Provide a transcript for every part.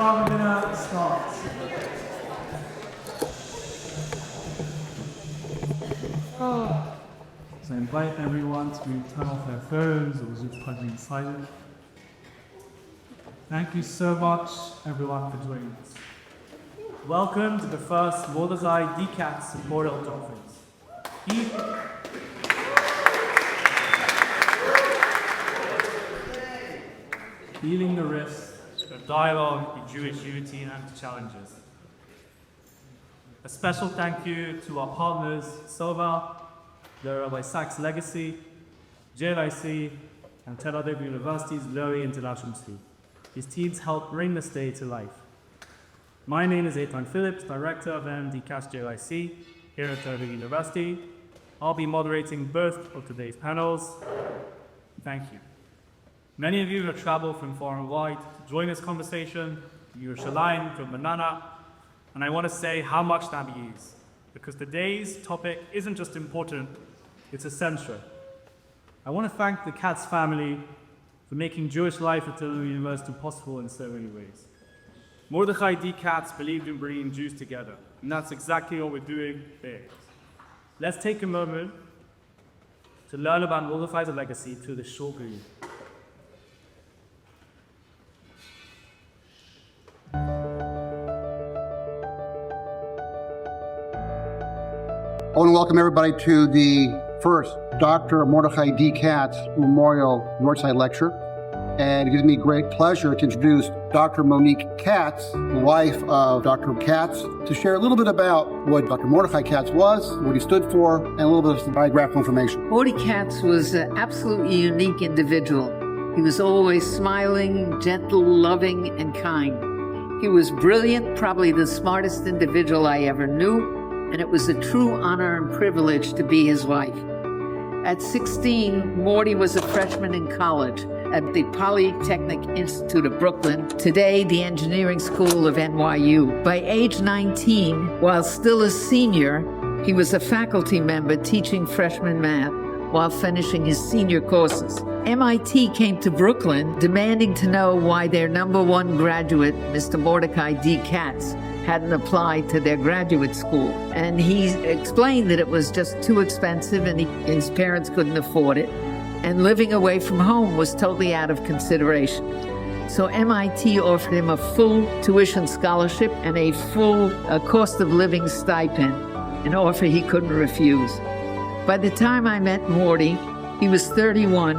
now we're going to start. So I invite everyone to turn off their phones or just plug in silent. Thank you so much, everyone, for joining us. Welcome to the first Mordecai D Supporter Conference. Healing the risks of dialogue in Jewish unity and challenges. A special thank you to our partners, Tzohar, the Rabbi Sacks Legacy, JLIC, and Tel Aviv University's Lowy International School. These teams help bring this day to life. My name is Eitan Phillips, Director of MD Katz JLIC here at Tel Aviv University. I'll be moderating both of today's panels. Thank you. Many of you have traveled from far and wide to join this conversation, from Yerushalayim, from Manana, and I want to say how much that means, because today's topic isn't just important, it's essential. I want to thank the Katz family for making Jewish life at Tel Aviv University possible in so many ways. Mordecai D. Katz believed in bringing Jews together, and that's exactly what we're doing today. Let's take a moment to learn about Mordecai's legacy through this short video. I want to welcome everybody to the first Dr. Mordecai D. Katz Memorial Northside Lecture. And it gives me great pleasure to introduce Dr. Monique Katz, the wife of Dr. Katz, to share a little bit about what Dr. Mordecai Katz was, what he stood for, and a little bit of biographical information. Mordecai Katz was an absolutely unique individual. He was always smiling, gentle, loving, and kind. He was brilliant, probably the smartest individual I ever knew, and it was a true honor and privilege to be his wife. At 16, Morty was a freshman in college at the Polytechnic Institute of Brooklyn, today the Engineering School of NYU. By age 19, while still a senior, he was a faculty member teaching freshman math while finishing his senior courses. MIT came to Brooklyn demanding to know why their #1 graduate, Mr. Mordecai D. Katz, hadn't applied to their graduate school. And he explained that it was just too expensive and his parents couldn't afford it. And living away from home was totally out of consideration. So MIT offered him a full tuition scholarship and a full cost of living stipend, an offer he couldn't refuse. By the time I met Morty, he was 31,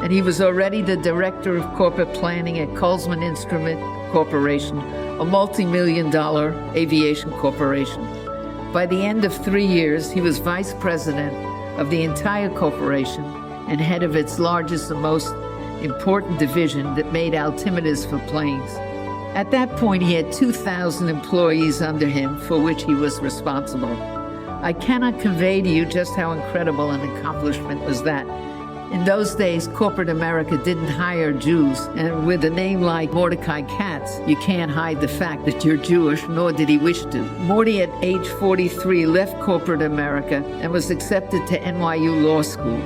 and he was already the director of corporate planning at Colesman Instrument Corporation, a multi-million-dollar aviation corporation. By the end of 3 years, he was vice president of the entire corporation and head of its largest and most important division that made altimeters for planes. At that point, he had 2,000 employees under him for which he was responsible. I cannot convey to you just how incredible an accomplishment was that. In those days, corporate America didn't hire Jews, and with a name like Mordecai Katz, you can't hide the fact that you're Jewish, nor did he wish to. Morty, at age 43, left corporate America and was accepted to NYU Law School.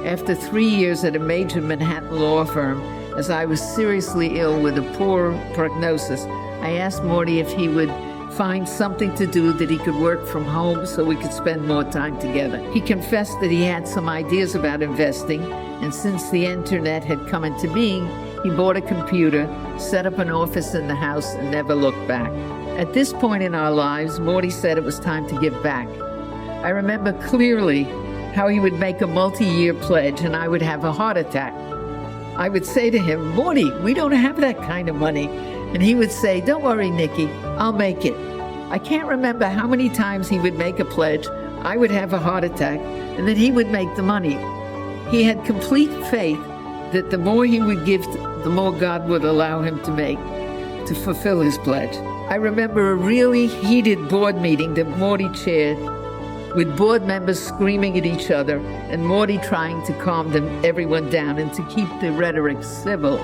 After 3 years at a major Manhattan law firm, as I was seriously ill with a poor prognosis, I asked Morty if he would find something to do that he could work from home so we could spend more time together. He confessed that he had some ideas about investing, and since the internet had come into being, he bought a computer, set up an office in the house, and never looked back. At this point in our lives, Morty said it was time to give back. I remember clearly how he would make a multi-year pledge and I would have a heart attack. I would say to him, "Morty, we don't have that kind of money." And he would say, "Don't worry, Nikki, I'll make it." I can't remember how many times he would make a pledge, I would have a heart attack, and then he would make the money. He had complete faith that the more he would give, the more God would allow him to make, to fulfill his pledge. I remember a really heated board meeting that Morty chaired, with board members screaming at each other and Morty trying to calm everyone down and to keep the rhetoric civil.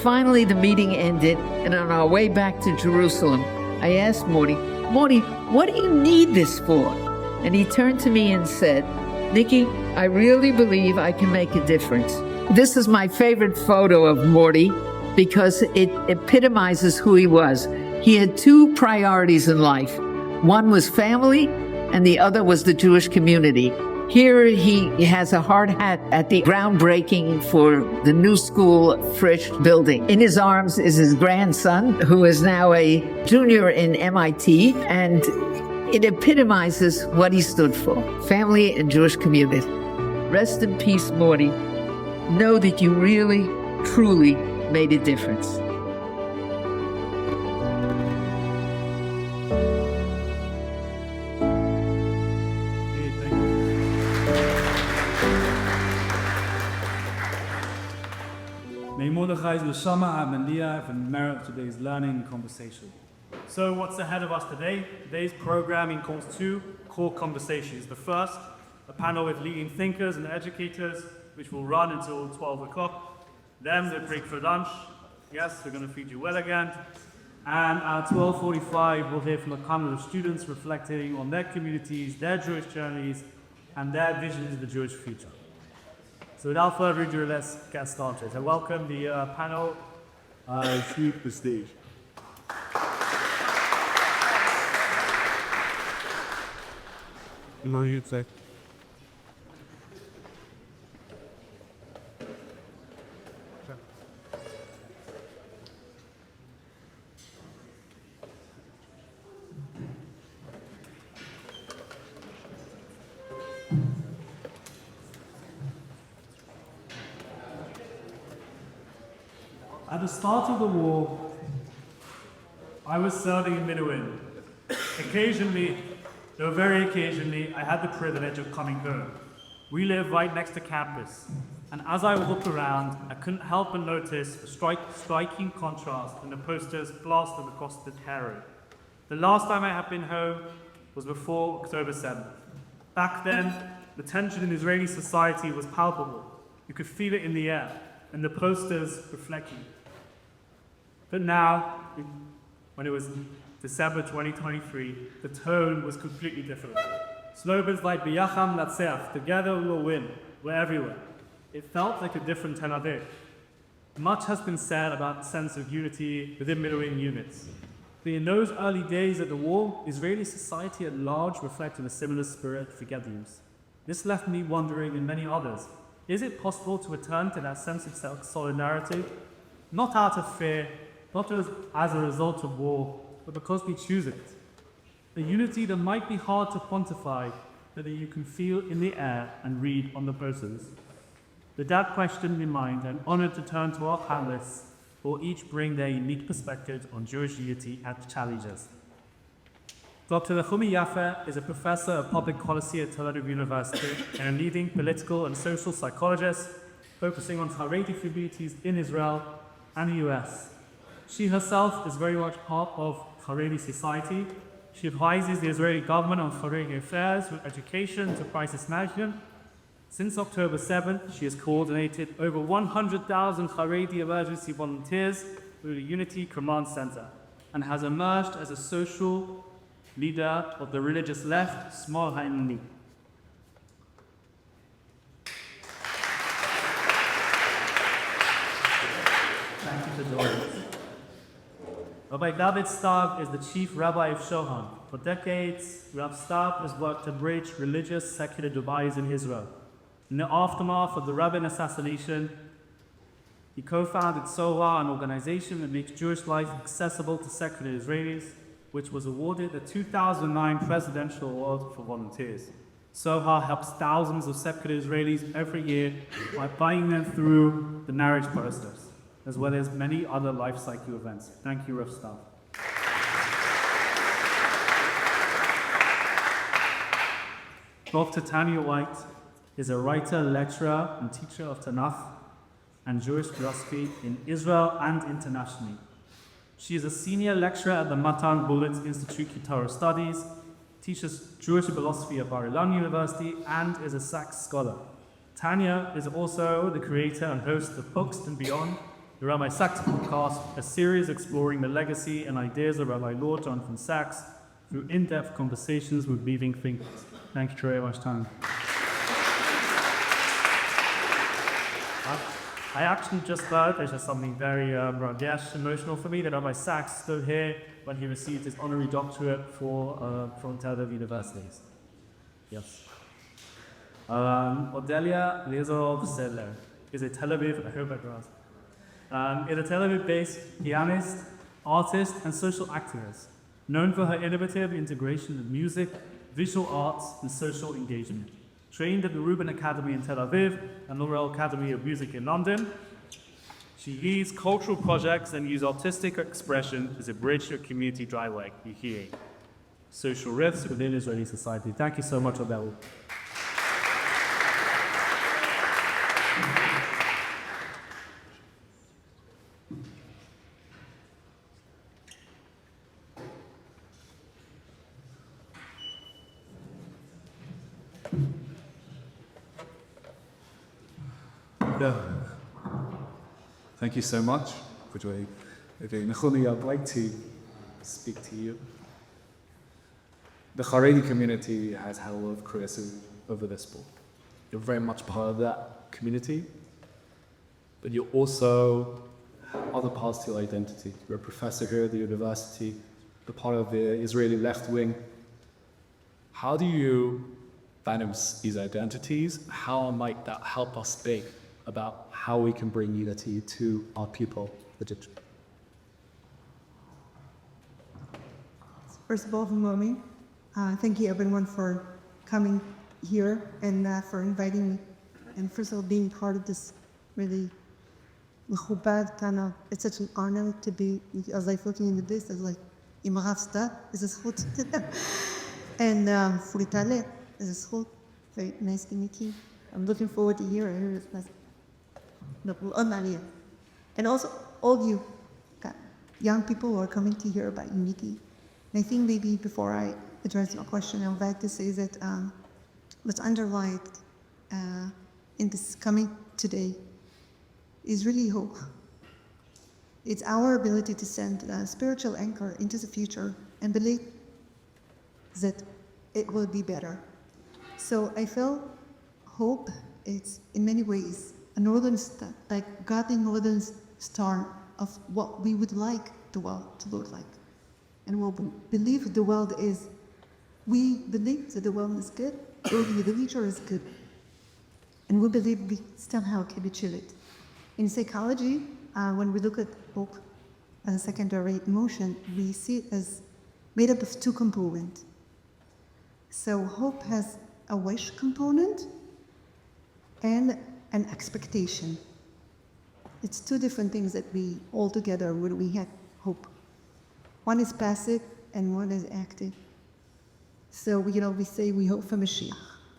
Finally, the meeting ended, and on our way back to Jerusalem, I asked Morty, "What do you need this for?" And he turned to me and said, "Nikki, I really believe I can make a difference." This is my favorite photo of Morty. because it epitomizes who he was. He had two priorities in life. One was family, and the other was the Jewish community. Here he has a hard hat at the groundbreaking for the new school, Frisch building. In his arms is his grandson, who is now a junior in MIT, and it epitomizes what he stood for, family and Jewish community. Rest in peace, Morty. Know that you really, truly made a difference. May Mordecai's Neshama Amaniyah and merit today's learning and conversation. So what's ahead of us today? Today's program includes two core conversations. The first, a panel with leading thinkers and educators, which will run until 12 o'clock. Then the break for lunch. Yes, we're going to feed you well again. And at 12:45, we'll hear from a panel of students reflecting on their communities, their Jewish journeys, and their visions of the Jewish future. So without further ado, let's get started. I welcome the panel. I sweep the stage. No, you'd say. At the start of the war, I was serving in Minuin. Occasionally, though very occasionally, I had the privilege of coming home. We live right next to campus, and as I walked around, I couldn't help but notice a striking contrast in the posters plastered across the terrace. The last time I had been home was before October 7th. Back then, the tension in Israeli society was palpable. You could feel it in the air, and the posters reflected. But now, when it was December 2023, the tone was completely different. Slogans like B'yacham Natseach, together we will win, were everywhere. It felt like a different Tel Aviv. Much has been said about the sense of unity within Middle-Eastern units. But in those early days of the war, Israeli society at large reflected a similar spirit of forgiveness. This left me wondering, and many others, is it possible to return to that sense of solidarity? Not out of fear, not as a result of war, but because we choose it. A unity that might be hard to quantify, but that you can feel in the air and read on the posters. With that question in mind, I'm honored to turn to our panelists, who will each bring their unique perspectives on Jewish unity and challenges. Dr. Nechumi Yaffe is a professor of public policy at Tel Aviv University and a leading political and social psychologist, focusing on Haredi communities in Israel and the US. She herself is very much part of Haredi society. She advises the Israeli government on Haredi affairs, from education to crisis management. Since October 7th, she has coordinated over 100,000 Haredi emergency volunteers through the Unity Command Center and has emerged as a social leader of the religious left, Small Hainani. Thank you for joining us. Rabbi David Stav is the chief rabbi of Shohan. For decades, Rabbi Stav has worked to bridge religious secular divides in Israel. In the aftermath of the Rabin assassination, he co-founded Tzohar, an organization that makes Jewish life accessible to secular Israelis, which was awarded the 2009 Presidential Award for Volunteers. Tzohar helps thousands of secular Israelis every year by buying them through the marriage posters, as well as many other life cycle events. Thank you, Rav Stav. Dr. Tanya White is a writer, lecturer, and teacher of Tanakh and Jewish philosophy in Israel and internationally. She is a senior lecturer at the Matan Bullets Institute of Torah Studies, teaches Jewish philosophy at Bar Ilan University, and is a Sacks scholar. Tanya is also the creator and host of Books and Beyond, the Rabbi Sacks podcast, a series exploring the legacy and ideas of Rabbi Lord Jonathan Sacks through in-depth conversations with leading thinkers. Thank you very much, Tanya. I actually just heard, there's just something very emotional for me, that Rabbi Sacks stood here when he received his honorary doctorate from Tel Aviv University. Yes. Odelia Lizov-Sedler is a Tel Aviv, I hope I pronounced, is a Tel Aviv-based pianist, artist, and social activist, known for her innovative integration of music, visual arts, and social engagement. Trained at the Reuben Academy in Tel Aviv and the Royal Academy of Music in London, she leads cultural projects and uses artistic expression as a bridge to a community drive like Yehiyeh, social rifts within Israeli society. Thank you so much, Abel. Thank you so much for joining. Nechoni, I'd like to speak to you. The Haredi community has had a lot of criticism over this book. You're very much part of that community, but you also have other parts to your identity. You're a professor here at the university, you're part of the Israeli left wing. How do you balance these identities? How might that help us think about how we can bring unity to our people, the Egyptian? First of all, Momi, thank you everyone for coming here and for inviting me. And first of all, being part of this really mechubad kind of, it's such an honor to be, I was like looking into this, I was like, Imarav Sta is a schut. And Furitale is a schut. Very nice to meet you. I'm looking forward to hearing it. And also all you young people who are coming to hear about unity. And I think maybe before I address your question, I would like to say that what's underlined in this coming today is really hope. It's our ability to send a spiritual anchor into the future and believe that it will be better. So I feel hope is in many ways a northern star, like godly northern star of what we would like the world to look like. And what we believe the world is, we believe that the world is good, the future is good. And we believe we somehow can achieve it. In psychology, when we look at hope as a secondary emotion, we see it as made up of two components. So hope has a wish component and an expectation. It's two different things that we all together when we have hope. One is passive and one is active. So we say we hope for Mashiach.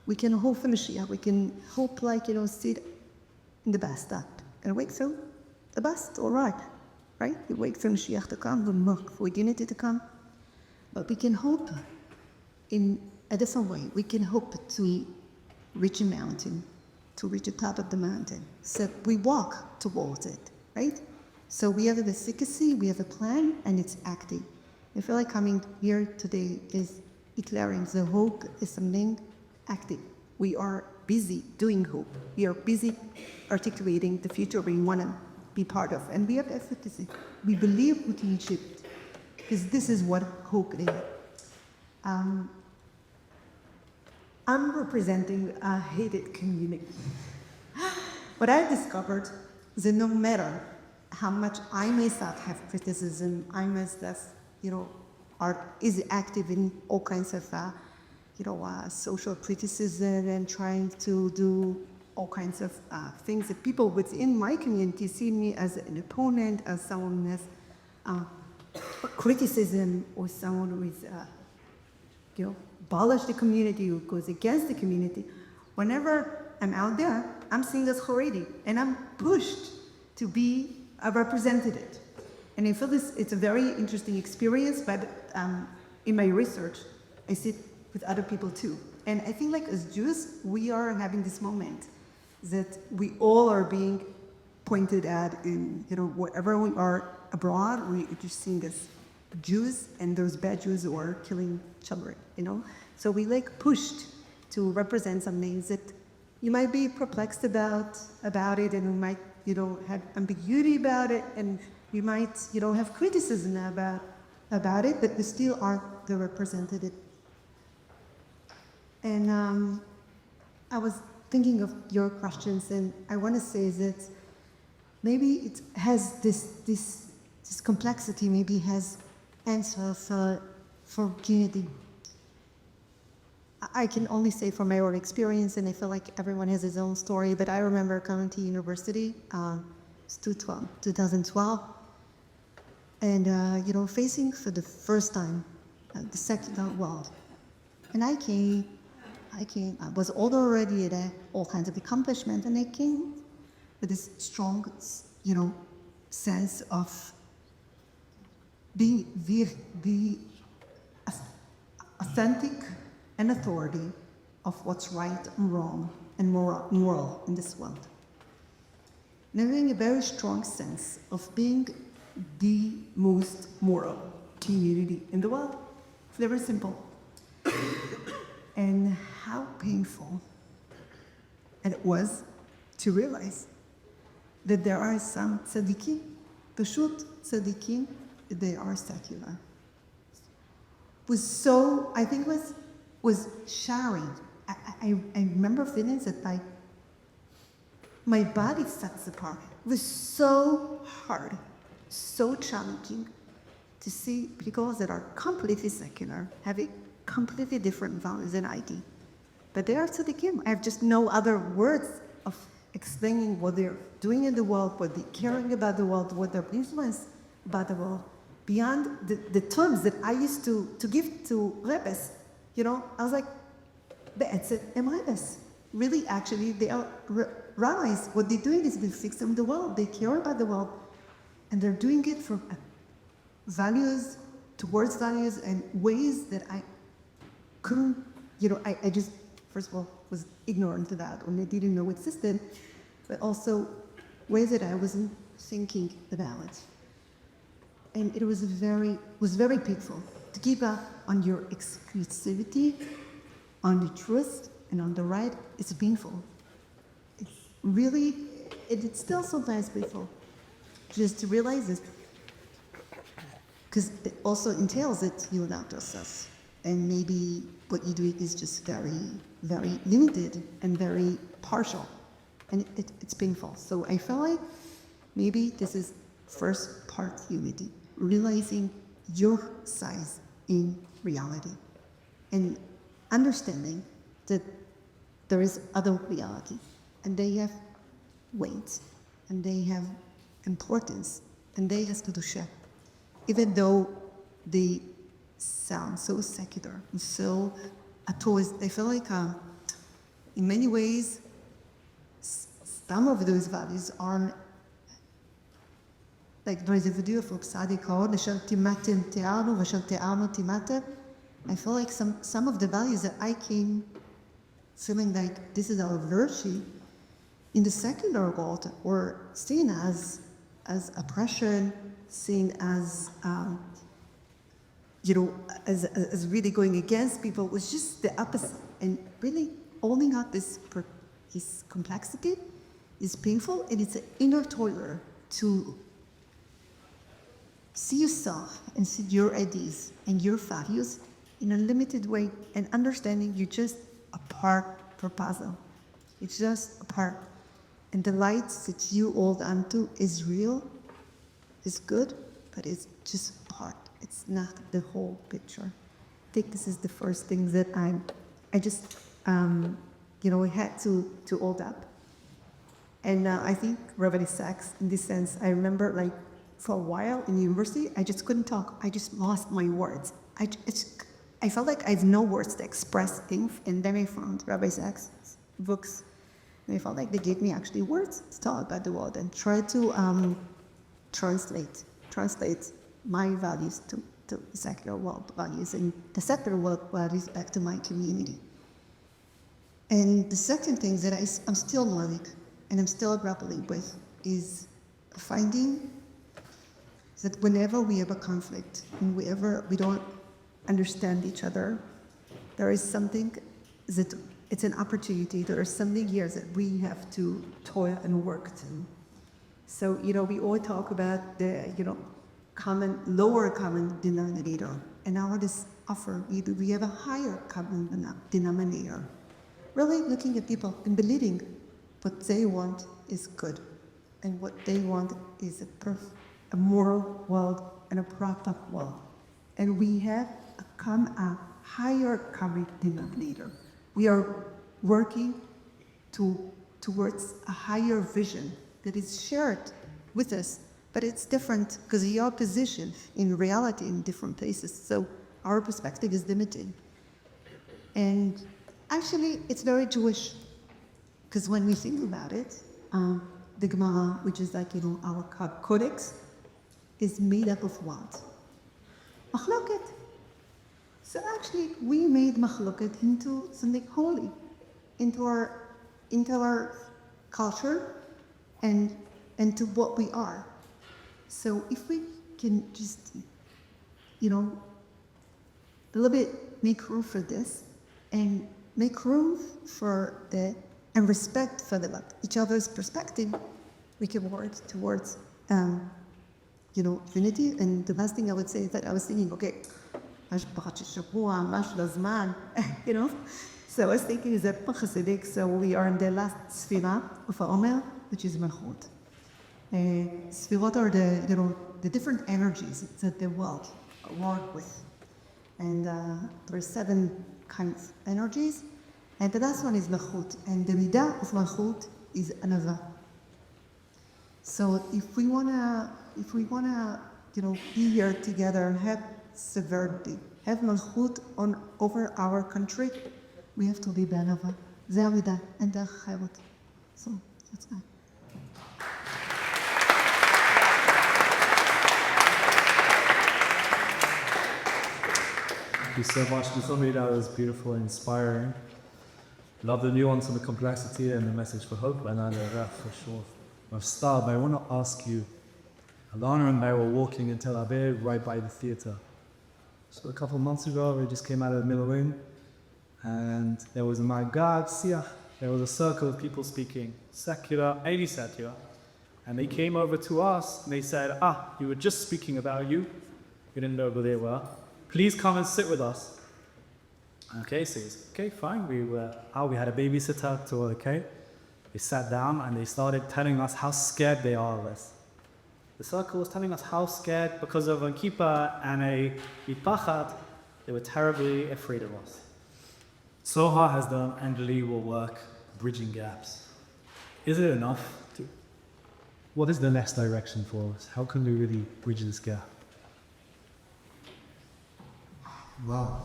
We can hope for Mashiach. We can hope sit in the bus stop and wait for the bus, all right? We wait for Mashiach to come, we look for unity to come. But we can hope in a different way. We can hope to reach a mountain, to reach the top of the mountain. So we walk towards it, right? So we have a efficacy, we have a plan, and it's active. I feel like coming here today is declaring the hope is something active. We are busy doing hope. We are busy articulating the future we want to be part of. And we have efficacy. We believe with Egypt, because this is what hope is. I'm representing a hated community. What I discovered is that no matter how much I myself have criticism, I myself, is active in all kinds of, social criticism and trying to do all kinds of things that people within my community see me as an opponent, as someone who has criticism, or someone who is, abolish the community, who goes against the community. Whenever I'm out there, I'm seen as Haredi, and I'm pushed to be a representative. And I feel it's a very interesting experience, but in my research, I sit with other people too. And I think as Jews, we are having this moment that we all are being pointed at in, wherever we are abroad, we are just seeing as Jews and those bad Jews who are killing children, So we pushed to represent some things that you might be perplexed about it, and we might have ambiguity about it, and we might, have criticism about it, but we still are the representative. And I was thinking of your questions, and I want to say that maybe it has this complexity, maybe has answers for unity. I can only say from my own experience, and I feel like everyone has his own story, but I remember coming to university, it's 2012, and, facing for the first time the secular world. And I was older already, had all kinds of accomplishment, and I came with this strong, sense of being the authentic and authority of what's right and wrong and moral in this world. And having a very strong sense of being the most moral community in the world. It's very simple. And how painful it was to realize that there are some tzaddikim, peshut tzaddikim, they are secular. Was shattering. I remember feeling that my body sets apart. It was so hard, so challenging to see people that are completely secular, having completely different values than I do. But they are tzaddikim. I have just no other words of explaining what they're doing in the world, what they're caring about the world, what their influence about the world, beyond the terms that I used to give to rebbes. I was like, be'etzet em rebbes. Really, actually, they are rabbis. What they're doing is fixing the world. They care about the world. And they're doing it from values, towards values, and ways that I couldn't, I just, first of all, was ignorant to that, or I didn't know it existed, but also ways that I wasn't thinking about it. And it was very painful to give up on your exclusivity, on the truth, and on the right. It's painful. It's really, it's still sometimes painful just to realize it, because it also entails that you're not yourself, and maybe what you do is just very, very limited and very partial, and it's painful. So I felt like maybe this is first part unity, realizing your size in reality, and understanding that there is other reality, and they have weight, and they have importance, and they have to share, even though they sound so secular and so towards. I feel like in many ways some of those values are like, there is a video from Tzaddik called "Asher timatem te'arnu v'asher te'arnu timatem." I feel like some of the values that I came feeling like this is our virtue in the secular world were seen as oppression, seen as as really going against people, was just the opposite. And really owning out this complexity is painful, and it's an inner toiler to see yourself and see your ideas and your values in a limited way, and understanding you're just a part of a puzzle. It's just a part. And the light that you hold onto is real, is good, but it's just a part. It's not the whole picture. I think this is the first thing that I just had to hold up. And I think Rabbi Sacks, in this sense, I remember like for a while in university, I just couldn't talk. I just lost my words. I felt like I had no words to express things, and then I found Rabbi Sacks' books, and I felt like they gave me actually words to talk about the world and try to translate my values to the secular world values, and the secular world values back to my community. And the second thing that I'm still learning and I'm still grappling with is finding that whenever we have a conflict and whenever we don't understand each other, there is something that it's an opportunity. There is something here that we have to toil and work to. So, we all talk about the, lower common denominator. And now this offer, we have a higher common denominator. Really looking at people and believing what they want is good. And what they want is a moral world and a proper world. And we have a higher common denominator. We are working towards a higher vision that is shared with us, but it's different because your position in reality in different places. So our perspective is limited. And actually, it's very Jewish, because when we think about it, the Gemara, which is like, our codex, is made up of what? Machloket. So actually, we made machloket into something holy, into our culture, and to what we are. So if we can just, a little bit make room for this, and make room for and respect for each other's perspective, we can work towards, unity. And the last thing I would say is that I was thinking, okay, so I was thinking is that Chassidic, so we are in the last Sfira of Omer, which is Malchut. Sfirot are the different energies that the world work with. And there are 7 kinds of energies. And the last one is Malchut. And the Midah of Malchut is Anava. So if we wanna, be here together and have severity, have Malchut over our country, we have to be Anava. זה המידה, and דרך חירות. So that's good. Thank you so much. For me, that was beautiful and inspiring. Love the nuance and the complexity and the message for hope, and I know that for sure. Stav, I want to ask you, Alana and I were walking in Tel Aviv right by the theater. So a couple of months ago, we just came out of the Miluim, and there was a Magad Siach. There was a circle of people speaking secular, 80 secular, and they came over to us and they said, you were just speaking about you. You didn't know who they were. Please come and sit with us. Okay, so he's, okay, fine. We had a babysitter to, okay. They sat down and they started telling us how scared they are of us. The circle was telling us how scared because of a kippah and a mitpachat, they were terribly afraid of us. Tzohar has done unbelievable work bridging gaps. Is it enough? What is the next direction for us? How can we really bridge this gap? Wow.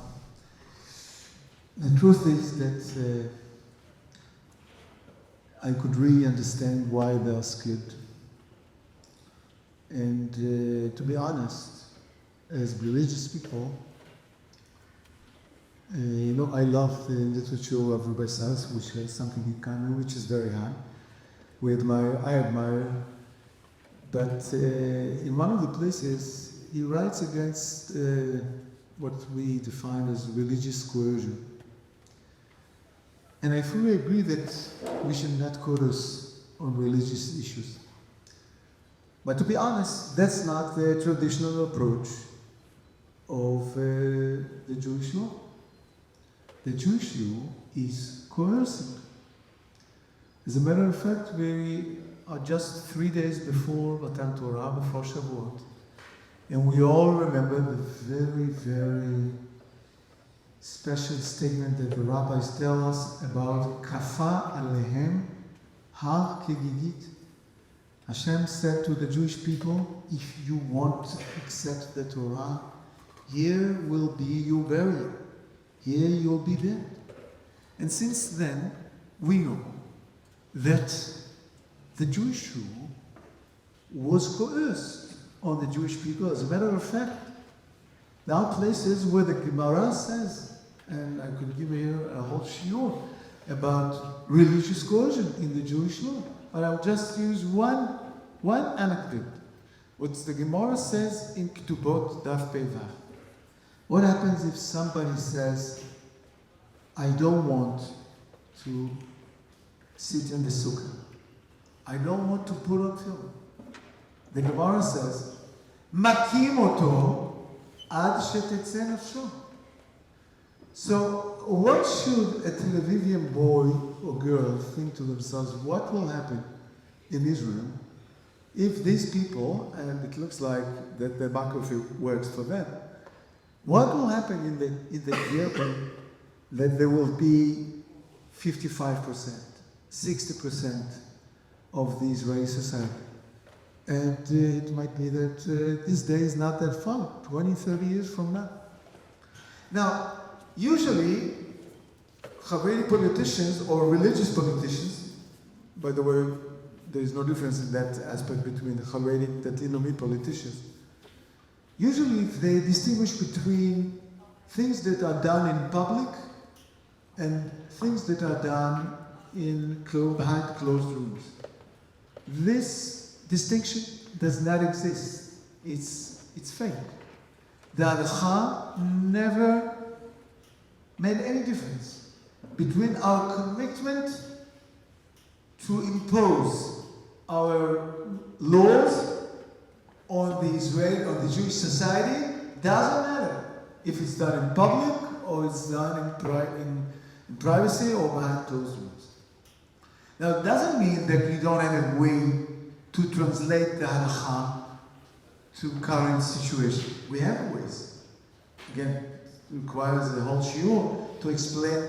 The truth is that I could really understand why they are scared. And to be honest, as religious people, I love the literature of Rabbi Sacks, which has something in common, which is very high. I admire. But in one of the places, he writes against what we define as religious coercion. And I fully agree that we should not coerce on religious issues. But to be honest, that's not the traditional approach of the Jewish law. The Jewish law is coercive. As a matter of fact, we are just 3 days before Matan Torah, before Shavuot, and we all remember the very, very special statement that the rabbis tell us about Kafa Alehem Har Kegigit. Hashem said to the Jewish people, if you want to accept the Torah, here will be your burial. Here you'll be dead. And since then, we know that the Jewish law was coerced on the Jewish people. As a matter of fact, there are places where the Gemara says, and I could give you a whole shiur about religious coercion in the Jewish law, but I'll just use one anecdote. What the Gemara says in Ketubot Daf Pei Vav. What happens if somebody says, I don't want to sit in the sukkah. I don't want to put on tefillin. The Gemara says, "Makim oto ad shetetze nafsho." So, what should a Tel Avivian boy or girl think to themselves? What will happen in Israel if these people, and it looks like that the demography works for them, what will happen in the year that there will be 55%, 60% of the Israeli society? And it might be that this day is not that far, 20, 30 years from now. Now, usually, Haredi politicians or religious politicians, by the way, there is no difference in that aspect between the Haredi and Latino politicians, usually they distinguish between things that are done in public and things that are done behind closed rooms. This distinction does not exist. It's fake. The Halacha never made any difference between our commitment to impose our laws on the Jewish society. Doesn't matter if it's done in public or it's done in privacy or behind closed rooms. Now, it doesn't mean that we don't have a way to translate the Halacha to current situation. We have ways. Again, it requires a whole shiur to explain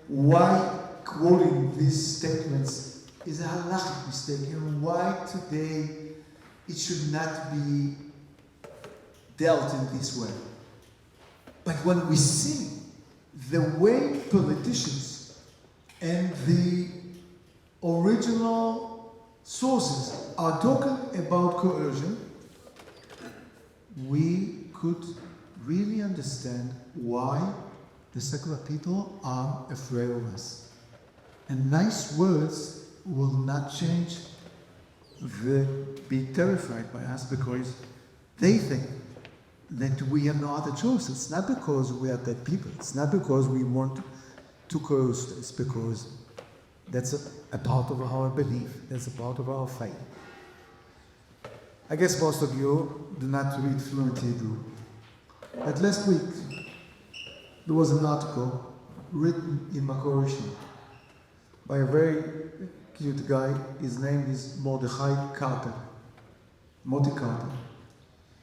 why quoting these statements is a halachic mistake and why today it should not be dealt in this way. But when we see the way politicians and the original sources are talking about coercion, we could really understand why the secular people are afraid of us. And nice words will not change be terrified by us because they think that we have no other choice. It's not because we are dead people. It's not because we want to coerce. It's because that's a part of our belief. That's a part of our faith. I guess most of you do not read fluent Hebrew. But last week, there was an article written in Makor Rashi by a very cute guy. His name is Mordecai D. Moti Carter.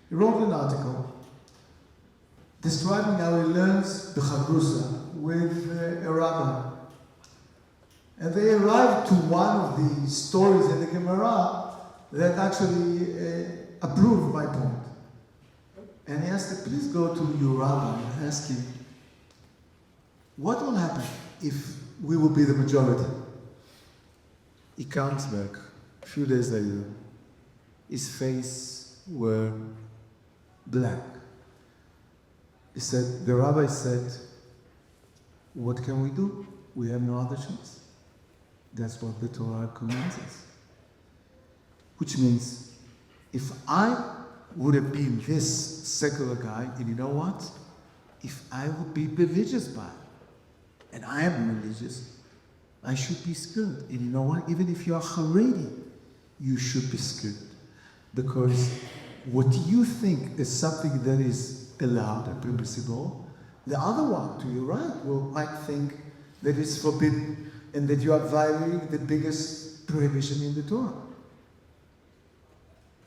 He wrote an article describing how he learns the Chabrusa with a rabbi. And they arrived to one of the stories in the Gemara that actually approved my point. And he asked him, please go to your rabbi and ask him, what will happen if we will be the majority? He comes back a few days later. His face were black. He said, the rabbi said, what can we do? We have no other choice. That's what the Torah commands us. Which means, if I would have been this secular guy, and you know what? If I would be religious by it, and I am religious, I should be scared. And you know what? Even if you are Haredi, you should be scared. Because what you think is something that is allowed and permissible, the other one to your right might think that it's forbidden and that you are violating the biggest prohibition in the Torah.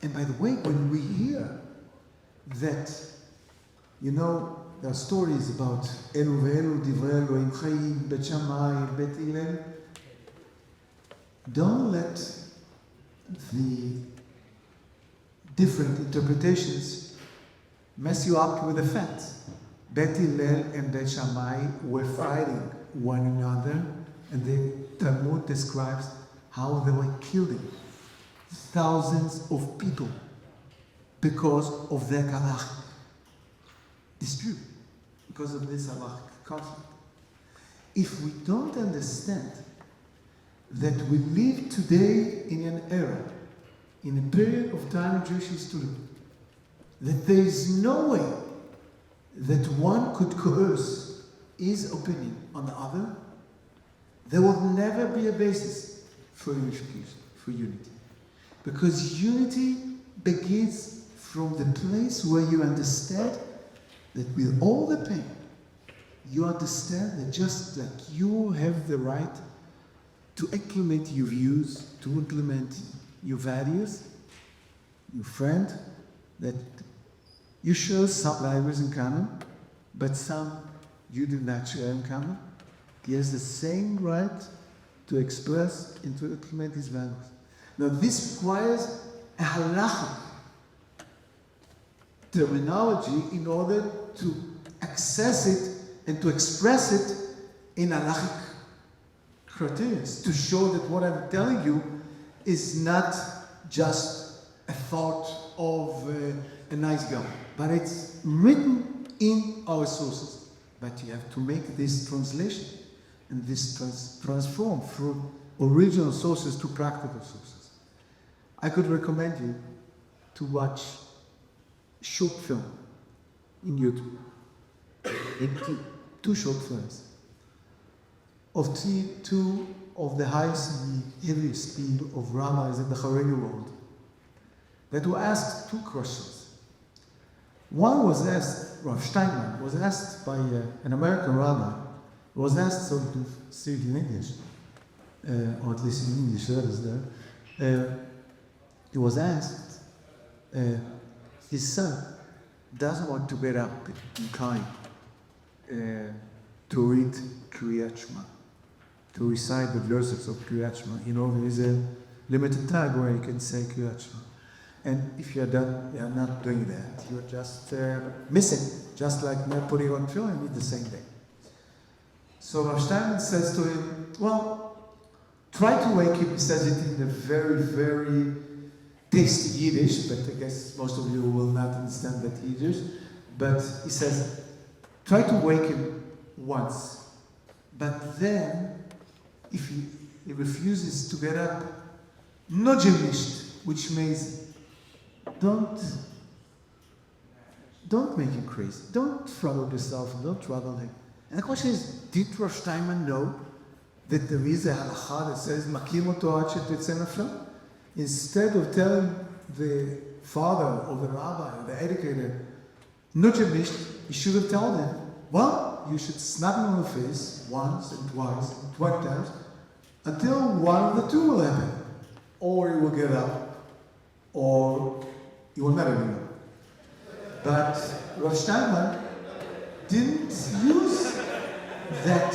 And by the way, when we hear that, you know, there are stories about Elu ve'elu divrei Elohim chayim, Bet Shammai, Bet Hillel, don't let the different interpretations mess you up with the facts. Bet Hillel and Bet Shammai were fighting one another, and the Talmud describes how they were killing thousands of people because of their halachic dispute, because of this halachic conflict. If we don't understand that we live today in an era, in a period of time in Jewish history, that there is no way that one could coerce his opinion on the other, there will never be a basis for unification, for unity. Because unity begins from the place where you understand that with all the pain, you understand that just like you have the right to implement your views, to implement your values, your friend, that you share some values in common, but some you do not share in common. He has the same right to express and to implement his values. Now this requires a halachic terminology in order to access it and to express it in halachic criteria, to show that what I'm telling you is not just a thought of a nice guy, but it's written in our sources. But you have to make this translation and this transform from original sources to practical sources. I could recommend you to watch short film in YouTube. Two short films of two of the highest and the heaviest speed of rabbis in the Haredi world that were asked two questions. One was asked, Rav Steinman was asked by an American rabbi, was asked, so to say it in English, or at least in English, that is there. He was asked, his son doesn't want to get up in time to read Kriyat Shema, to recite the verses of Kriyat Shema. You know, there is a limited time where you can say Kriyat Shema. And if you're not doing that, you're just missing, just like not putting on film the same day. So Rav Steinman says to him, well, try to wake him. He says it in a very, very tasty Yiddish, but I guess most of you will not understand that Yiddish. But he says, try to wake him once, but then if he refuses to get up, nojemisht, which means don't make him crazy. Don't trouble yourself, don't trouble him. And the question is, did Rav Steinman know that there is a halacha that says, makim oto ad shetetzeh nafsho? Instead of telling the father or the rabbi or the educator, nojemisht, he should have told him, well, you should snap him on the face once and twice and 20 times until one of the two will happen. Or he will get up, or he will never get up. But Rav Steinman didn't use that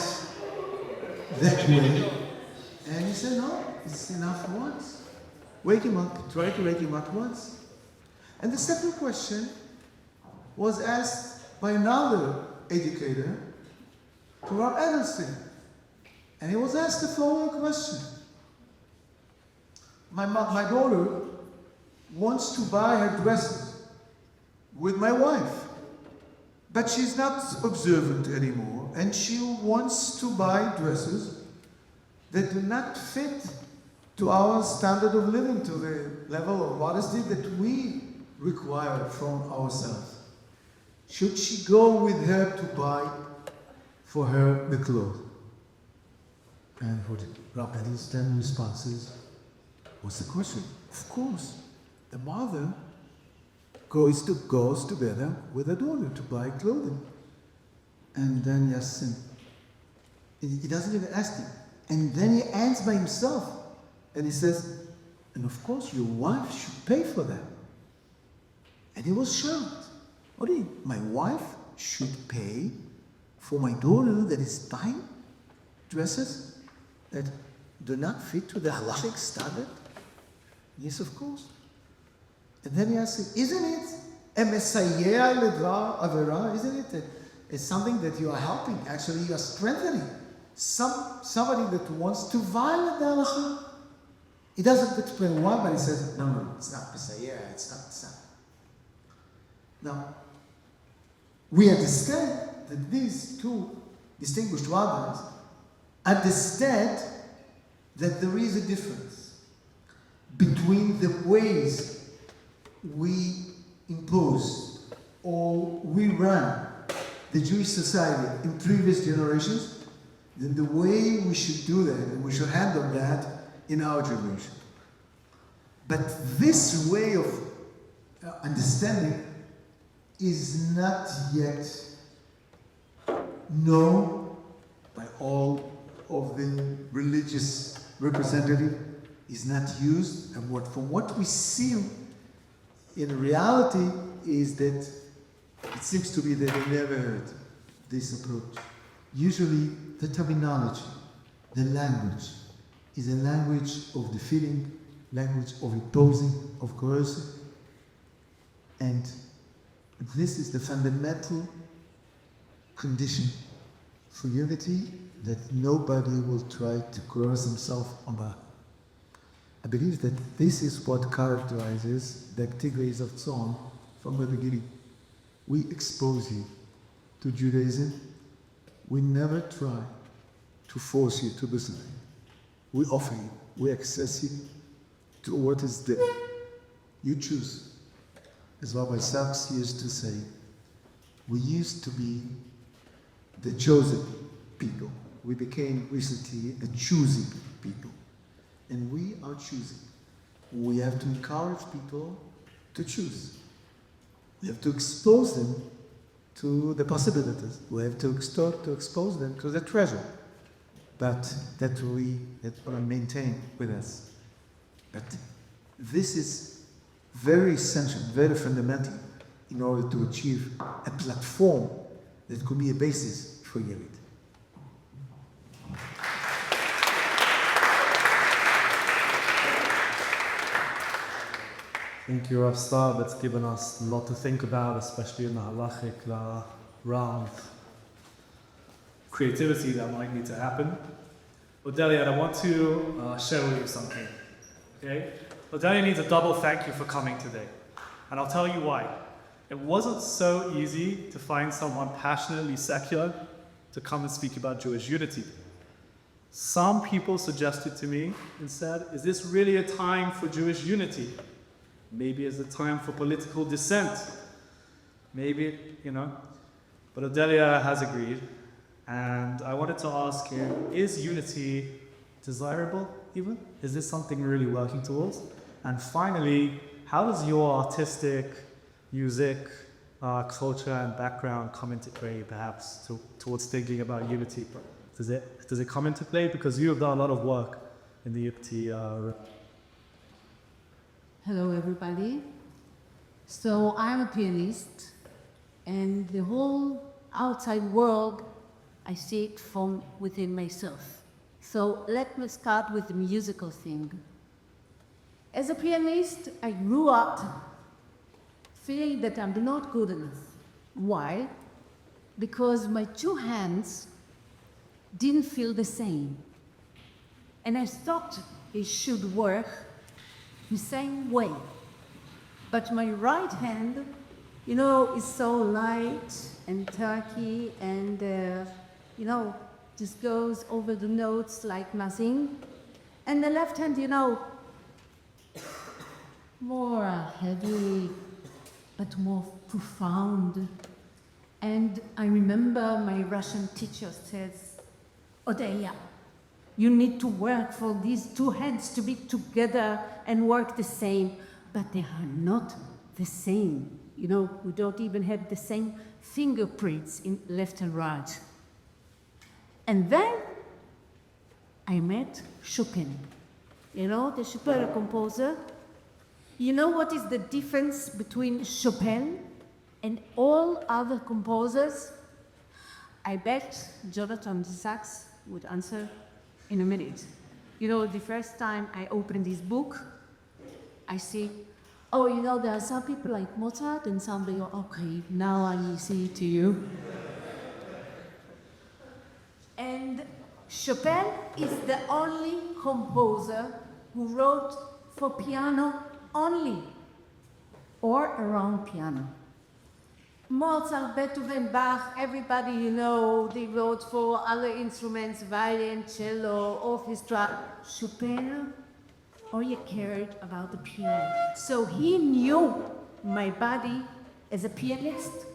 way. And he said, no, it's enough once. Wake him up, try to wake him up once. And the second question was asked by another educator to Rav Edelstein. And he was asked the following question. My daughter wants to buy her dresses with my wife, but she's not observant anymore, and she wants to buy dresses that do not fit to our standard of living, to the level of modesty that we require from ourselves. Should she go with her to buy for her the clothes? And what Rabbi Edelstein responses, what's the question? Of course, the mother goes together with the daughter to buy clothing. And then Yassin, he doesn't even ask him. And then he ends by himself. And he says, and of course your wife should pay for that. And he was shocked. What do you mean? My wife should pay for my daughter that is buying dresses that do not fit to the halachic standard? Yes, of course. And then he asks, isn't it a mesayeh ledvar avera? Isn't it it's something that you are helping? Actually, you are strengthening somebody that wants to violate the halacha. He doesn't explain why, but he says, no, it's not mesayeh, it's not. Now, we understand that these two distinguished rabbis understand that there is a difference between the ways we impose or we run the Jewish society in previous generations than the way we should do that and we should handle that in our generation. But this way of understanding is not yet known by all of the religious representatives, is not used, and from what we see in reality is that it seems to be that they never heard this approach. Usually the terminology, the language, is a language of defeating, language of imposing, of coercing, and this is the fundamental condition for unity, that nobody will try to coerce himself on that. I believe that this is what characterizes the activities of Tzon from the beginning. We expose you to Judaism. We never try to force you to do something. We offer you, we access you to what is there. You choose. As Rabbi Sacks used to say, we used to be the chosen people. We became recently a choosing people. And we are choosing. We have to encourage people to choose. We have to expose them to the possibilities. We have to expose them to the treasure. But that we maintain with us. But this is very essential, very fundamental in order to achieve a platform that could be a basis for unity. Thank you, Rav Stav. That's given us a lot to think about, especially in the halachic realm of creativity that might need to happen. Odelia, I want to share with you something. Okay? Odelia needs a double thank you for coming today. And I'll tell you why. It wasn't so easy to find someone passionately secular to come and speak about Jewish unity. Some people suggested to me and said, is this really a time for Jewish unity? Maybe it's a time for political dissent. Maybe, But Odelia has agreed. And I wanted to ask you, is unity desirable even? Is this something we're really working towards? And finally, how does your artistic, music, culture and background come into play perhaps towards thinking about unity? Does it come into play? Because you have done a lot of work in the unity. Hello, everybody. So I'm a pianist, and the whole outside world, I see it from within myself. So let me start with the musical thing. As a pianist, I grew up feeling that I'm not good enough. Why? Because my two hands didn't feel the same. And I thought it should work the same way. But my right hand, is so light and turkey and, just goes over the notes like nothing. And the left hand, more heavy, but more profound. And I remember my Russian teacher says, Odelia, you need to work for these two hands to be together and work the same, but they are not the same. We don't even have the same fingerprints in left and right. And then I met Chopin. The Chopin composer. You know what is the difference between Chopin and all other composers? I bet Jonathan Sachs would answer in a minute. The first time I opened this book, I see, there are some people like Mozart and somebody, okay, now I see it to you. And Chopin is the only composer who wrote for piano only, or around piano. Mozart, Beethoven, Bach, everybody they wrote for other instruments, violin, cello, orchestra. Chopin only cared about the piano. So he knew my body as a pianist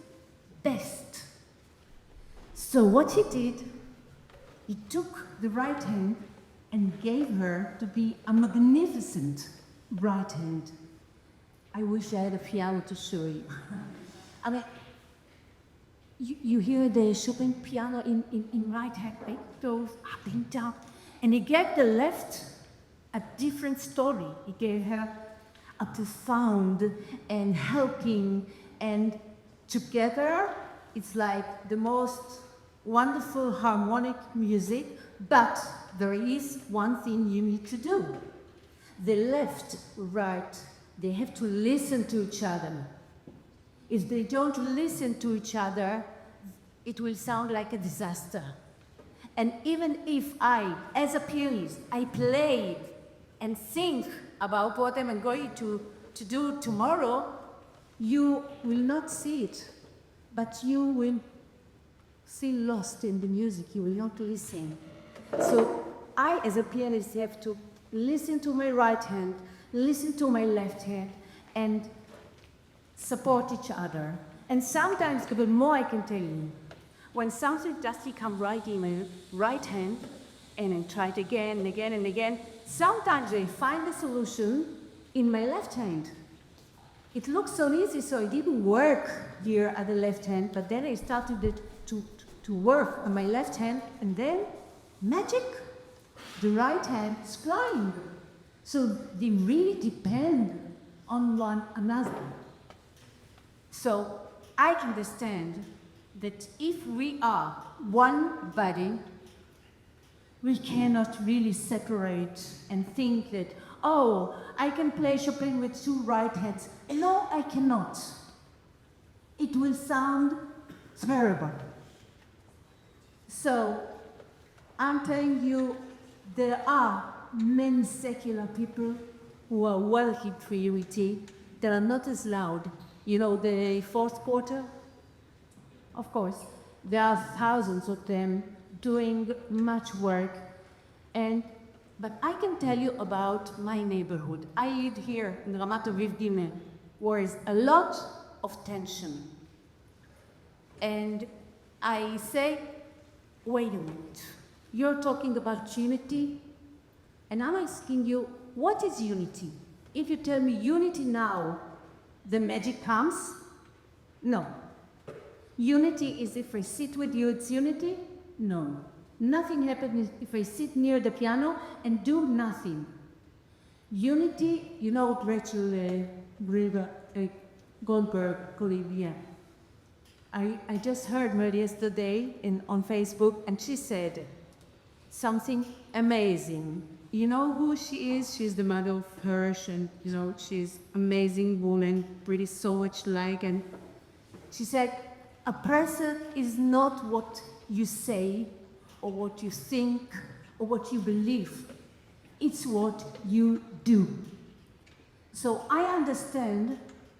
best. So what he did, he took the right hand and gave her to be a magnificent right hand. I wish I had a piano to show you. I mean, you hear the Chopin piano in right hand, it goes up and down. And he gave the left a different story. He gave her a profound and helping, and together it's like the most wonderful harmonic music, but there is one thing you need to do. The left, right, they have to listen to each other. If they don't listen to each other, it will sound like a disaster. And even if I, as a pianist, I play and think about what I'm going to do tomorrow, you will not see it, but you will feel lost in the music. You will not listen. So I, as a pianist, have to listen to my right hand, listen to my left hand, and support each other. And sometimes, but more I can tell you, when something doesn't come right in my right hand, and I try it again and again and again, sometimes I find the solution in my left hand. It looks so easy, so it didn't work here at the left hand, but then I started to work on my left hand, and then magic, the right hand is flying. So they really depend on one another. So I understand that if we are one body, we cannot really separate and think that, oh, I can play Chopin with two right hands. No, I cannot. It will sound terrible. So I'm telling you, there are many secular people who are wealthy priority that are not as loud. You know, the fourth quarter? Of course, there are thousands of them doing much work. But I can tell you about my neighborhood. I live here in Ramat Aviv Gimel, where is a lot of tension. And I say, wait a minute, you're talking about unity? And I'm asking you, what is unity? If you tell me unity now, the magic comes? No. Unity is if I sit with you, it's unity? No. Nothing happens if I sit near the piano and do nothing. Unity, you know Rachel Goldberg, Olivia. I just heard her yesterday on Facebook, and she said something amazing. You know who she is? She's the mother of Hirsch, and you know, she's amazing woman, pretty so much like, and she said, a person is not what you say, or what you think, or what you believe. It's what you do. So I understand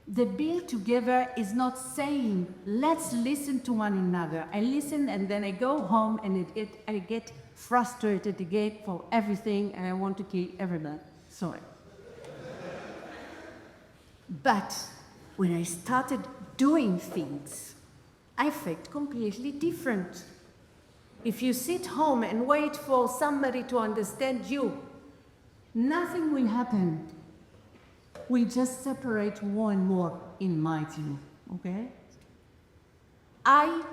the being together is not saying, let's listen to one another. I listen and then I go home and I get frustrated again for everything and I want to kill everybody. Sorry. But when I started doing things, I felt completely different. If you sit home and wait for somebody to understand you, nothing will happen. We just separate more and more, in my view, okay? I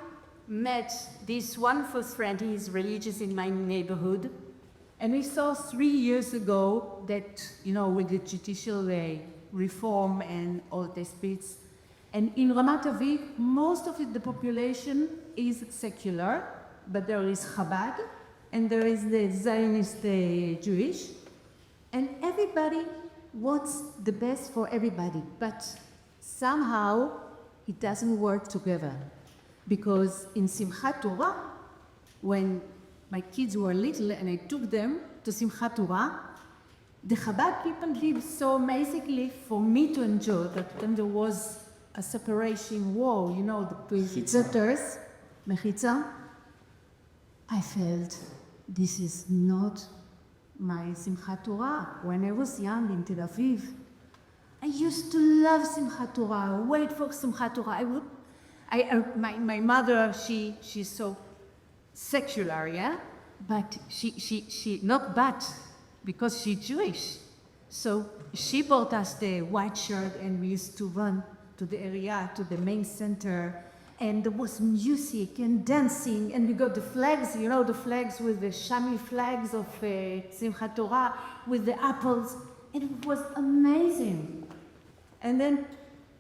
met this wonderful friend, he is religious in my neighborhood, and we saw 3 years ago that, you know, with the judicial reform and all the spirits, and in Ramat Aviv, most of the population is secular, but there is Chabad, and there is the Zionist Jewish, and everybody wants the best for everybody, but somehow it doesn't work together. Because in Simchat Torah, when my kids were little and I took them to Simchat Torah, the Chabad people lived so amazingly for me to enjoy that when there was a separation wall, you know, the visitors, Mechitza, I felt this is not my Simchat Torah. When I was young in Tel Aviv, I used to love Simchat Torah, wait for Simchat Torah. My mother, she's so secular, yeah? But she not bad, because she's Jewish. So she bought us the white shirt, and we used to run to the area, to the main center, and there was music and dancing, and we got the flags, you know, the flags with the Shami flags of Simchat Torah, with the apples, and it was amazing. And then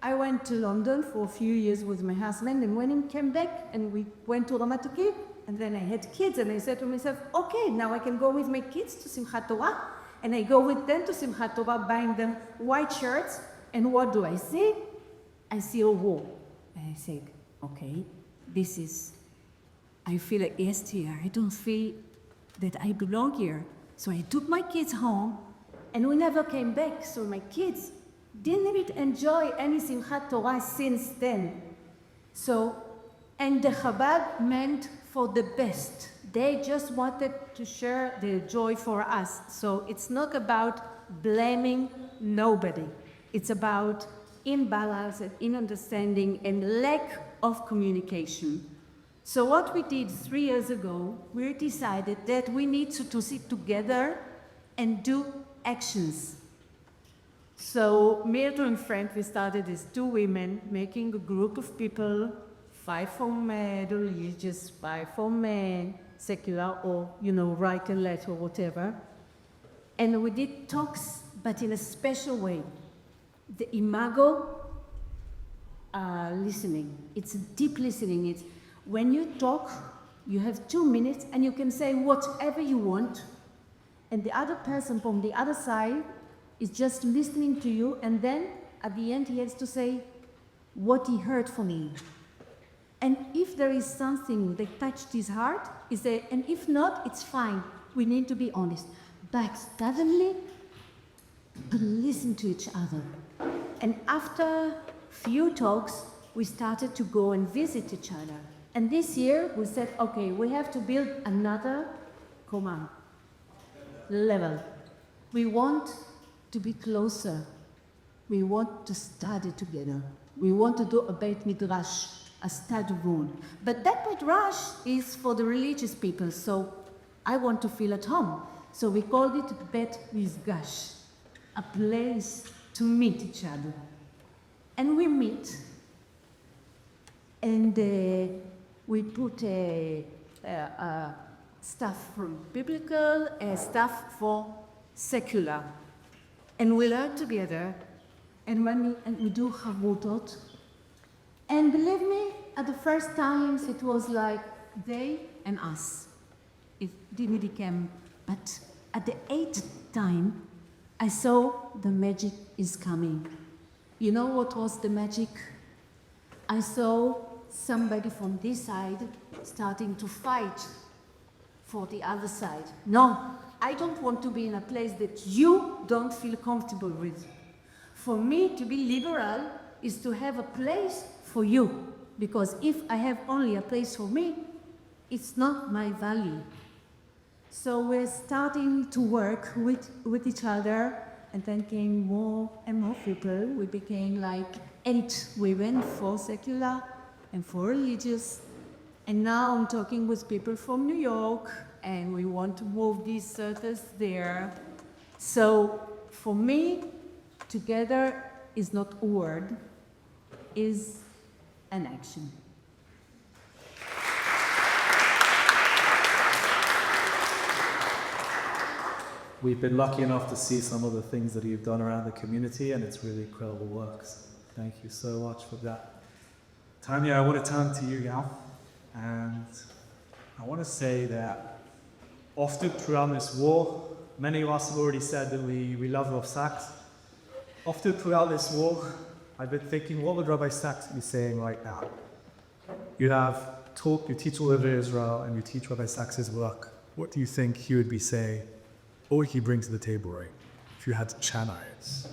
I went to London for a few years with my husband, and when he came back, and we went to Ramat Akiv, and then I had kids, and I said to myself, okay, now I can go with my kids to Simchat Torah, and I go with them to Simchat Torah, buying them white shirts, and what do I see? I see a wall. And I said, okay, I feel at rest here. I don't feel that I belong here. So I took my kids home, and we never came back, so my kids didn't even enjoy any Simchat Torah since then. So, and the Chabad meant for the best. They just wanted to share their joy for us. So it's not about blaming nobody. It's about imbalance and understanding and lack of communication. So what we did 3 years ago, we decided that we need to sit together and do actions. So Myrtle and Frank, we started as 2 women making a group of people, 5 from the religious, 5 from secular, or, you know, right and left or whatever. And we did talks, but in a special way. The imago listening. It's deep listening. It's when you talk, you have 2 minutes and you can say whatever you want, and the other person from the other side is just listening to you, and then at the end he has to say what he heard from you. And if there is something that touched his heart, he say, and if not, it's fine. We need to be honest. But suddenly, listen to each other. And after few talks, we started to go and visit each other. And this year, we said, okay, we have to build another command level. We want to be closer. We want to study together. We want to do a Beit Midrash, a study room. But that Midrash is for the religious people, so I want to feel at home. So we called it Beit Mizgash, a place to meet each other. And we meet, and we put stuff from biblical and stuff for secular. And we learn together, and when we do Chavutot. And believe me, at the first times it was like they and us. It didn't become, but at the 8th time, I saw the magic is coming. You know what was the magic? I saw somebody from this side starting to fight for the other side. No, I don't want to be in a place that you don't feel comfortable with. For me, to be liberal is to have a place for you. Because if I have only a place for me, it's not my value. So we're starting to work with each other, and then came more and more people. We became like 8 women, 4 secular and 4 religious. And now I'm talking with people from New York, and we want to move these circles there. So for me, together is not a word, is an action. We've been lucky enough to see some of the things that you've done around the community, and it's really incredible work. So thank you so much for that. Tanya, I want to turn to you now, and I want to say that often throughout this war, many of us have already said that we love Rabbi Sacks. Often throughout this war, I've been thinking, what would Rabbi Sacks be saying right now? You teach all over Israel, and you teach Rabbi Sacks' work. What do you think he would be saying? What would he bring to the table, right? If you had to channel it.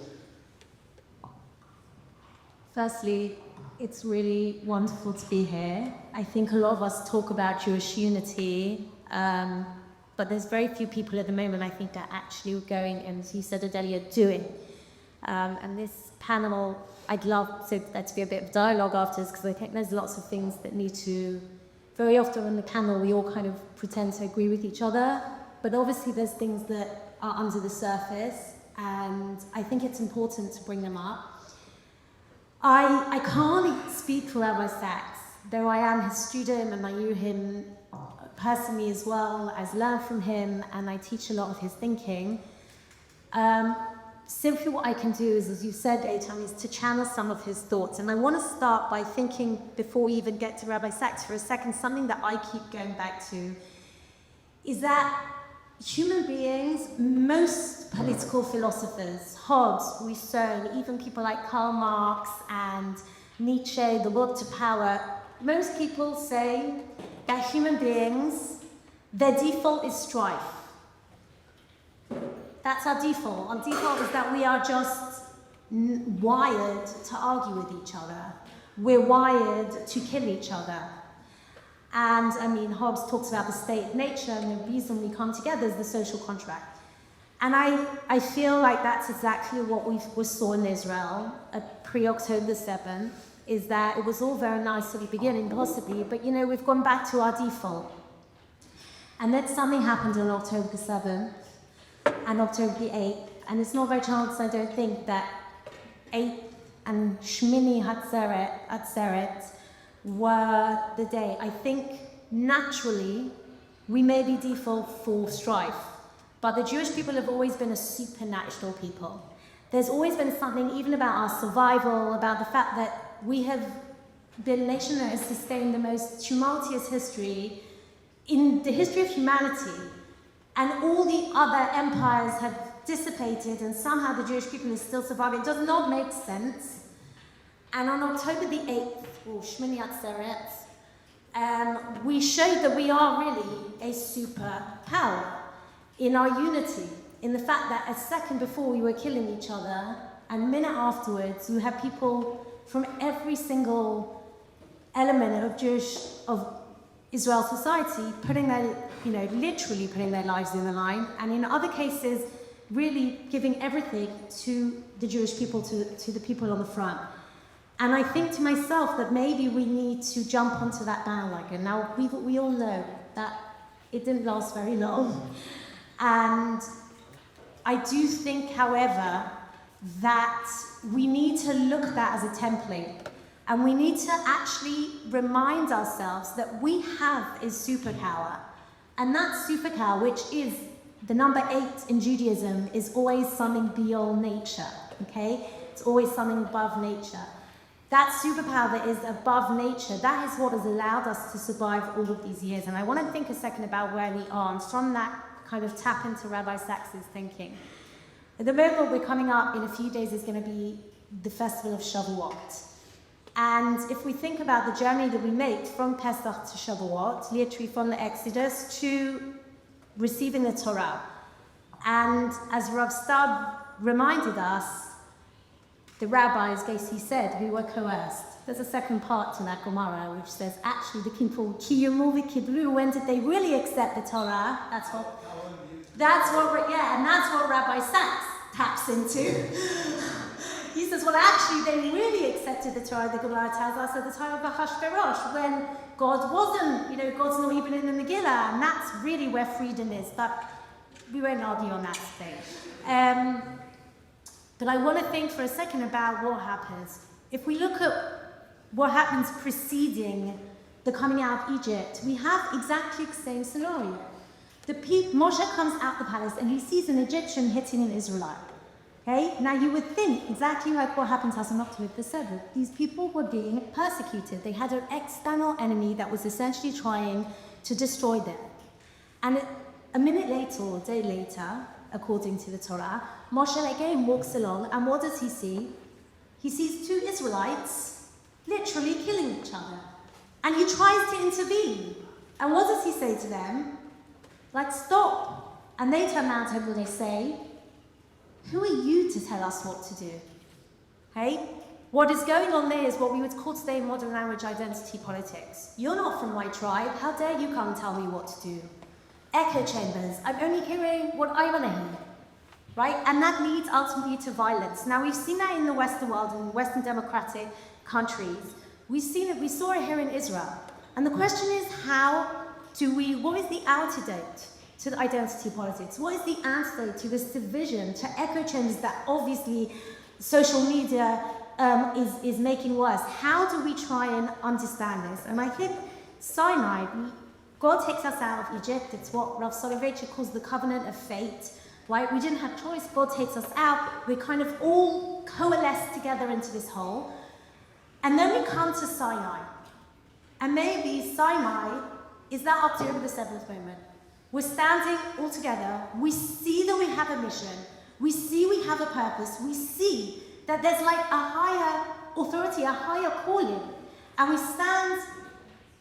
Firstly, it's really wonderful to be here. I think a lot of us talk about Jewish unity, but there's very few people at the moment, I think, that are actually going, and as you said, Adelia, doing. And this panel, I'd love there to be a bit of dialogue after this, because I think there's lots of things that need to... Very often on the panel, we all kind of pretend to agree with each other, but obviously there's things that are under the surface, and I think it's important to bring them up. I can't speak for Rabbi Sacks, though I am his student and I knew him personally as well. I've learned from him and I teach a lot of his thinking. Simply what I can do is, as you said, Eitan, is to channel some of his thoughts. And I want to start by thinking, before we even get to Rabbi Sacks for a second, something that I keep going back to, is that human beings, most political philosophers, Hobbes, Rousseau, even people like Karl Marx and Nietzsche, the will to power, most people say that human beings, their default is strife. That's our default. Our default is that we are just wired to argue with each other. We're wired to kill each other. And I mean, Hobbes talks about the state of nature, and the reason we come together is the social contract. And I feel like that's exactly what we saw in Israel pre-October 7th, is that it was all very nice at the beginning, possibly, but you know, we've gone back to our default. And then something happened on October 7th and October the 8th, and it's not by chance, I don't think, that 8th and Shmini Atzeret were the day. I think naturally we may be default for strife, but the Jewish people have always been a supernatural people. There's always been something, even about our survival, about the fact that we have been a nation that has sustained the most tumultuous history in the history of humanity, and all the other empires have dissipated and somehow the Jewish people is still surviving. It does not make sense. And on October the 8th, or Shmini Atzeret, we showed that we are really a superpower in our unity, in the fact that a second before we were killing each other, and a minute afterwards, you have people from every single element of Israel society putting their, literally putting their lives in the line, and in other cases, really giving everything to the Jewish people, to the people on the front. And I think to myself that maybe we need to jump onto that bandwagon. Now, we all know that it didn't last very long. And I do think, however, that we need to look at that as a template. And we need to actually remind ourselves that we have a superpower. And that superpower, which is the number 8 in Judaism, is always something beyond nature, okay? It's always something above nature. That superpower that is above nature, that is what has allowed us to survive all of these years. And I want to think a second about where we are, and from that kind of tap into Rabbi Sacks' thinking. At the moment, we're coming up in a few days is going to be the festival of Shavuot. And if we think about the journey that we make from Pesach to Shavuot, literally from the Exodus to receiving the Torah. And as Rav Stav reminded us, the rabbis basically said we were coerced. There's a second part to that Gemara which says actually the people, Kiyumu v'kiblu, when did they really accept the Torah? That's what Rabbi Sacks taps into. He says, well, actually, they really accepted the Torah. The Gemara tells us at the time of Ahasuerus, when God wasn't, God's not even in the Megillah, and that's really where freedom is. But we won't argue on that stage. But I want to think for a second about what happens. If we look at what happens preceding the coming out of Egypt, we have exactly the same scenario. Moshe comes out the palace and he sees an Egyptian hitting an Israelite. Okay? Now you would think exactly like what happens on October the 7th. These people were being persecuted. They had an external enemy that was essentially trying to destroy them. And a minute later, or a day later, according to the Torah, Moshe again walks along, and what does he see? He sees 2 Israelites literally killing each other. And he tries to intervene. And what does he say to them? Like, stop. And they turn around to him and they say, who are you to tell us what to do? Hey? What is going on there is what we would call today in modern language identity politics. You're not from my tribe. How dare you come and tell me what to do? Echo chambers. I'm only hearing what I want to hear. Right? And that leads ultimately to violence. Now, we've seen that in the Western world, in Western democratic countries. We saw it here in Israel. And the question is, what is the antidote to the identity politics? What is the antidote to this division, to echo chambers that obviously social media is making worse? How do we try and understand this? And I think Sinai, God takes us out of Egypt. It's what Rav Soloveitchik calls the covenant of fate, right? We didn't have choice. God takes us out. We kind of all coalesce together into this whole. And then we come to Sinai. And maybe Sinai is that October the 7th moment. We're standing all together. We see that we have a mission. We see we have a purpose. We see that there's like a higher authority, a higher calling. And we stand,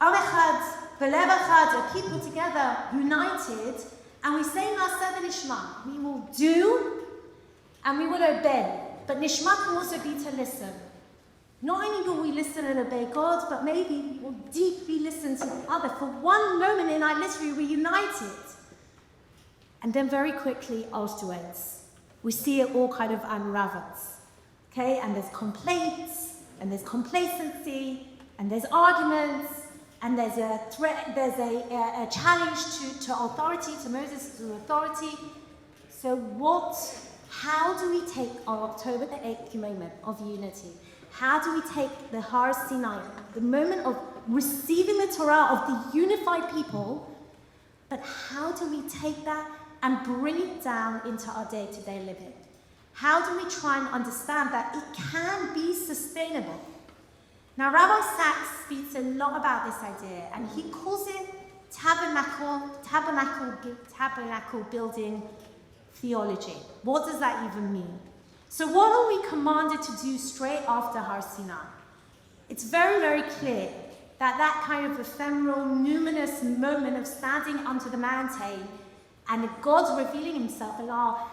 Am Echad, B'Lev Echad, a people together, united, and we say Na'aseh v'Nishma. We will do and we will obey. But Nishma can also be to listen. Not only will we listen and obey God, but maybe we'll deeply listen to the other. For one moment in our history, we're united. And then very quickly afterwards, we see it all kind of unravels. Okay, and there's complaints, and there's complacency, and there's arguments, and there's a threat, there's a challenge to authority, to Moses' authority. So how do we take our October the 8th moment of unity? How do we take the Har Sinai, the moment of receiving the Torah of the unified people, but how do we take that and bring it down into our day-to-day living? How do we try and understand that it can be sustainable? Now, Rabbi Sacks speaks a lot about this idea, and he calls it tabernacle building theology. What does that even mean? So what are we commanded to do straight after Har Sinai? It's very, very clear that kind of ephemeral, numinous moment of standing under the mountain and God's revealing himself in our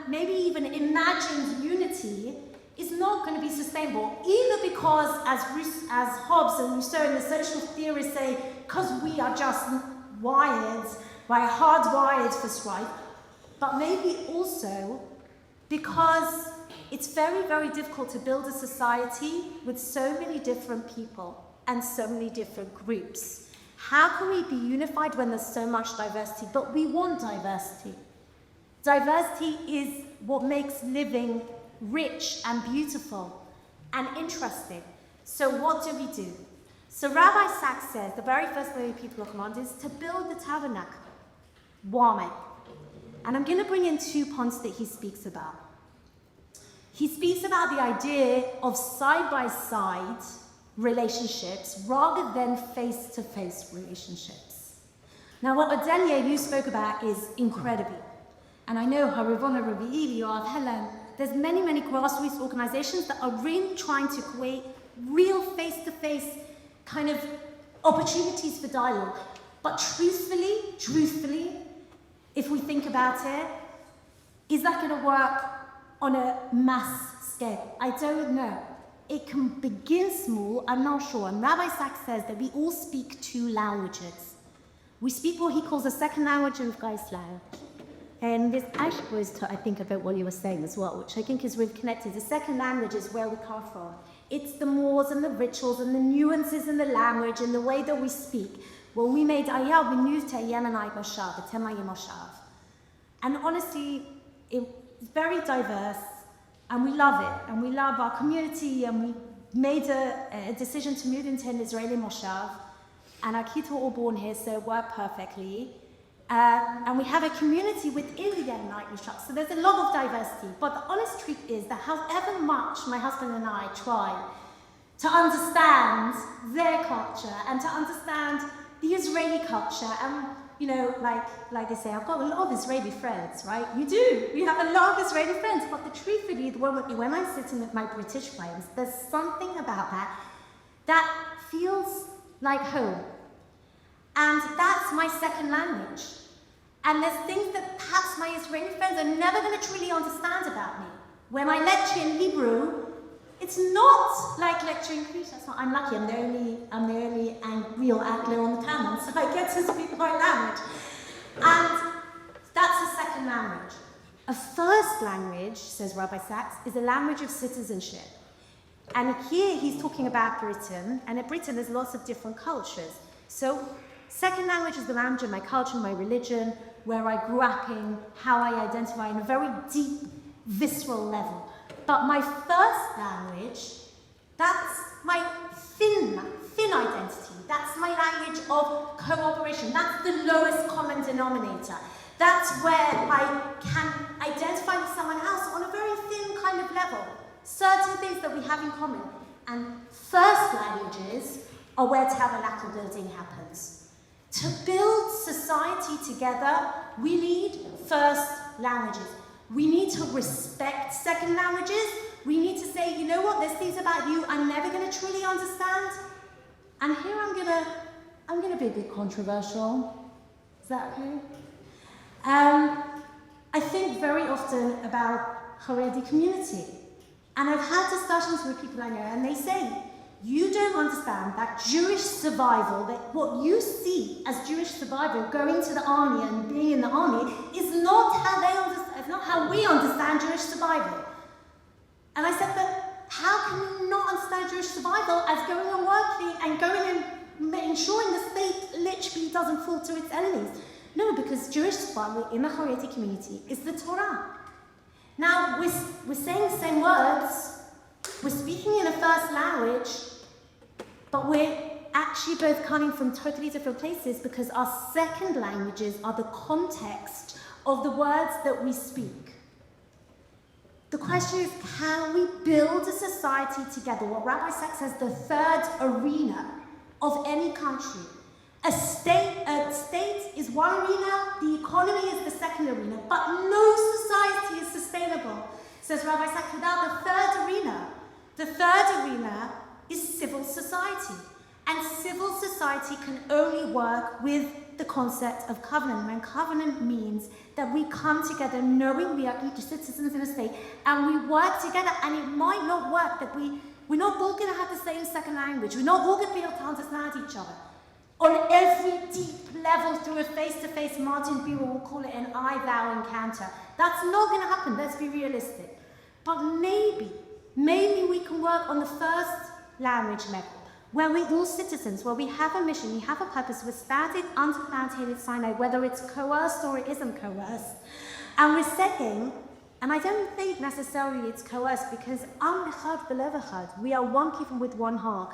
maybe even imagined unity is not going to be sustainable, either because, as Hobbes and Rousseau and the social theorists say, because we are just hardwired for strife, but maybe also because it's very, very difficult to build a society with so many different people and so many different groups. How can we be unified when there's so much diversity? But we want diversity. Diversity is what makes living rich and beautiful and interesting. So what do we do? So Rabbi Sacks says the very first way people are commanded is to build the tabernacle. Why? And I'm going to bring in 2 points that he speaks about. He speaks about the idea of side-by-side relationships rather than face-to-face relationships. Now, what Adelia you spoke about is incredible. And I know Harivona, Rabbi Eli, or Helen, there's many, many grassroots organizations that are really trying to create real face-to-face kind of opportunities for dialogue. But truthfully, if we think about it, is that going to work on a mass scale? I don't know. It can begin small, I'm not sure. And Rabbi Sacks says that we all speak 2 languages. We speak what he calls a second language of Geislau. And this actually goes to, I think, about what you were saying as well, which I think is really connected. The second language is where we come from. It's the mores and the rituals and the nuances in the language and the way that we speak. When we made Ayah, we moved to Yemenite Moshav, the Temayim Moshav. And honestly, it's very diverse, and we love it, and we love our community, and we made a decision to move into an Israeli Moshav, and our kids were all born here, so it worked perfectly. And we have a community within the Yemenite Moshav, so there's a lot of diversity. But the honest truth is that however much my husband and I try to understand their culture and to understand the Israeli culture, and you know, like they say, I've got a lot of Israeli friends, right? You do. You have a lot of Israeli friends. But the truth is, when I'm sitting with my British friends, there's something about that feels like home. And that's my second language. And there's things that perhaps my Israeli friends are never going to truly understand about me. When I lecture in Hebrew, it's not like lecturing Greek. That's not. I'm lucky. I'm the only real Anglo on the panel, so I get to speak my language. And that's a second language. A first language, says Rabbi Sacks, is a language of citizenship. And here he's talking about Britain, and in Britain there's lots of different cultures. So Second language is the language of my culture, my religion, where I grew up in, how I identify in a very deep, visceral level. But my first language, that's my thin identity. That's my language of cooperation. That's the lowest common denominator. That's where I can identify with someone else on a very thin kind of level. Certain things that we have in common. And first languages are where tabernacle building happens. To build society together, we need first languages. We need to respect second languages. We need to say, you know what, there's things about you I'm never going to truly understand. And here I'm gonna be a bit controversial. Is that okay? I think very often about Haredi community. And I've had discussions with people I know, and they say, you don't understand that Jewish survival, that what you see as Jewish survival, going to the army and being in the army, is not how we understand Jewish survival. And I said, but how can you not understand Jewish survival as going and working and going and ensuring the state literally doesn't fall to its enemies? No, because Jewish survival in the Haredi community is the Torah. Now, we're saying the same words, we're speaking in a first language, but we're actually both coming from totally different places because our second languages are the context of the words that we speak. The question is, can we build a society together? What Rabbi Sacks says, the third arena of any country. A state is one arena, the economy is the second arena, but no society is sustainable, says Rabbi Sacks, without the third arena. The third arena is civil society. And civil society can only work with the concept of covenant. And covenant means that we come together knowing we are each citizens in a state, and we work together, and it might not work that we're not all going to have the same second language. We're not all going to be able to understand each other. On every deep level through a face-to-face, Martin Buber will call it an I-thou encounter. That's not going to happen, let's be realistic. But maybe we can work on the first language level, where we're all citizens, where we have a mission, we have a purpose, we're standing under Mount Sinai, whether it's coerced or it isn't coerced. And we're saying, and I don't think necessarily it's coerced, because Am Echad B'Lev Echad, we are one people with one heart.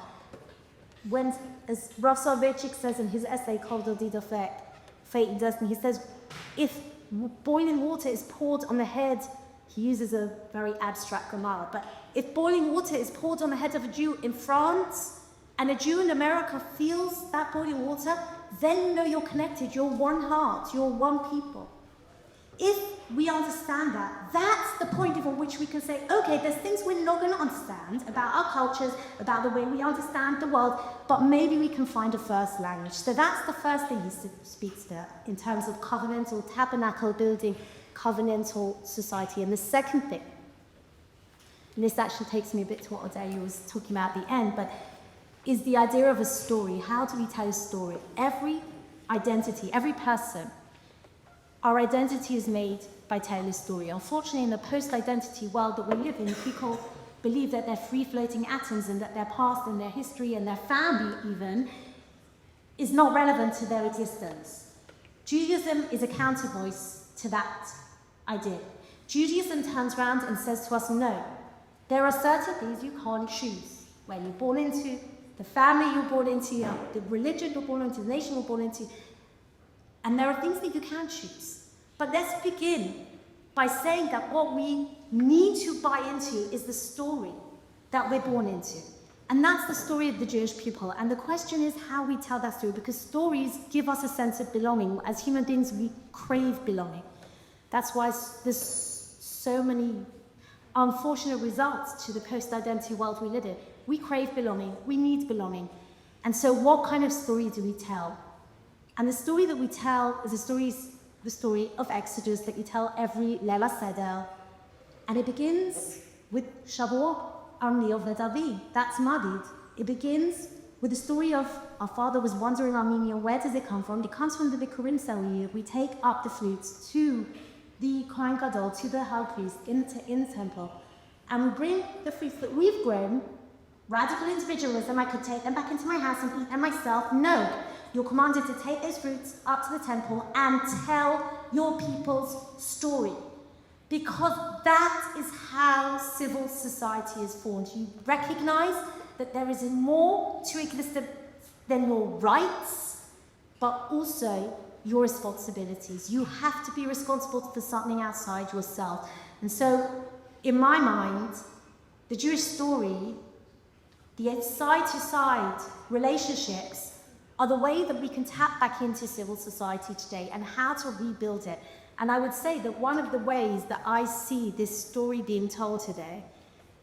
When, as Rav Soloveitchik says in his essay called The Deed of Fate and Destiny, he says, if boiling water is poured on the head, he uses a very abstract grammar, but if boiling water is poured on the head of a Jew in France, and a Jew in America feels that boiling water, then you know you're connected, you're one heart, you're one people. If we understand that, that's the point at which we can say, okay, there's things we're not going to understand about our cultures, about the way we understand the world, but maybe we can find a first language. So that's the first thing he speaks to in terms of covenantal tabernacle building, covenantal society. And the second thing, and this actually takes me a bit to what Odeya was talking about at the end, but is the idea of a story. How do we tell a story? Every identity, every person, our identity is made by telling a story. Unfortunately, in the post-identity world that we live in, people believe that they're free-floating atoms and that their past and their history and their family even is not relevant to their existence. Judaism is a counter-voice to that idea. Judaism turns around and says to us, no, there are certain things you can't choose. Where you're born into, the family you're born into, the religion you're born into, the nation you're born into, and there are things that you can choose. But let's begin by saying that what we need to buy into is the story that we're born into. And that's the story of the Jewish people. And the question is how we tell that story, because stories give us a sense of belonging. As human beings, we crave belonging. That's why there's so many unfortunate results to the post-identity world we live in. We crave belonging. We need belonging. And so what kind of story do we tell? And the story that we tell is the story of Exodus that you tell every Leila Seder. And it begins with Shavuot, Arni of David. That's Madid. It begins with the story of our father was wandering Armenia. Where does it come from? It comes from the Bikurim Sawir. We take up the flutes to the Kohen Gadol, to the high priest in the temple. And we bring the fruits that we've grown. Radical individualism, I could take them back into my house and eat them myself. No. you're commanded to take those fruits up to the temple and tell your people's story. Because that is how civil society is formed. You recognize that there is more to existence than your rights, but also your responsibilities. You have to be responsible for something outside yourself. And so, in my mind, the Jewish story, the side-to-side relationships, are the way that we can tap back into civil society today and how to rebuild it. And I would say that one of the ways that I see this story being told today,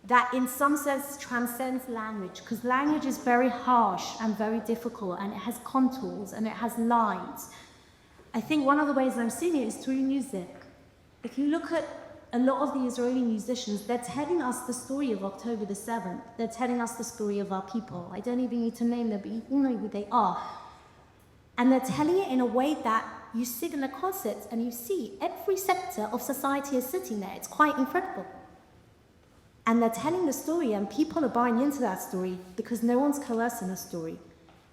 that in some sense transcends language, because language is very harsh and very difficult, and it has contours and it has lines. I think one of the ways I'm seeing it is through music. If you look at a lot of the Israeli musicians, they're telling us the story of October the 7th. They're telling us the story of our people. I don't even need to name them, but you all know who they are. And they're telling it in a way that you sit in a concert and you see every sector of society is sitting there. It's quite incredible. And they're telling the story, and people are buying into that story because no one's coercing a story.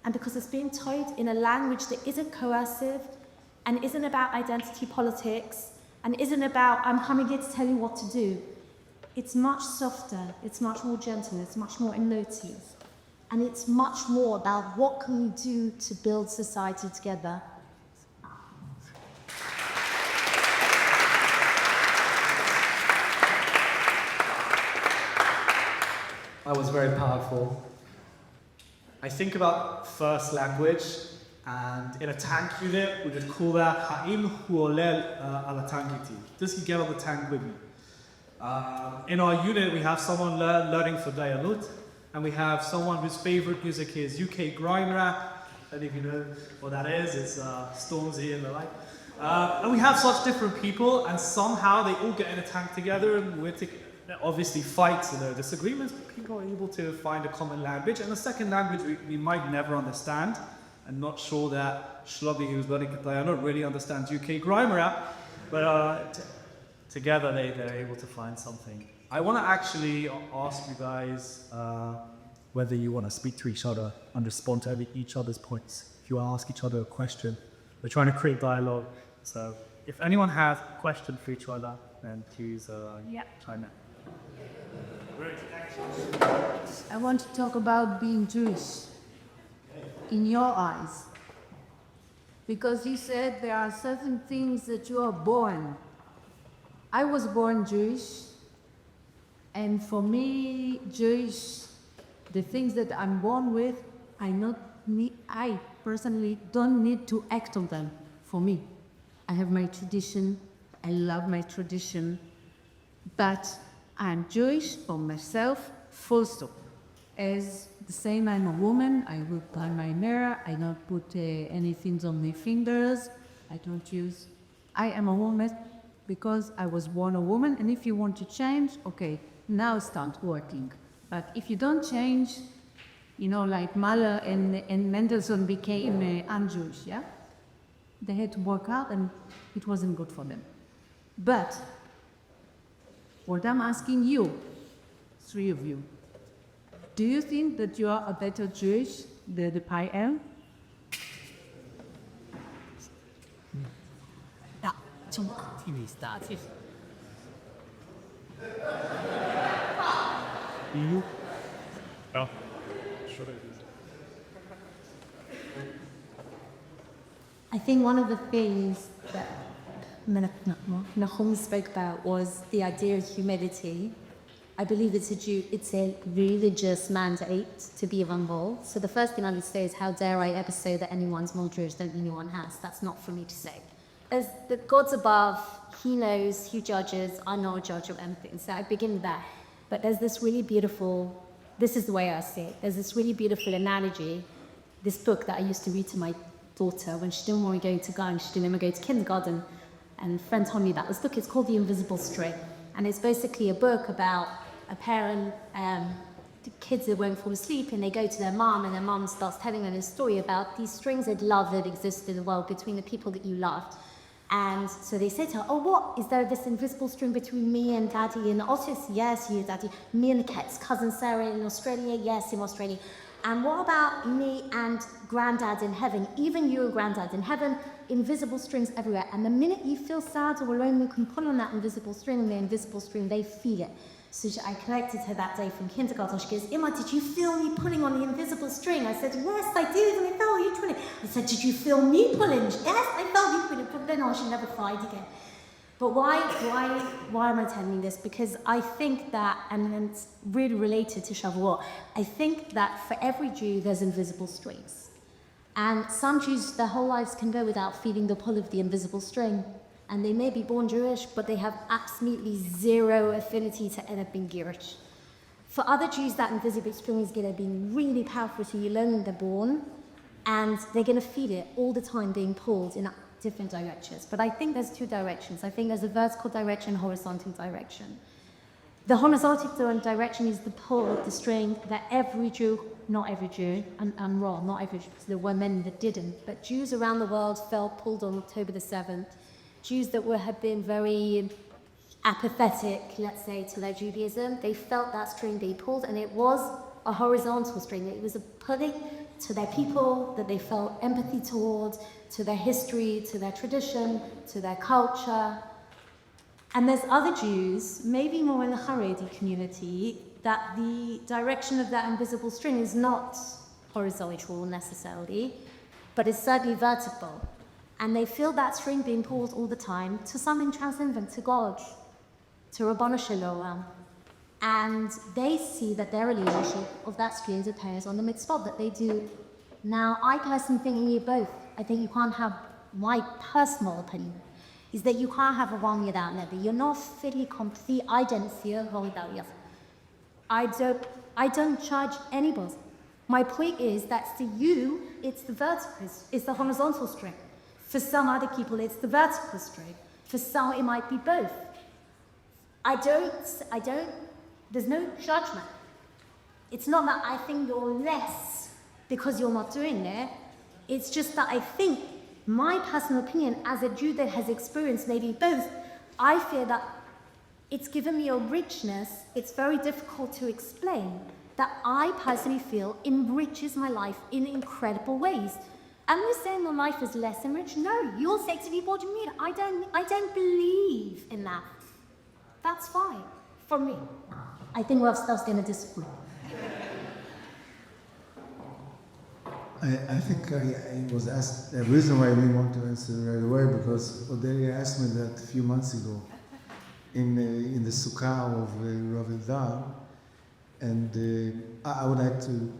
And because it's being told in a language that isn't coercive and isn't about identity politics and isn't about, I'm coming here to tell you what to do. It's much softer, it's much more gentle, it's much more emotive. And it's much more about what can we do to build society together. That was very powerful. I think about first language, and in a tank unit, we would call that Ha'im Huolel ala Tangiti. Does he get on the tank with me? In our unit, we have someone learning for Dayalut, and we have someone whose favorite music is UK grime rap. I don't know if you know what that is. It's Stormzy and the like. And we have such different people, and somehow they all get in a tank together, and we're obviously fights and there are disagreements, but people are able to find a common language. And the second language we might never understand. I'm not sure that Shlomi, who's learning Dayalut, really understands UK grime rap, but together they're able to find something. I want to actually ask you guys whether you want to speak to each other and respond to each other's points. If you ask each other a question, we're trying to create dialogue. So if anyone has a question for each other, then please chime in. I want to talk about being Jewish in your eyes. Because you said there are certain things that you are born. I was born Jewish, and for me, Jewish, the things that I'm born with, I personally don't need to act on them for me. I have my tradition, I love my tradition, but I'm Jewish for myself, full stop. As the same, I'm a woman, I will plan my hair, I don't put anything on my fingers, I am a woman because I was born a woman, and if you want to change, okay, now start working. But if you don't change, like Mahler and Mendelssohn became un-Jewish, yeah? They had to work out and it wasn't good for them. But what I'm asking you, three of you, do you think that you are a better Jewish than the I am? TV started. You? Oh. I think one of the things that Nahum spoke about was the idea of humility. I believe it's a religious mandate to be humble. So the first thing I would say is, how dare I ever say that anyone's more Jewish than anyone has? That's not for me to say. As the God's above, He knows, He judges. I'm not a judge of anything. So I begin with that. But there's this really beautiful, this is the way I see it, there's this really beautiful analogy, this book that I used to read to my daughter when she didn't want me to go and she didn't want to go to kindergarten. And a friend told me about this book. It's called The Invisible String. And it's basically a book about a parent, the kids that won't fall asleep, and they go to their mom, and their mom starts telling them a story about these strings of love that exist in the world between the people that you love. And so they say to her, oh, what? Is there this invisible string between me and Daddy in Otis? Yes, you, Daddy. Me and Kat's cousin Sarah in Australia? Yes, in Australia. And what about me and Granddad in heaven? Even you and Granddad in heaven, invisible strings everywhere. And the minute you feel sad or alone, you can pull on that invisible string, and the invisible string, they feel it. So I connected her that day from kindergarten. She goes, Emma, did you feel me pulling on the invisible string? I said, yes, I did, and I felt you pulling. I said, did you feel me pulling? Yes, I felt you pulling. From then on, she never cried again. But why am I telling you this? Because I think that, and it's really related to Shavuot, I think that for every Jew, there's invisible strings. And some Jews, their whole lives can go without feeling the pull of the invisible string. And they may be born Jewish, but they have absolutely zero affinity to end up being Jewish. For other Jews, that invisible string is going to be really powerful to you when they're born, and they're going to feel it all the time being pulled in different directions. But I think there's two directions. I think there's a vertical direction, horizontal direction. The horizontal direction is the pull of the string that every Jew, not every Jew, I'm wrong, not every Jew, because there were many that didn't, but Jews around the world felt pulled on October the 7th. Jews that had been very apathetic, let's say, to their Judaism, they felt that string being pulled, and it was a horizontal string. It was a pulling to their people that they felt empathy towards, to their history, to their tradition, to their culture. And there's other Jews, maybe more in the Haredi community, that the direction of that invisible string is not horizontal necessarily, but is certainly vertical. And they feel that string being pulled all the time to something transcendent, to God, to Rabbanu Shalom. And they see that their relationship of that string depends on the mitzvot that they do. Now, I personally think you need both. I think you can't have, my personal opinion, is that you can't have a one without another. You're not fully complete. I don't see a whole without the other. I don't judge anybody. My point is that for you, it's the vertical, it's the horizontal string. For some other people, it's the vertical string. For some, it might be both. There's no judgment. It's not that I think you're less because you're not doing it. It's just that I think, my personal opinion, as a Jew that has experienced maybe both, I feel that it's given me a richness, it's very difficult to explain, that I personally feel enriches my life in incredible ways. I'm not saying my life is less enriched. No, you'll say to me, what do you mean? I don't believe in that. That's fine, for me. I think Rav Stav's going to disagree. I think I was asked, the reason why I didn't want to answer right away, because Odelia asked me that a few months ago in the Sukkah of Rav David, and I would like to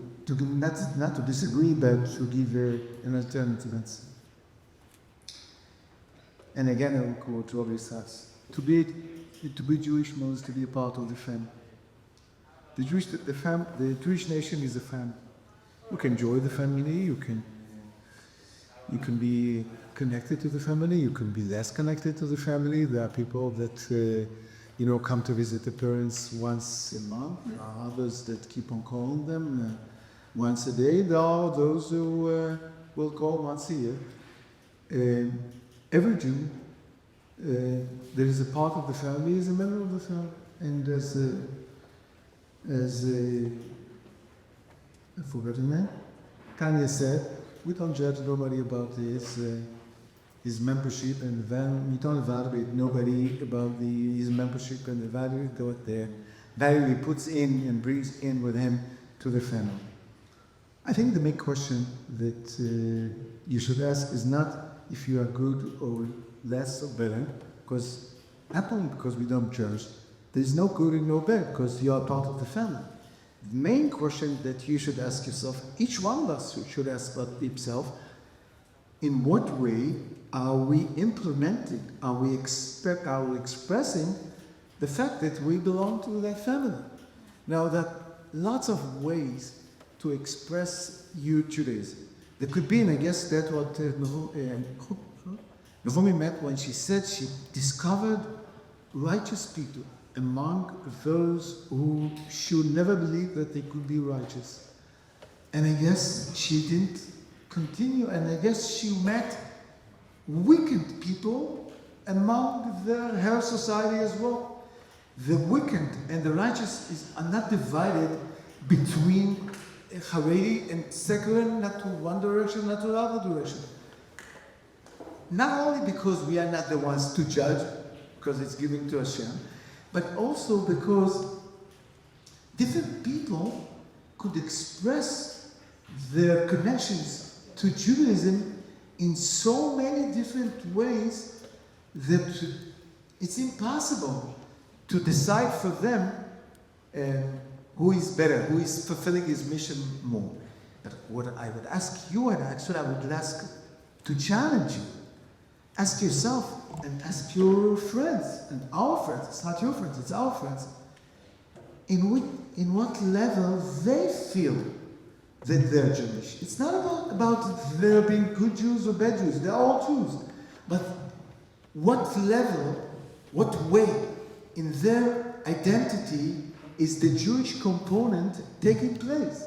not to disagree, but to give an alternative answer. And again, I will quote Rabbi Sacks. To be Jewish means to be a part of the family. The Jewish nation is a family. You can join the family, you can be connected to the family, you can be less connected to the family. There are people that come to visit the parents once a month. There are others that keep on calling them once a day. There are those who will call once a year. Every Jew, there is a part of the family, is a member of the family, and as I forgot the name. Tanya said, we don't judge nobody about his membership and we don't evaluate nobody about his membership and the value he puts in and brings in with him to the family. I think the main question that you should ask is not if you are good or less or better, because not only because we don't judge, there is no good and no bad because you are part of the family. The main question that you should ask yourself, each one of us should ask about himself, in what way are we implementing, are we expressing the fact that we belong to that family? Now, there are lots of ways to express your Judaism. There could be, and I guess that's what Naomi meant when she said she discovered righteous people among those who should never believe that they could be righteous. And I guess she didn't continue, and I guess she met wicked people among her society as well. The wicked and the righteous are not divided between Haredi and secular, not to one direction, not to the other direction. Not only because we are not the ones to judge, because it's given to Hashem, but also because different people could express their connections to Judaism in so many different ways that it's impossible to decide for them who is better, who is fulfilling his mission more. But what I would ask you, and actually I would ask to challenge you, ask yourself and ask your friends, and our friends, it's not your friends, it's our friends, in what level they feel that they're Jewish. It's not about there being good Jews or bad Jews, they're all Jews. But what level, what way in their identity is the Jewish component taking place?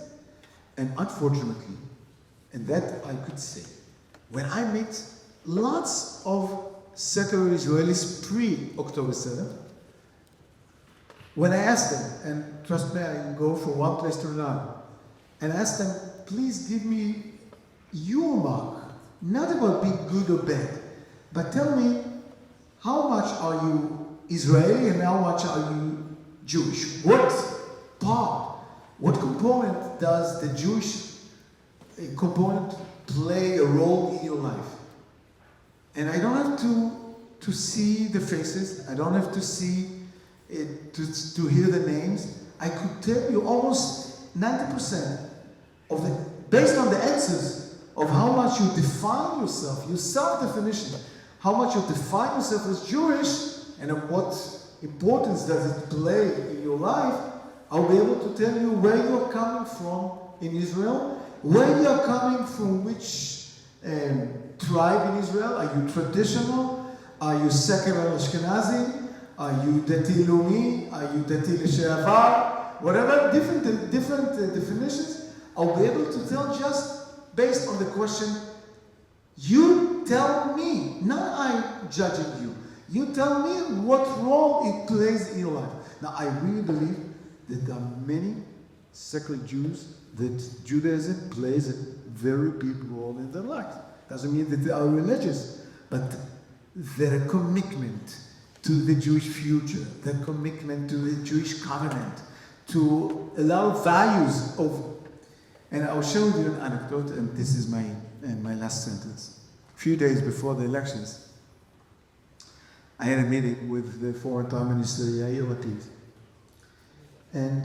And unfortunately, and that I could say, when I meet lots of secular Israelis pre-October 7th, when I ask them, and trust me, I go from one place to another, and ask them, please give me your mark, not about being good or bad, but tell me, how much are you Israeli and how much are you Jewish? What part, what component does the Jewish component play a role in your life? And I don't have to see the faces, I don't have to see it, to hear the names. I could tell you almost 90% of the, based on the answers of how much you define yourself, your self-definition, how much you define yourself as Jewish, and of what importance does it play in your life, I'll be able to tell you where you're coming from in Israel, where you're coming from, which tribe in Israel. Are you traditional? Are you secular Ashkenazi? Are you Dati Lumi? Are you Dati L'She'avar? Whatever, different definitions, I'll be able to tell just based on the question. You tell me, not I judging you. You tell me what role it plays in your life. Now, I really believe that there are many secular Jews that Judaism plays a very big role in their life. Doesn't mean that they are religious, but their commitment to the Jewish future, their commitment to the Jewish covenant, to allow values of. And I'll show you an anecdote, and this is my last sentence. A few days before the elections, I had a meeting with the former Prime Minister Yair Lapid, and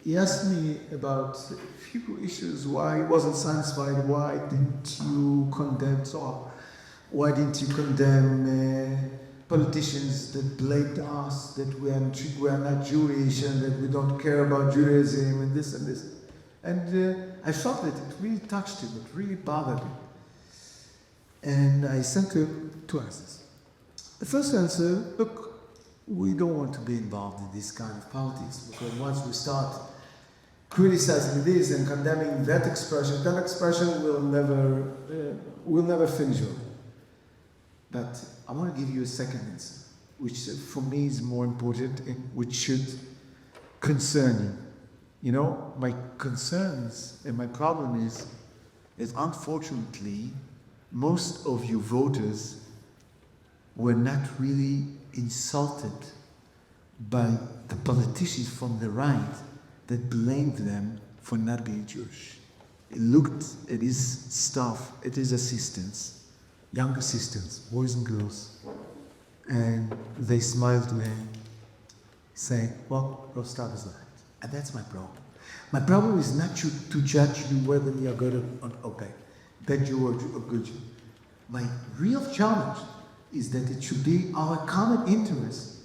he asked me about a few issues, why he wasn't satisfied, why didn't you condemn Tzohar? Why didn't you condemn politicians that blamed us, that we are not Jewish and that we don't care about Judaism and this and this. And I felt that it really touched him, it really bothered him. And I sent him two answers. The first answer, look, we don't want to be involved in this kind of politics, because once we start criticizing this and condemning that expression will never finish off. But I want to give you a second answer, which for me is more important and which should concern you. You know, my concerns and my problem is unfortunately, most of you voters were not really insulted by the politicians from the right that blamed them for not being Jewish. It looked at his staff, at his assistants, young assistants, boys and girls, and they smiled to him, saying, well, Rav Stav is right. And that's my problem. My problem is not to judge you whether you are good or bad, bad Jew or good Jew. My real challenge is that it should be our common interest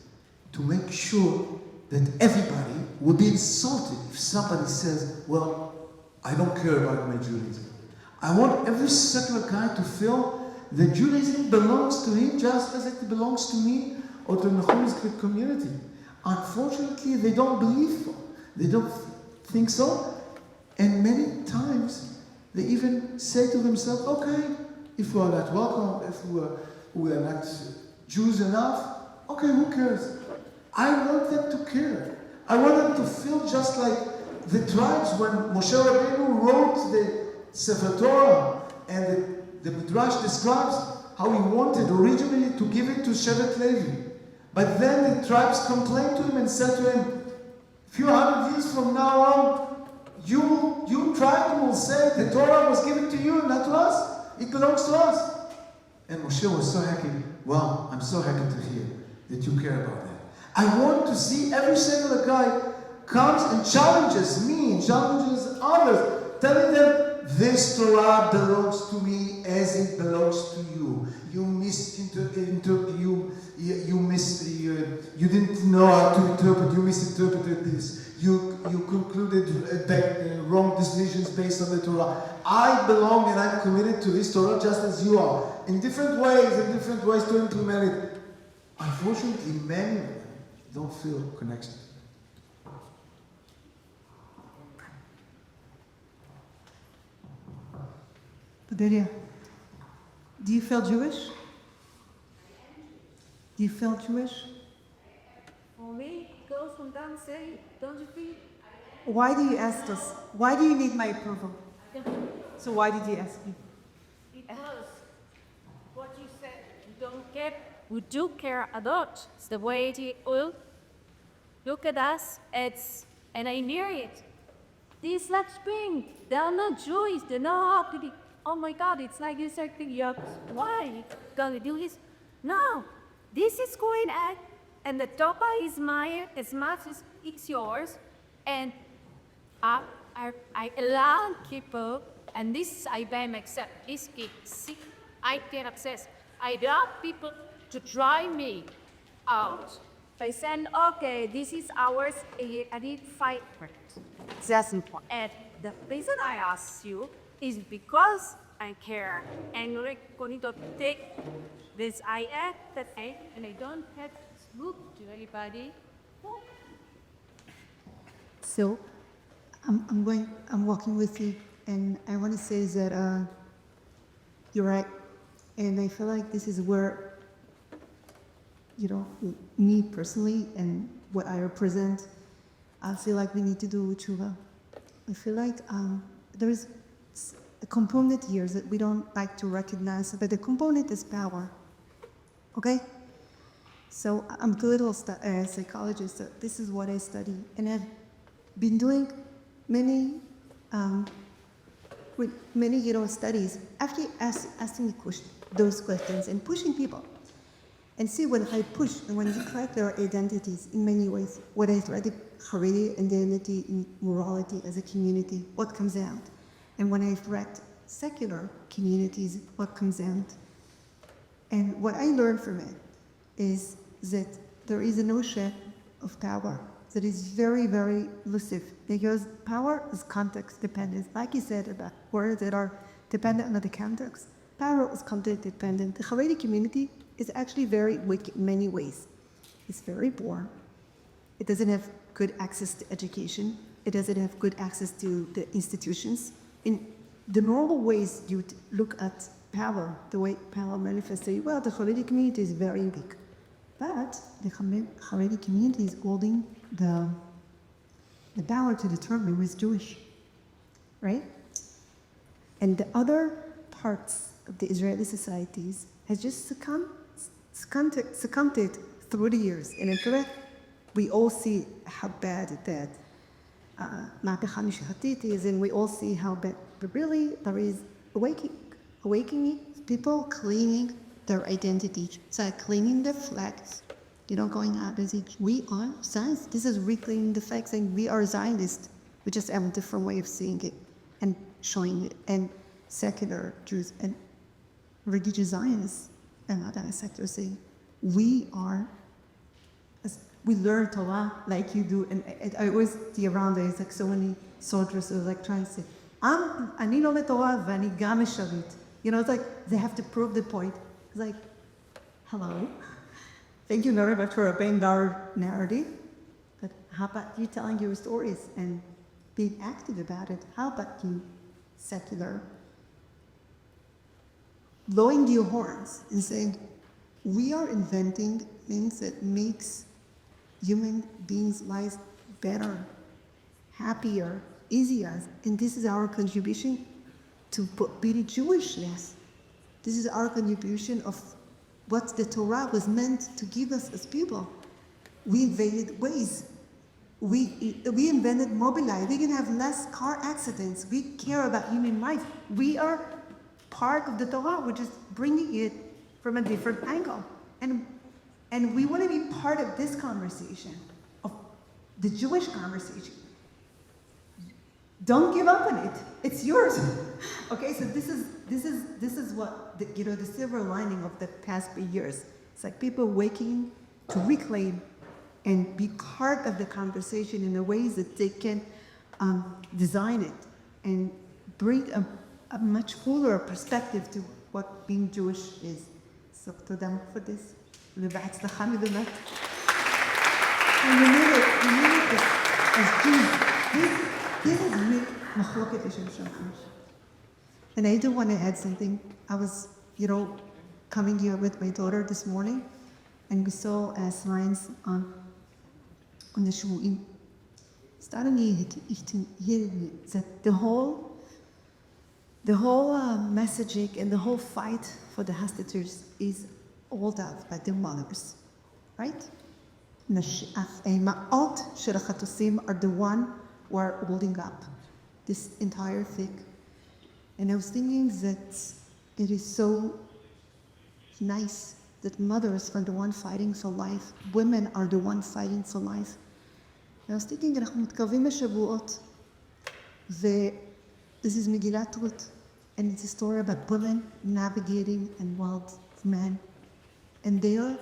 to make sure that everybody will be insulted if somebody says, well, I don't care about my Judaism. I want every secular guy to feel that Judaism belongs to him just as it belongs to me or to the whole community. Unfortunately, they don't believe so. They don't think so. And many times, they even say to themselves, okay, if we are not welcome, if we are not Jews enough, okay, who cares? I want them to care. I want them to feel just like the tribes, when Moshe Rabbeinu wrote the Sefer Torah, and the Midrash describes how he wanted originally to give it to Shevet Levi. But then the tribes complained to him and said to him, a few hundred years from now on, you tribe will say the Torah was given to you, not to us. It belongs to us. And Moshe was so happy. Well, I'm so happy to hear that you care about that. I want to see every single guy comes and challenges me and challenges others, telling them, this Torah belongs to me as it belongs to you. You you didn't know how to interpret. You misinterpreted this. You concluded wrong decisions based on the Torah. I belong and I'm committed to this Torah just as you are. In different ways to implement it. Unfortunately, many of them don't feel connection. Bedelia, do you feel Jewish? Do you feel Jewish? For me, girls from down say, don't you feel? Why do you ask us? Why do you need my approval? So why did you ask me? Because what you said, you don't care. We do care a lot. It's the way it will look at us. And I hear it. This like spring, they are not Jewish. They know how to be. Oh my God, it's like this thing. Why you gonna do this? No, this is going on, and the Torah is mine as much as it's yours. And I allow people, and this I blame accept. This see, I can access. I allow people to drive me out. By saying, okay, this is ours, I need fight for it. That's important. And the reason I ask you is because I care, and we're going to take this I act that I, and I don't have to look to anybody. So, I'm walking with you, and I want to say that you're right, and I feel like this is where, me personally and what I represent, I feel like we need to do tshuva. I feel like there is a component here that we don't like to recognize, but the component is power. Okay? So I'm a clinical psychologist, so this is what I study, and I've been doing many studies, actually asking those questions and pushing people. And see, when I push and when you crack their identities in many ways, what I study Haredi identity and morality as a community, what comes out? And when I correct secular communities, what comes out? And what I learned from it is that there is a notion of power that is very, very elusive, because power is context dependent. Like you said about words that are dependent on the context, power is context dependent. The Haredi community is actually very weak in many ways. It's very poor. It doesn't have good access to education. It doesn't have good access to the institutions. In the normal ways you look at power, the way power manifests, say, well, the Haredi community is very weak. But the Haredi community is holding the power to determine who is Jewish, right? And the other parts of the Israeli societies has just succumbed through the years. And in fact, we all see how bad that Ma'apecha Mishpatit is, and we all see how bad. But really, there is awakening, people cleaning their identity, so cleaning their flags. Going out as we are Zionists. This is reclaiming the flag, saying we are Zionists. We just have a different way of seeing it and showing it. And secular Jews and religious Zionists and other sectors saying we learn Torah like you do. And I always see around there, it's like so many soldiers are like trying to say, אני לומד תורה ואני גם משרת. It's like they have to prove the point. It's like, hello. Thank you very much for obeying our narrative, but how about you telling your stories and being active about it? How about you, secular, blowing your horns and saying, we are inventing things that makes human beings' lives better. happier, easier. And this is our contribution to beauty Jewishness. This is our contribution of what the Torah was meant to give us as people. We invented ways. We invented Mobileye. We can have less car accidents. We care about human rights. We are part of the Torah. We're just bringing it from a different angle. And we want to be part of this conversation, of the Jewish conversation. Don't give up on it. It's yours. Okay, so this is what the silver lining of the past 3 years. It's like people waking to reclaim and be part of the conversation in the ways that they can design it and bring a much fuller perspective to what being Jewish is. So to them for this. And we need it as Jews. This is real machloket l'shem shamash. And I do want to add something. I was, coming here with my daughter this morning, and we saw signs on the Shu'im. Suddenly, that the whole messaging and the whole fight for the hostages is all out by the mothers, right? Ma'ot shel hachatosim are the one who are holding up this entire thing. And I was thinking that it is so nice that mothers are the one fighting for life, women are the one fighting for life. And I was thinking, אנחנו מתקרבים לשבועות, this is Megillat Ruth, and it's a story about women navigating and world of men. And they are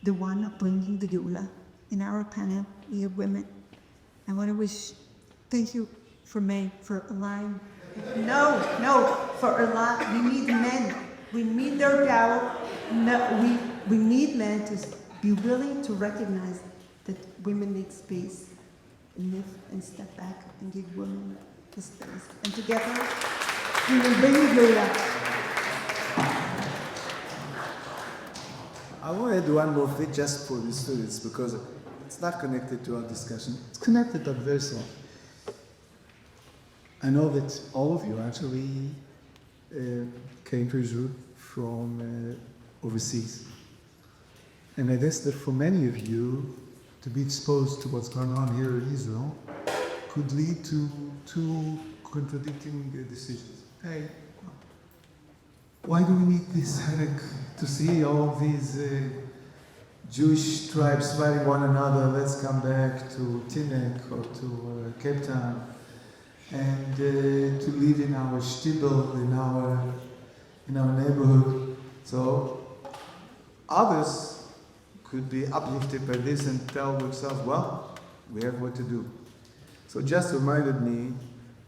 the one bringing the Geula. In our panel, we have women. I want to thank you for May, for allowing. For allowing. We need men. We need their power. No, we need men to be willing to recognize that women need space and live and step back and give women the space. And together, we will bring Geula. I want to add one more thing just for the students because it's not connected to our discussion. It's connected but very small. I know that all of you actually came to Israel from overseas. And I guess that for many of you, to be exposed to what's going on here in Israel could lead to two contradicting decisions. Hey, why do we need this headache to see all these Jewish tribes fighting one another? Let's come back to Teaneck or to Cape Town and to live in our shtibel, in our neighborhood. So others could be uplifted by this and tell themselves, well, we have what to do. So just reminded me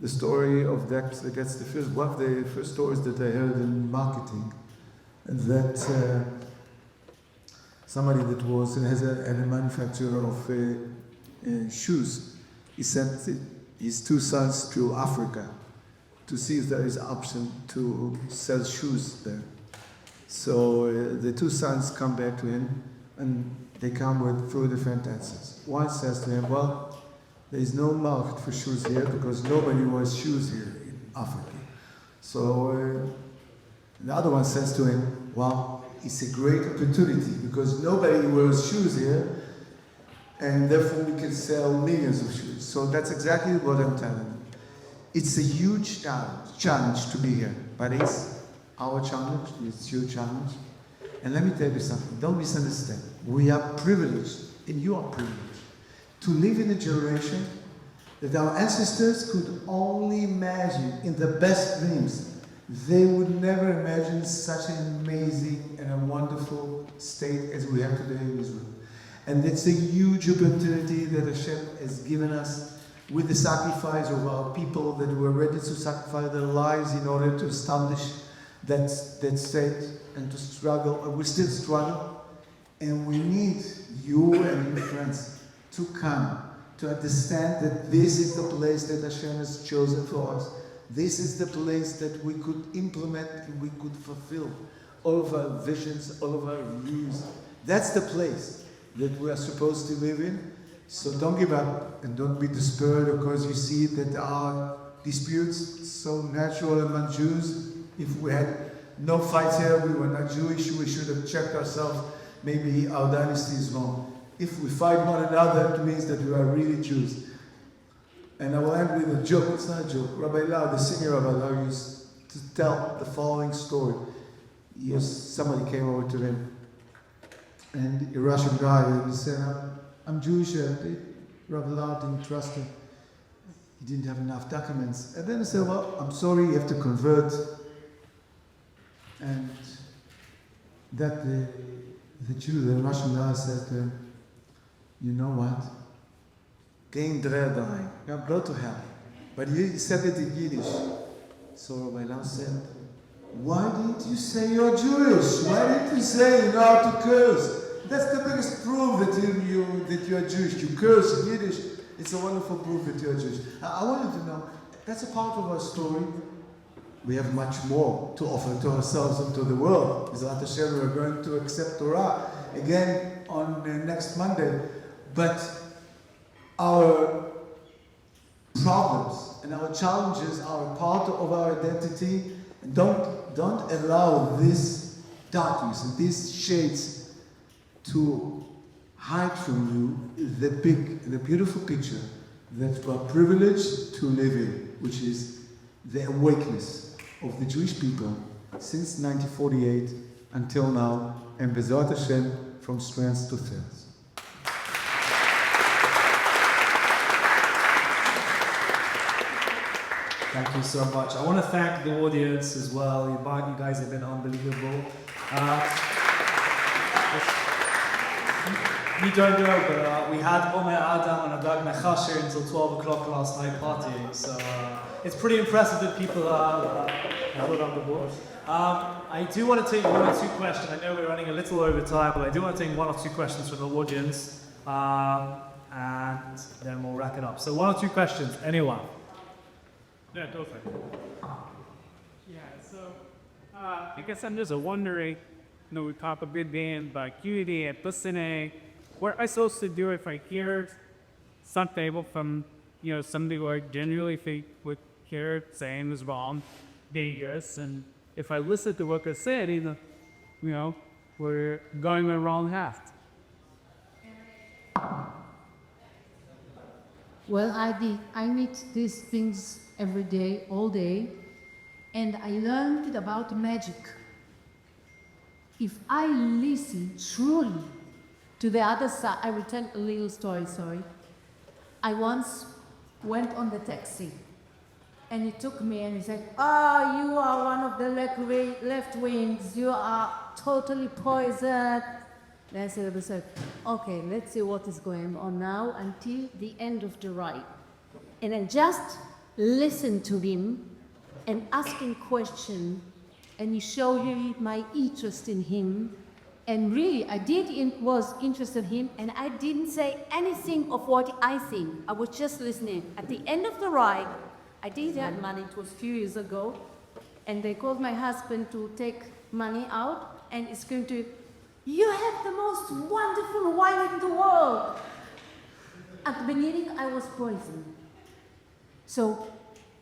the story of Katz JLIC, one of the first stories that I heard in marketing, that somebody that has a manufacturer of shoes, he sent his two sons to Africa to see if there is an option to sell shoes there. So the two sons come back to him and they come with 2 different answers. One says to him, well, there is no market for shoes here because nobody wears shoes here in Africa. So the other one says to him, well, it's a great opportunity because nobody wears shoes here and therefore we can sell millions of shoes. So that's exactly what I'm telling you. It's a huge challenge to be here, but it's our challenge, it's your challenge. And let me tell you something, don't misunderstand. We are privileged, and you are privileged, to live in a generation that our ancestors could only imagine in the best dreams. They would never imagine such an amazing and a wonderful state as we have today in Israel. And it's a huge opportunity that Hashem has given us with the sacrifice of our people that were ready to sacrifice their lives in order to establish that state and to struggle. And we still struggle. And we need you and your friends to come to understand that this is the place that Hashem has chosen for us. This is the place that we could implement and we could fulfill all of our visions, all of our views. That's the place that we are supposed to live in. So don't give up and don't be despaired because you see that there are disputes so natural among Jews. If we had no fights here, we were not Jewish, we should have checked ourselves. Maybe our dynasty is wrong. If we fight one another, it means that we are really Jews. And I will end with a joke. It's not a joke. Rabbi Lau, the senior Rabbi Lau, used to tell the following story. Somebody came over to him, and a Russian guy, and he said, I'm Jewish. Rabbi Lau didn't trust him. He didn't have enough documents. And then he said, well, I'm sorry, you have to convert. And that the Jew, the Russian guy said to him, you know what? Geen dreadai. Go to hell. But he said it in Yiddish. So Rabbi Lau said, why didn't you say you're Jewish? Why didn't you say you know how to curse? That's the biggest proof that you're Jewish. You curse in Yiddish. It's a wonderful proof that you're Jewish. I wanted to know, that's a part of our story. We have much more to offer to ourselves and to the world. B'ezrat Hashem, we're going to accept Torah again on next Monday. But our problems and our challenges are a part of our identity. And don't allow these darkness and these shades to hide from you the beautiful picture that we are privileged to live in, which is the awakeness of the Jewish people since 1948 until now, and B'ezrat Hashem from strength to strength. Thank you so much. I want to thank the audience as well. You guys have been unbelievable. You don't know, but we had Omer Adam and Adag Mechasher until 12 o'clock last night partying. So it's pretty impressive that people are put on the board. I do want to take one or two questions. I know we're running a little over time, but I do want to take one or two questions from the audience. And then we'll wrap it up. So one or two questions, anyone? Yeah, go for it. Yeah, so I guess I'm just wondering, we talk a bit about acuity and listening. What am I supposed to do if I hear something from, somebody who I genuinely think would hear saying is wrong, dangerous, and if I listen to what they're saying, we're going the wrong path. Well, I meet these things every day, all day, and I learned about magic. If I listen truly to the other side, I will tell a little story, sorry. I once went on the taxi, and he took me and he said, you are one of the left wings, you are totally poisoned. Then I said, okay, let's see what is going on now until the end of the ride. And I just listened to him and asking questions, and he showed me my interest in him. And really, was interested in him, and I didn't say anything of what I think. I was just listening. At the end of the ride, I did have money, it was a few years ago, and they called my husband to take money out, and he screamed to, you have the most wonderful wine in the world. At the beginning, I was poisoned. So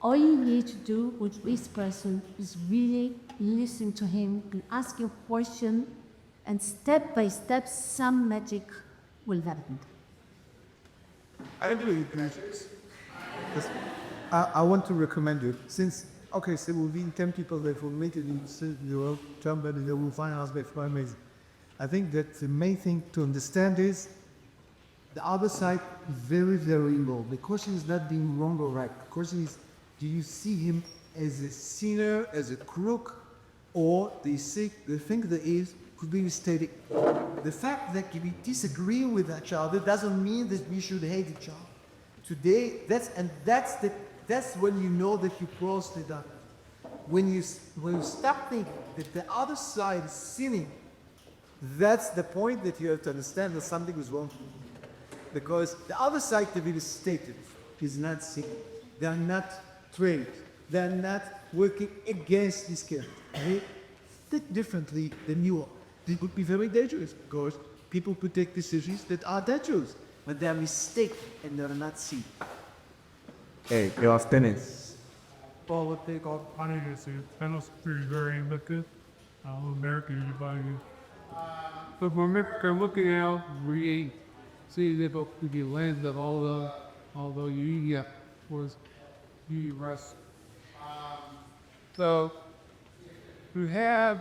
all you need to do with this person is really listen to him and ask him questions, and step by step, some magic will happen. I agree with magic. I want to recommend it. Since, so within 10 people that will meet it in the world, somebody that will find us by amazing. I think that the main thing to understand is the other side is very, very involved. The question is not being wrong or right. The question is, do you see him as a sinner, as a crook, or do you see the thing that is could be mistaken? The fact that we disagree with each other doesn't mean that we should hate each other. Today, that's when you know that you crossed the line. When you start thinking that the other side is sinning, that's the point that you have to understand that something is wrong. Because the other side, to be stated, is not sinning. They are not trained. They are not working against this character. They think differently than you are. It would be very dangerous because people could take decisions that are dangerous. when they are mistaken and they are not seen. Hey, you are finished. Political candidacy, panels very good. American everybody. So for America, looking out, we see that the land that although you was U.S. So to have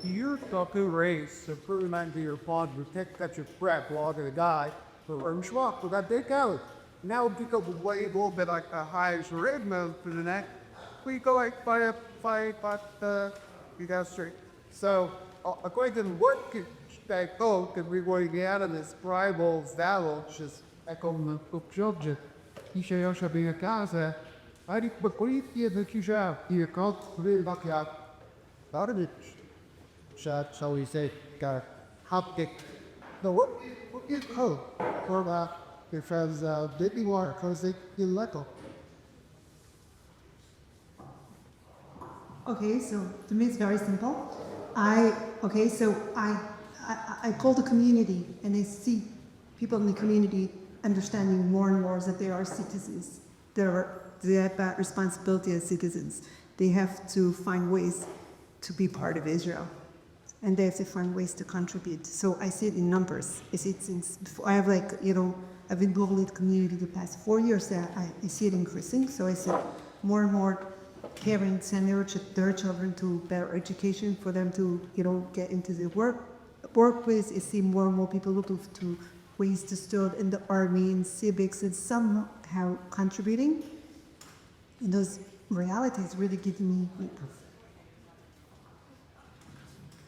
your fucking race to prove to your father to take that your prep while the guy for Schwab, that they go. Now pick up a way a little bit like a high red mode for the neck. We go like by you got straight. So according to the work that go, because we were getting out of this tribal battle, just echo the judge. You should be a casa. I think but what do you think you should you called really lucky out. Out of it. Shot, shall we say, got hop kick. No, what you call for because baby water, because they let go. Okay, so to me it's very simple. I call the community and I see people in the community understanding more and more that they are citizens. They have that responsibility as citizens. They have to find ways to be part of Israel. And they have to find ways to contribute. So I see it in numbers. I see it since before. I have I've been involved in the community the past 4 years. I see it increasing. So I see more and more parents send their children to better education for them to, get into the workplace. I see more and more people look to ways to still in the army and civics and somehow contributing. And those realities really give me hope.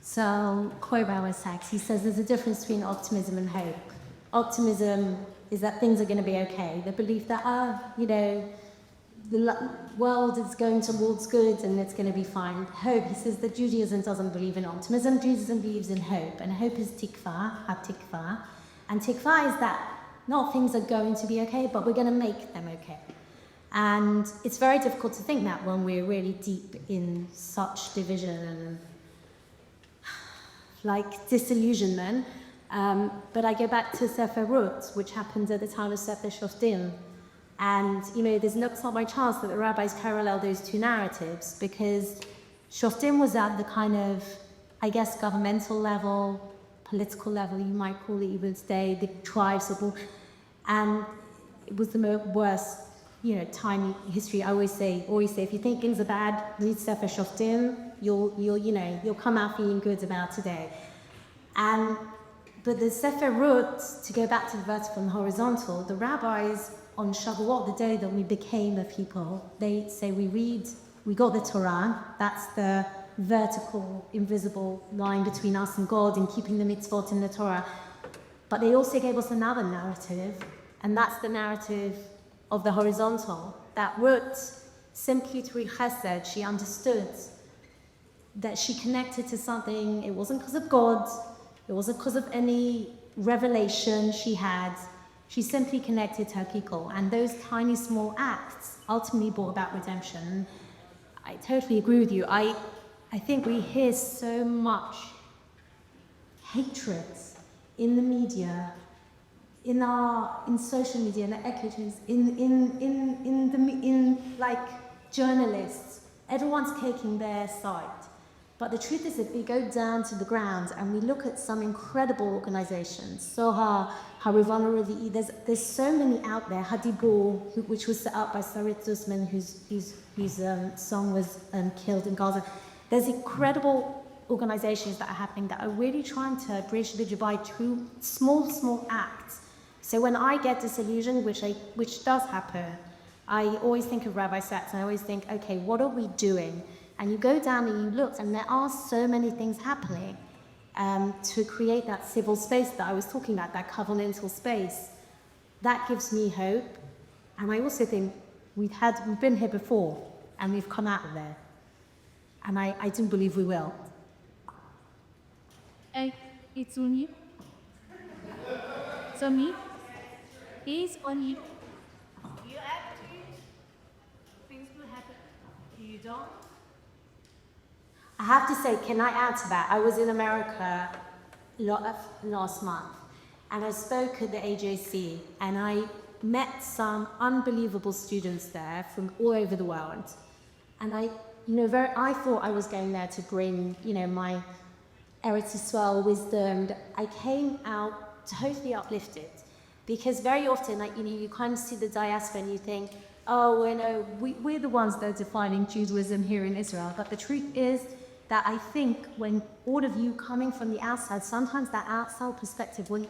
So, quote Rabbi Sacks, he says there's a difference between optimism and hope. Optimism is that things are going to be okay. The belief that, the world is going towards good and it's going to be fine. Hope, he says that Judaism doesn't believe in optimism, Judaism believes in hope. And hope is tikva, ha-tikva. And tikva is that not things are going to be okay, but we're going to make them okay. And it's very difficult to think that when we're really deep in such division and disillusionment. But I go back to Sefer Ruth, which happened at the time of Sefer Shoftim. And, there's not by chance that the rabbis parallel those two narratives, because Shoftim was at the kind of, governmental level, political level, you might call it even today, the tribes of all, and it was the worst, time in history. I always say, if you think things are bad, read Sefer Shoftim, you'll come out feeling good about today. But the Sefer Ruth, to go back to the vertical and horizontal, the rabbis on Shavuot, the day that we became a people, they say we got the Torah, that's the vertical, invisible line between us and God in keeping the mitzvot in the Torah. But they also gave us another narrative, and that's the narrative of the horizontal, that Ruth, simply through chesed, she understood that she connected to something. It wasn't because of God, it wasn't because of any revelation she had. She simply connected to her people, and those tiny small acts ultimately brought about redemption. I totally agree with you. I think we hear so much hatred in the media, in social media, in the echo chambers, in journalists. Everyone's taking their side. But the truth is, if we go down to the ground and we look at some incredible organizations, Tzohar, Rabbinical, there's so many out there, Hadibur, which was set up by Sarit Zussman, whose son was killed in Gaza. There's incredible organizations that are happening that are really trying to bridge the divide through small acts. So when I get disillusioned, which does happen, I always think of Rabbi Sacks, and I always think, okay, what are we doing? And you go down and you look, and there are so many things happening to create that civil space that I was talking about, that covenantal space. That gives me hope. And I also think we've been here before, and we've come out of there. And I do believe we will. Hey, it's on you. It's on me. It's on you. You act it, things will happen. You don't. I have to say, can I add to that? I was in America last month, and I spoke at the AJC, and I met some unbelievable students there from all over the world. And I thought I was going there to bring, my Eretz Yisrael wisdom. I came out totally uplifted, because very often, you kind of see the diaspora and you think, oh, we're the ones that are defining Judaism here in Israel. But the truth is that I think when all of you coming from the outside, sometimes that outside perspective, when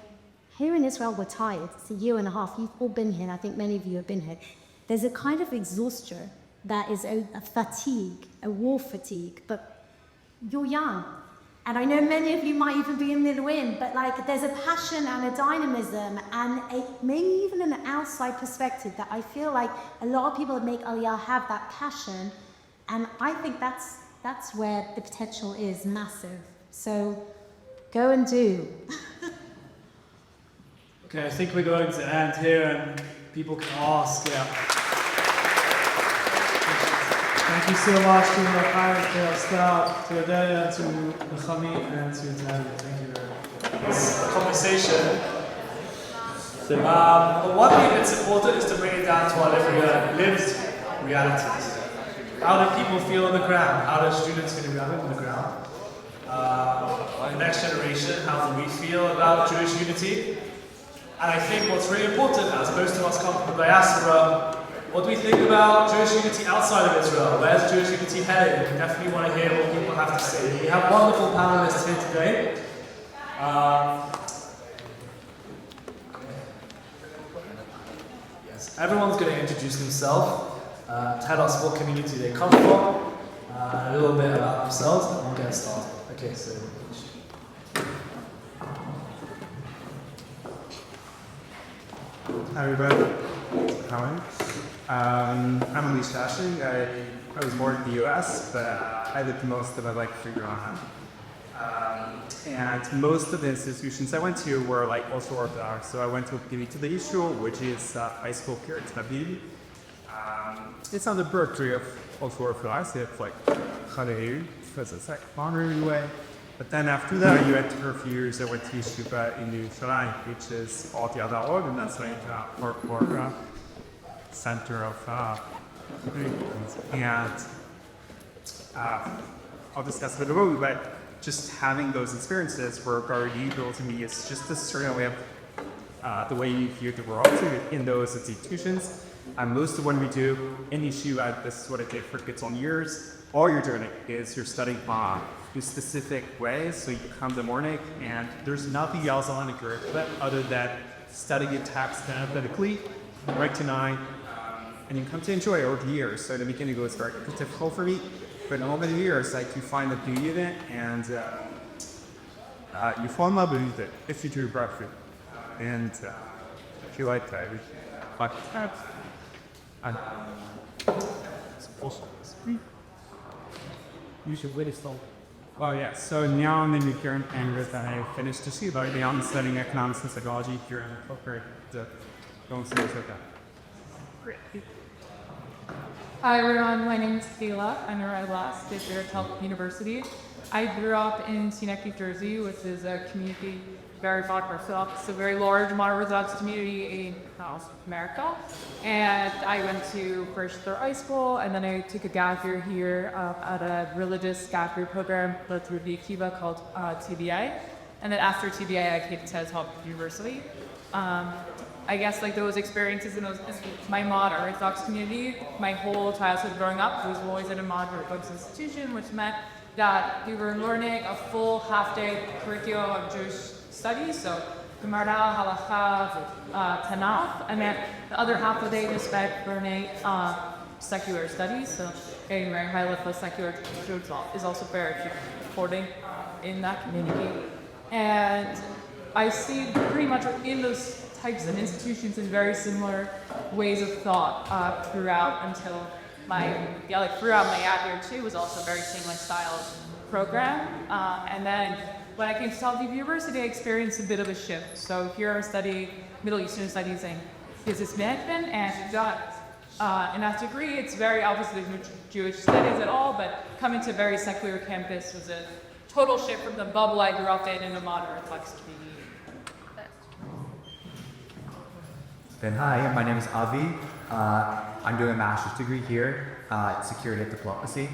here in Israel we're tired, it's a year and a half, you've all been here, and I think many of you have been here. There's a kind of exhaustion that is a fatigue, a war fatigue, but you're young. And I know many of you might even be in Miluim, but there's a passion and a dynamism and maybe even an outside perspective that I feel like a lot of people that make Aliyah have that passion, and I think that's where the potential is massive. So go and do. Okay, I think we're going to end here, and people can ask. Thank you so much to Rabbi David Stav, to Adelia, to Nechami, and to Talia. Thank you very much. This conversation. But one thing that's important is to bring it down to our lived realities. How do people feel on the ground? How do students feel on the ground? The next generation, how do we feel about Jewish unity? And I think what's really important, as most of us come from the diaspora, what do we think about Jewish unity outside of Israel? Where's Jewish unity headed? We definitely want to hear what people have to say. We have wonderful panelists here today. Yes, everyone's going to introduce themselves, tell us what community they come from, a little bit about themselves, and we'll get started. Okay, so. Hi everybody, how are you? I'm Elise Shashing. I was born in the US, but I lived most of my life in Iran. And most of the institutions I went to were also Orthodox. So I went to the Yishuv, which is high school here in Tel Aviv. It's on the periphery of also Orthodox. It's Charei, because it's honorary way. But then after that, you enter a few years, I went to Yeshiva in Yerushalayim, which is all the other organ, that's or center of and I'll discuss it a little bit, but just having those experiences were guardian to me. It's just a certain way of the way you view the world in those institutions. Most of what we do in Yeshiva, this is what I did for kids on years. All you're doing is you're studying in specific ways. So you come in the morning and there's nothing else on the curriculum other than studying your text analytically, right to 9, and you come to enjoy it over the years. So in the beginning it was very difficult for me, but over the years you find the beauty of it, and you fall in love with it if you do breakfast. And if you like that, You should wait a well, yeah, so now I'm in the current Congress and I finished the Shiva beyond studying economics and psychology here in Poker. Don't say it's okay. Great. Hi everyone, my name is Kayla. I'm a Rabbi here at Tel Aviv University. I grew up in Teaneck, New Jersey, which is a community very Orthodox, a very large modern Orthodox community in North America. And I went to first through high school, and then I took a gap year here at a religious gap year program led through the Akiva called TBA. And then after TBA, I came to Tel Aviv University. I guess those experiences in my modern Orthodox community, my whole childhood growing up was always in a modern Orthodox institution, which meant that we were learning a full half-day curriculum of Jewish studies, so Gemara, Halacha, Tanakh, and then the other half of the day just spent learning secular studies, so getting very high level of secular Jewish law is also very important in that community. And I see pretty much in those types of institutions in very similar ways of thought throughout until throughout my ad year too was also a very similar style program. And then when I came to Tel Aviv University, I experienced a bit of a shift. So here I study Middle Eastern studies and business management, and got in that degree, it's very obviously no Jewish studies at all, but coming to a very secular campus was a total shift from the bubble I grew up in a modern Orthodox community. Then hi, my name is Avi. I'm doing a master's degree here in security and diplomacy.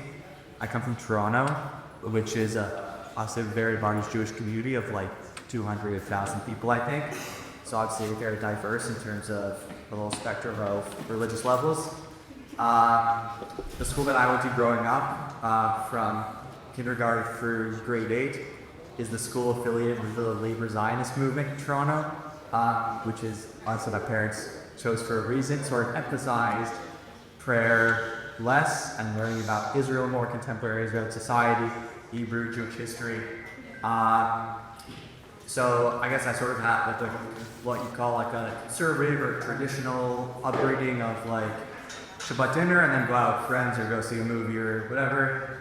I come from Toronto, which is also a very large Jewish community of like 200,000 people, I think. So obviously very diverse in terms of the whole spectrum of religious levels. The school that I went to growing up, from kindergarten through grade 8, is the school affiliated with the Labor Zionist movement in Toronto, which is also my parents chose for a reason, sort of emphasized prayer less and learning about Israel more, contemporary Israeli society, Hebrew, Jewish history. So I guess I sort of had like what you call like a conservative or traditional upbringing of like Shabbat dinner and then go out with friends or go see a movie or whatever.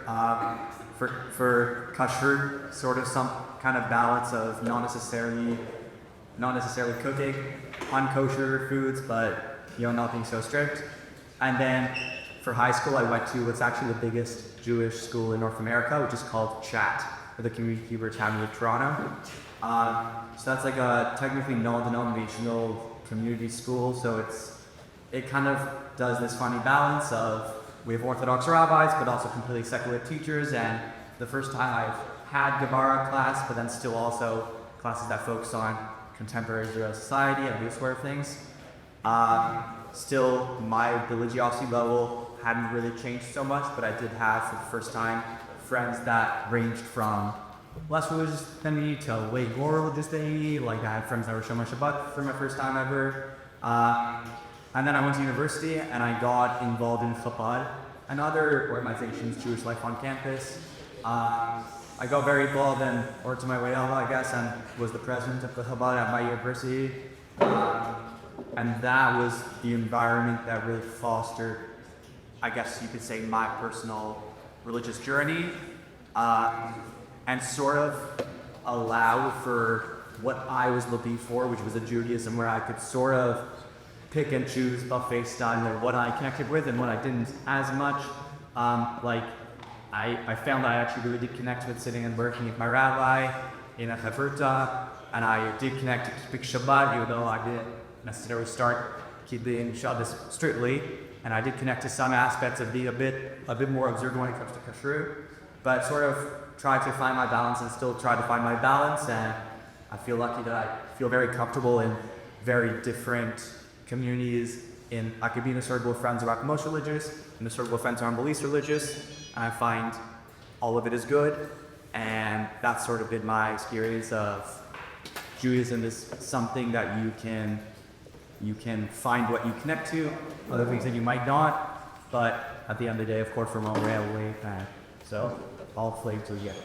For kashrut, sort of some kind of balance of not necessarily cooking unkosher foods, but not being so strict. And then for high school, I went to what's actually the biggest Jewish school in North America, which is called CHAT, or the Community Hebrew Academy of Toronto. So that's like a technically non-denominational community school. So it kind of does this funny balance of we have Orthodox rabbis, but also completely secular teachers. And the first time I've had Gemara class, but then still also classes that focus on contemporary Israeli society and these sort of things. Still, my religiosity level hadn't really changed so much, but I did have, for the first time, friends that ranged from less religious than me to way more religious than me. Like, I had friends that were Shomer Shabbat for my first time ever. And then I went to university and I got involved in Chabad and other organizations, Jewish Life on Campus. I got very involved in Orta My Way Alva, I guess, and was the president of the Chabad at my university. And that was the environment that really fostered, I guess you could say, my personal religious journey, and sort of allowed for what I was looking for, which was a Judaism where I could sort of pick and choose buffet style of what I connected with and what I didn't as much. I found I actually really did connect with sitting and working with my rabbi in a chaverta, and I did connect to keeping Shabbat, even though I didn't necessarily start keeping Shabbat strictly, and I did connect to some aspects of being a bit more observant when it comes to kashrut, but sort of tried to find my balance and still try to find my balance, and I feel lucky that I feel very comfortable in very different communities. I could be in a circle of friends who are most religious, in a circle of friends who are least religious, and I find all of it is good, and that's sort of been my experience of Judaism is something that you can find what you connect to, other things that you might not, but at the end of the day, of course, from a railway path. So, all flavor to the end.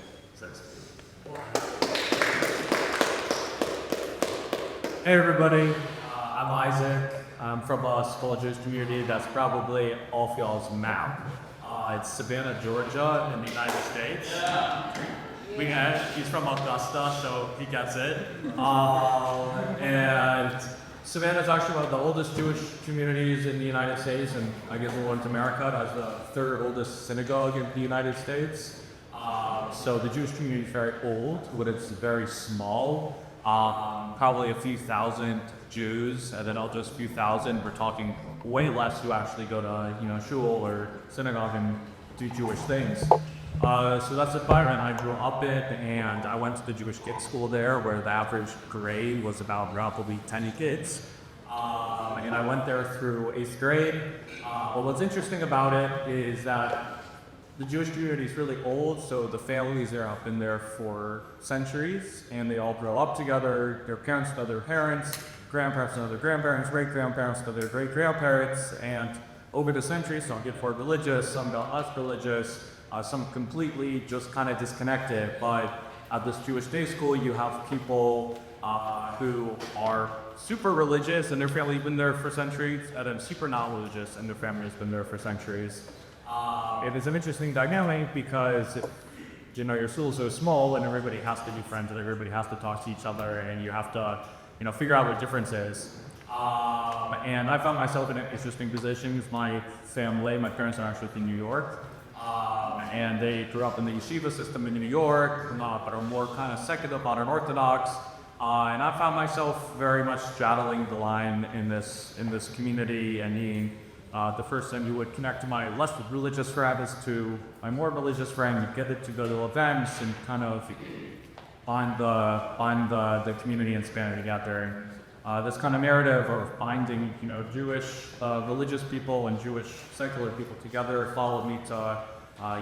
Hey everybody, I'm Isaac. I'm from a small Jewish community that's probably off y'all's map. It's Savannah, Georgia, in the United States. He's from Augusta, so he gets it. And Savannah is actually one of the oldest Jewish communities in the United States, and I guess in North America. It has the third oldest synagogue in the United States. So the Jewish community is very old, but it's very small. Probably a few thousand Jews, and then just a few thousand. We're talking way less who actually go to shul or synagogue and do Jewish things. So that's the environment I grew up in, and I went to the Jewish kids school there, where the average grade was about probably 10 kids. And I went there through 8th grade. But what's interesting about it is that the Jewish community is really old, so the families there have been there for centuries, and they all grow up together. Their parents know their parents, grandparents know their grandparents, great-grandparents know their great-grandparents, and over the centuries, some get more religious, some got less religious, some completely just kind of disconnected. But at this Jewish day school, you have people who are super religious, and their family has been there for centuries, and then super non-religious, and their family has been there for centuries. It is an interesting dynamic because your school is so small and everybody has to be friends and everybody has to talk to each other, and you have to figure out what difference is. And I found myself in an interesting position with my family. My parents are actually in New York, and they grew up in the yeshiva system in New York, but are more kind of secular, modern Orthodox. And I found myself very much straddling the line in this community and being the person who would connect to my less religious friends to my more religious friend, get it to go to events and kind of find the community and span together. This kind of narrative of binding, Jewish religious people and Jewish secular people together followed me to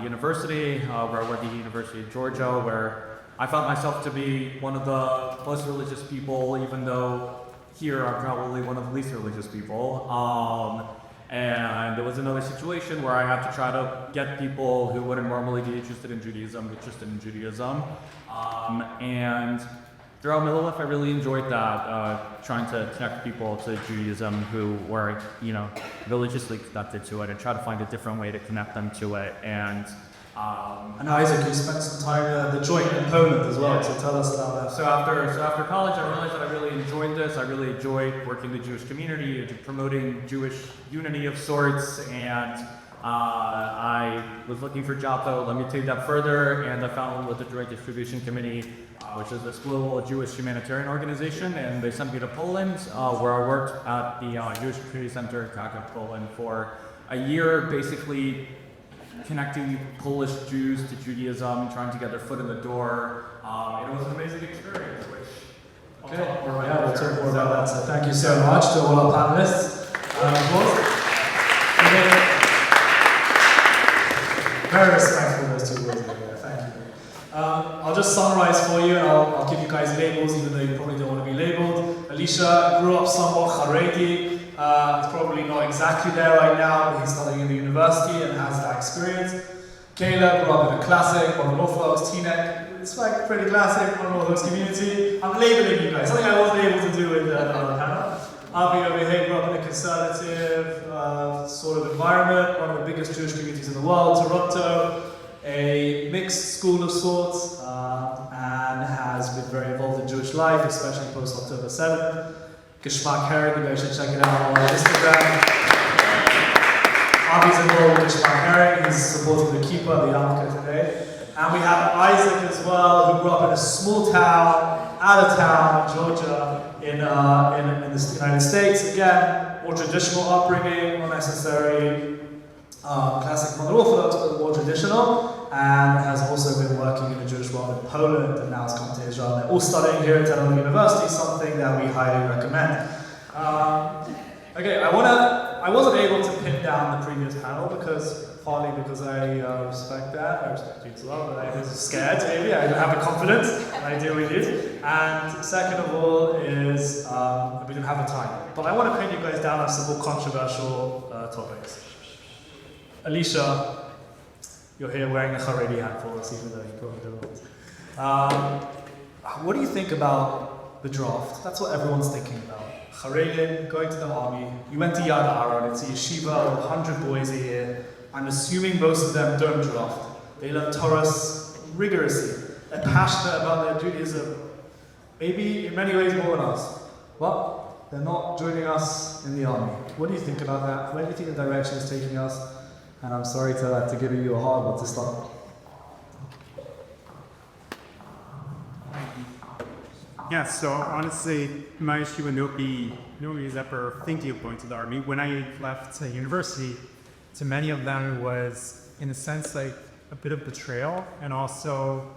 university, where I went to the University of Georgia, where I found myself to be one of the most religious people, even though here I'm probably one of the least religious people. And there was another situation where I had to try to get people who wouldn't normally be interested in Judaism interested in Judaism. And throughout middle life, I really enjoyed that, trying to connect people to Judaism who were, religiously connected to it, and try to find a different way to connect them to it. And Isaac, you spent some time at the joint in Poland as well, so tell us about that. So after college, I realized that I really enjoyed this. I really enjoyed working in the Jewish community, promoting Jewish unity of sorts, and I was looking for a job that would let me take that further, and I found one with the Joint Distribution Committee, which is this global Jewish humanitarian organization, and they sent me to Poland, where I worked at the Jewish Community Center in Krakow, Poland, for a year, basically connecting Polish Jews to Judaism, trying to get their foot in the door. It was an amazing experience, which I'll talk more about. We'll talk more about that. So thank you so much to all our panelists. Very respectful, those two words over there. Thank you. I'll just summarize for you, and I'll give you guys labels, even though you probably don't want to be labeled. Alicia grew up somewhat Haredi. He's probably not exactly there right now, but he's studying in the university and has that experience. Kayla grew up in a classic, modern Orthodox, Teaneck. It's like pretty classic, modern Orthodox community. I'm labeling you guys, something I wasn't able to do with the other panel. Avi over here grew up in a conservative sort of environment, one of the biggest Jewish communities in the world, Toronto, a mixed school of sorts, and has been very involved in Jewish life, especially post October 7th. Geschmack Herring, you guys should check it out on Instagram. Avi's involved with Geschmack Herring, he's supporting the keeper, the yarmulke today. And we have Isaac as well, who grew up in a small town, out of town, Georgia, in the United States. Again, more traditional upbringing, not necessarily classic modern Orthodox, but more traditional, and has also been working in the Jewish world in Poland, and now has come to Israel. They're all studying here at Tel Aviv University, something that we highly recommend. Okay, I wasn't able to pin down the previous panel partly because I respect that. I respect you as well, but I was scared, maybe. I don't have the confidence, and I deal with you. And second of all is we didn't have the time. But I want to pin you guys down on some more controversial topics. Alicia, you're here wearing a Haredi hat for us, even though you probably don't. What do you think about the draft? That's what everyone's thinking about. Haredim, going to the army. You went to Yad Aaron, it's a yeshiva of 100 boys a year. I'm assuming most of them don't draft. They learn Torah rigorously. They're passionate about their Judaism. Maybe in many ways more than us. But they're not joining us in the army. What do you think about that? Where do you think the direction is taking us? And I'm sorry to give you a hard one to start. Yeah, so honestly, my yeshiva nobody is ever thinking of going to the army. When I left university, to many of them it was, in a sense, like a bit of betrayal, and also,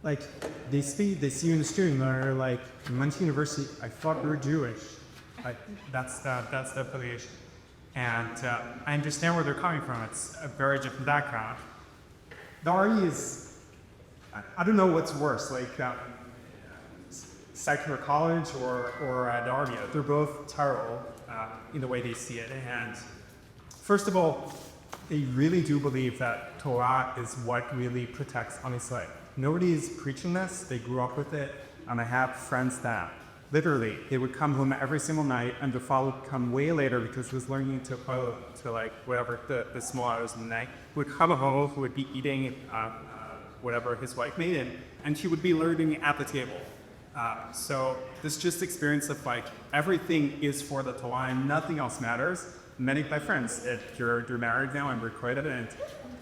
like, they see you in the stream, they're like, you went to university, I thought you were Jewish. That's the affiliation. And I understand where they're coming from. It's a very different background. The army is, I don't know what's worse, like secular college or the army. They're both terrible in the way they see it. And first of all, they really do believe that Torah is what really protects Am Yisrael. Nobody is preaching this. They grew up with it. And I have friends that literally, they would come home every single night, and the father would come way later because he was learning to like whatever the small hours in the night. He would come home, who would be eating whatever his wife made, and she would be learning at the table. So this just experience of like everything is for the Torah and nothing else matters. Many of my friends, if you're married now and recorded, and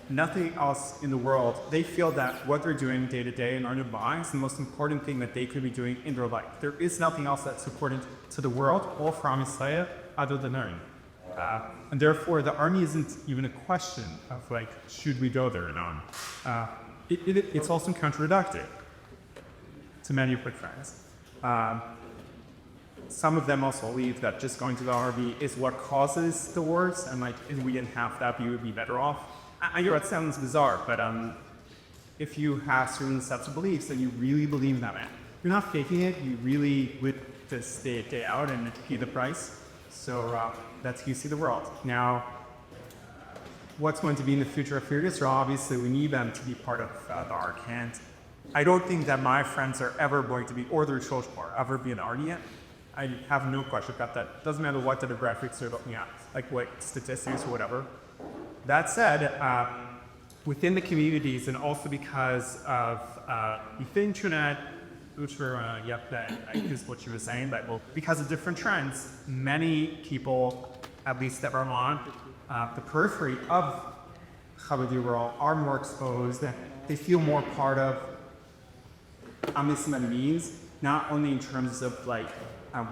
nothing else in the world. They feel that what they're doing day to day in our Nebai is the most important thing that they could be doing in their life. There is nothing else that's important to the world or for Am Yisrael other than learning. And therefore, the army isn't even a question of like, should we go there or not? It's also counterproductive to many of my friends. Some of them also believe that just going to the army is what causes the wars, and like, if we didn't have that, we would be better off. I know it sounds bizarre, but if you have certain sets of beliefs that you really believe in that, man, you're not faking it, you really would just stay a day out and pay the price. So that's how you see the world. Now, what's going to be in the future of Israel? Obviously, we need them to be part of the ARC. And I don't think that my friends are ever going to be, or their children are ever be an RDN. I have no question about that. Doesn't matter what demographics they're looking at, like what statistics or whatever. That said, within the communities, and also because of the internet, which were, that is what you were saying, but well, because of different trends, many people, at least that are on the periphery of Chabadi world, are more exposed. They feel more part of Am Yisrael means, not only in terms of like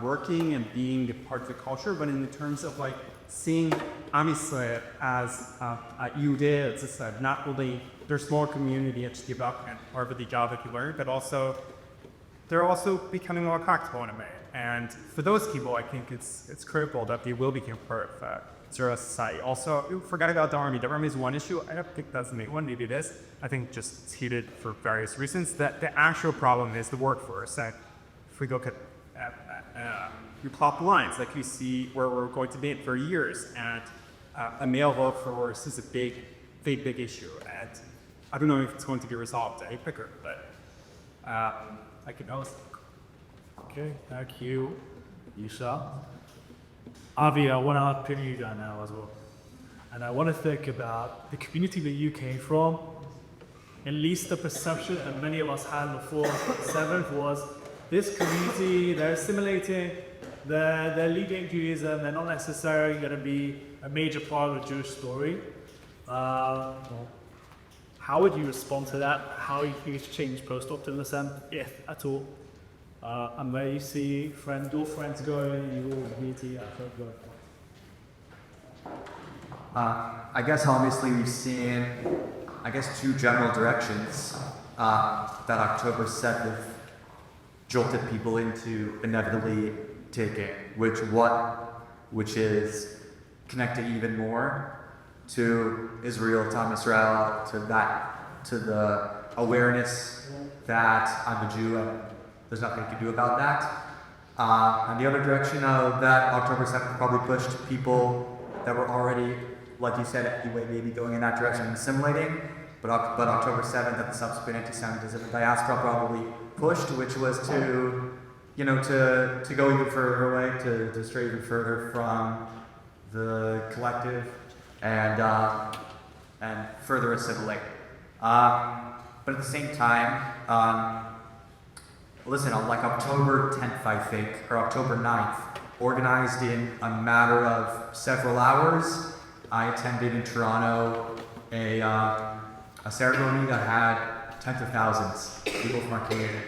working and being a part of the culture, but in terms of like seeing Am Yisrael as a Yudeh, as I said, not only their small community at Shtibak and part of the job that you learn, but also they're also becoming more comfortable in a way. And for those people, I think it's critical that they will become part of Zero society. Also, forget about the army. The army is one issue. I don't think that's the main one. Maybe it is. I think just it's heated for various reasons. That the actual problem is the workforce. And if we look at you plot the lines, like you see where we're going to be for years, and a male workforce is a big issue. And I don't know if it's going to be resolved any quicker, but I can also. Okay, thank you, Yisha. Avi, I want to pin you down now as well. And I want to think about the community that you came from. At least the perception that many of us had before 7th was this community, they're assimilating, they're leaving Judaism, they're not necessarily going to be a major part of the Jewish story. How would you respond to that? How you think it's changed post-optimism, if at all? And where you see your friends going, your community going. I guess obviously we've seen, two general directions that October 7th jolted people into inevitably taking, which is connecting even more to Israel, to Am Yisrael, to the awareness that I'm a Jew and there's nothing you can do about that. And the other direction that October 7th probably pushed people that were already, like you said, anyway, maybe going in that direction and assimilating, but October 7th and the subsequent anti-Semitism and diaspora probably pushed, which was to go even further away, to stray even further from the collective and further assimilate. But at the same time, listen, on like October 10th, I think, or October 9th, organized in a matter of several hours, I attended in Toronto a ceremony that had tens of thousands of people from our community.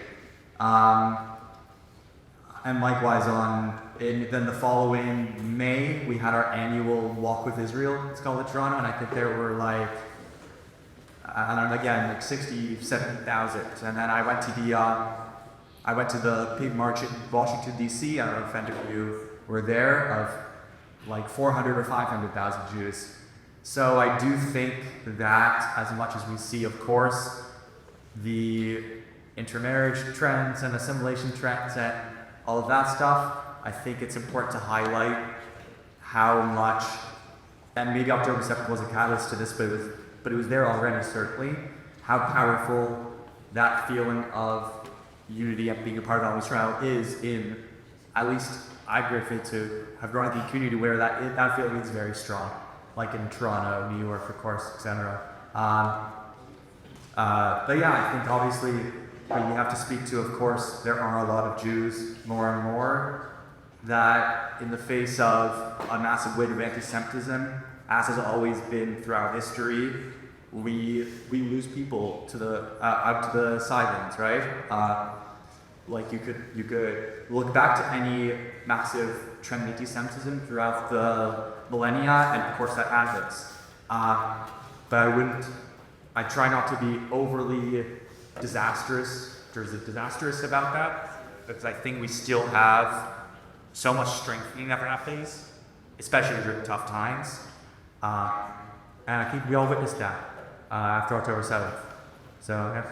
And likewise, then the following May, we had our annual Walk with Israel, it's called in Toronto, and I think there were like 60, 70,000. And then I went to the big march in Washington, D.C. I don't know if any of you were there, of like 400 or 500,000 Jews. So I do think that as much as we see, of course, the intermarriage trends and assimilation trends and all of that stuff, I think it's important to highlight how much, and maybe October 7th was a catalyst to this, but it was there already, certainly, how powerful that feeling of unity and being a part of Am Yisrael is in, at least I prefer to have grown up in a community where that feeling is very strong, like in Toronto, New York, of course, etc. But yeah, I think obviously what you have to speak to, of course, there are a lot of Jews, more and more, that in the face of a massive wave of anti-Semitism, as has always been throughout history, we lose people to the out to the sidelines, right? Like you could look back to any massive trend in anti-Semitism throughout the millennia, and of course that happens. But I try not to be overly disastrous about that, because I think we still have so much strengthening that happens, especially during tough times. And I think we all witnessed that after October 7th. So, yeah.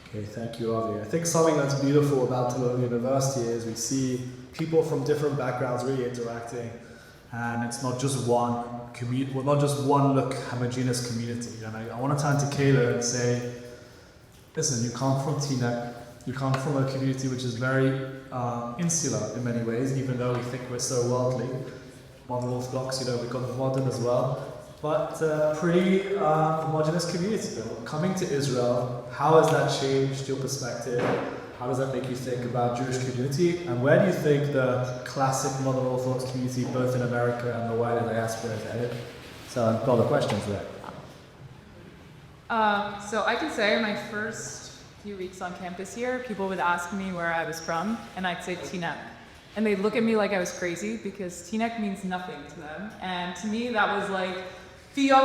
Okay, thank you, Avi. I think something that's beautiful about Tel Aviv University is we see people from different backgrounds really interacting, and it's not just one community, well, not just one homogeneous community. And I want to turn to Kayla and say, listen, you come from Teaneck, you come from a community which is very insular in many ways, even though we think we're so worldly. Modern Orthodox, we got the modern as well. But pretty homogenous community. Coming to Israel, how has that changed your perspective? How does that make you think about Jewish community? And where do you think the classic modern Orthodox community, both in America and the wider diaspora, is headed? So I've got the questions there. So I can say my first few weeks on campus here, people would ask me where I was from, and I'd say Teaneck. And they'd look at me like I was crazy, because Teaneck means nothing to them. And to me, that was like, yeah,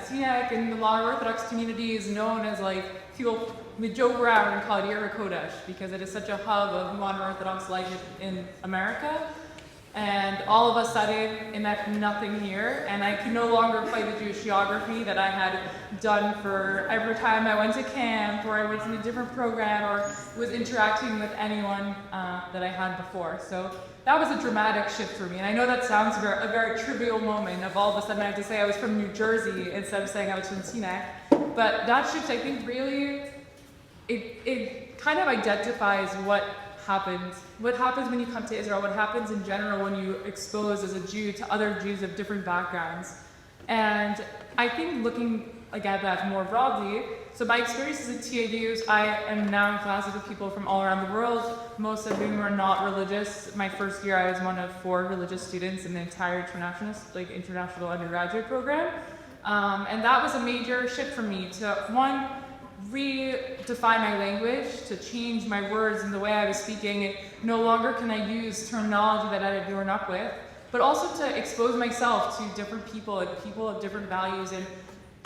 Teaneck and the modern Orthodox community is known as like, people we joke around and call it Ir Kodesh, because it is such a hub of modern Orthodox life in America. And all of a sudden, it meant nothing here, and I could no longer play the Jewish geography that I had done for every time I went to camp, or I went in a different program, or was interacting with anyone that I had before. So that was a dramatic shift for me, and I know that sounds a very trivial moment of all of a sudden I have to say I was from New Jersey instead of saying I was from Teaneck. But that shift, I think, really, it kind of identifies what happens when you come to Israel, what happens in general when you expose as a Jew to other Jews of different backgrounds. And I think looking at that more broadly, so my experiences at TADUs, I am now in classes with people from all around the world, most of whom are not religious. My first year I was one of 4 religious students in the entire international undergraduate program. And that was a major shift for me to, one, redefine my language, to change my words and the way I was speaking. No longer can I use terminology that I had grown up with, but also to expose myself to different people and people of different values. And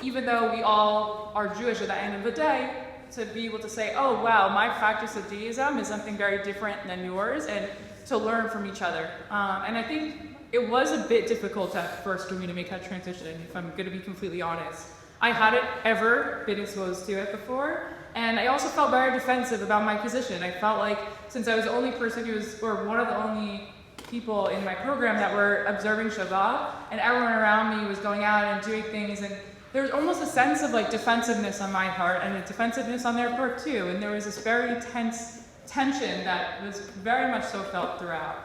even though we all are Jewish at the end of the day, to be able to say, oh wow, my practice of Judaism is something very different than yours, and to learn from each other. And I think it was a bit difficult at first for me to make that transition, if I'm going to be completely honest. I hadn't ever been exposed to it before, and I also felt very defensive about my position. I felt like since I was the only person or one of the only people in my program that were observing Shabbat, and everyone around me was going out and doing things, and there was almost a sense of defensiveness on my part and a defensiveness on their part too, and there was this very tense tension that was very much so felt throughout.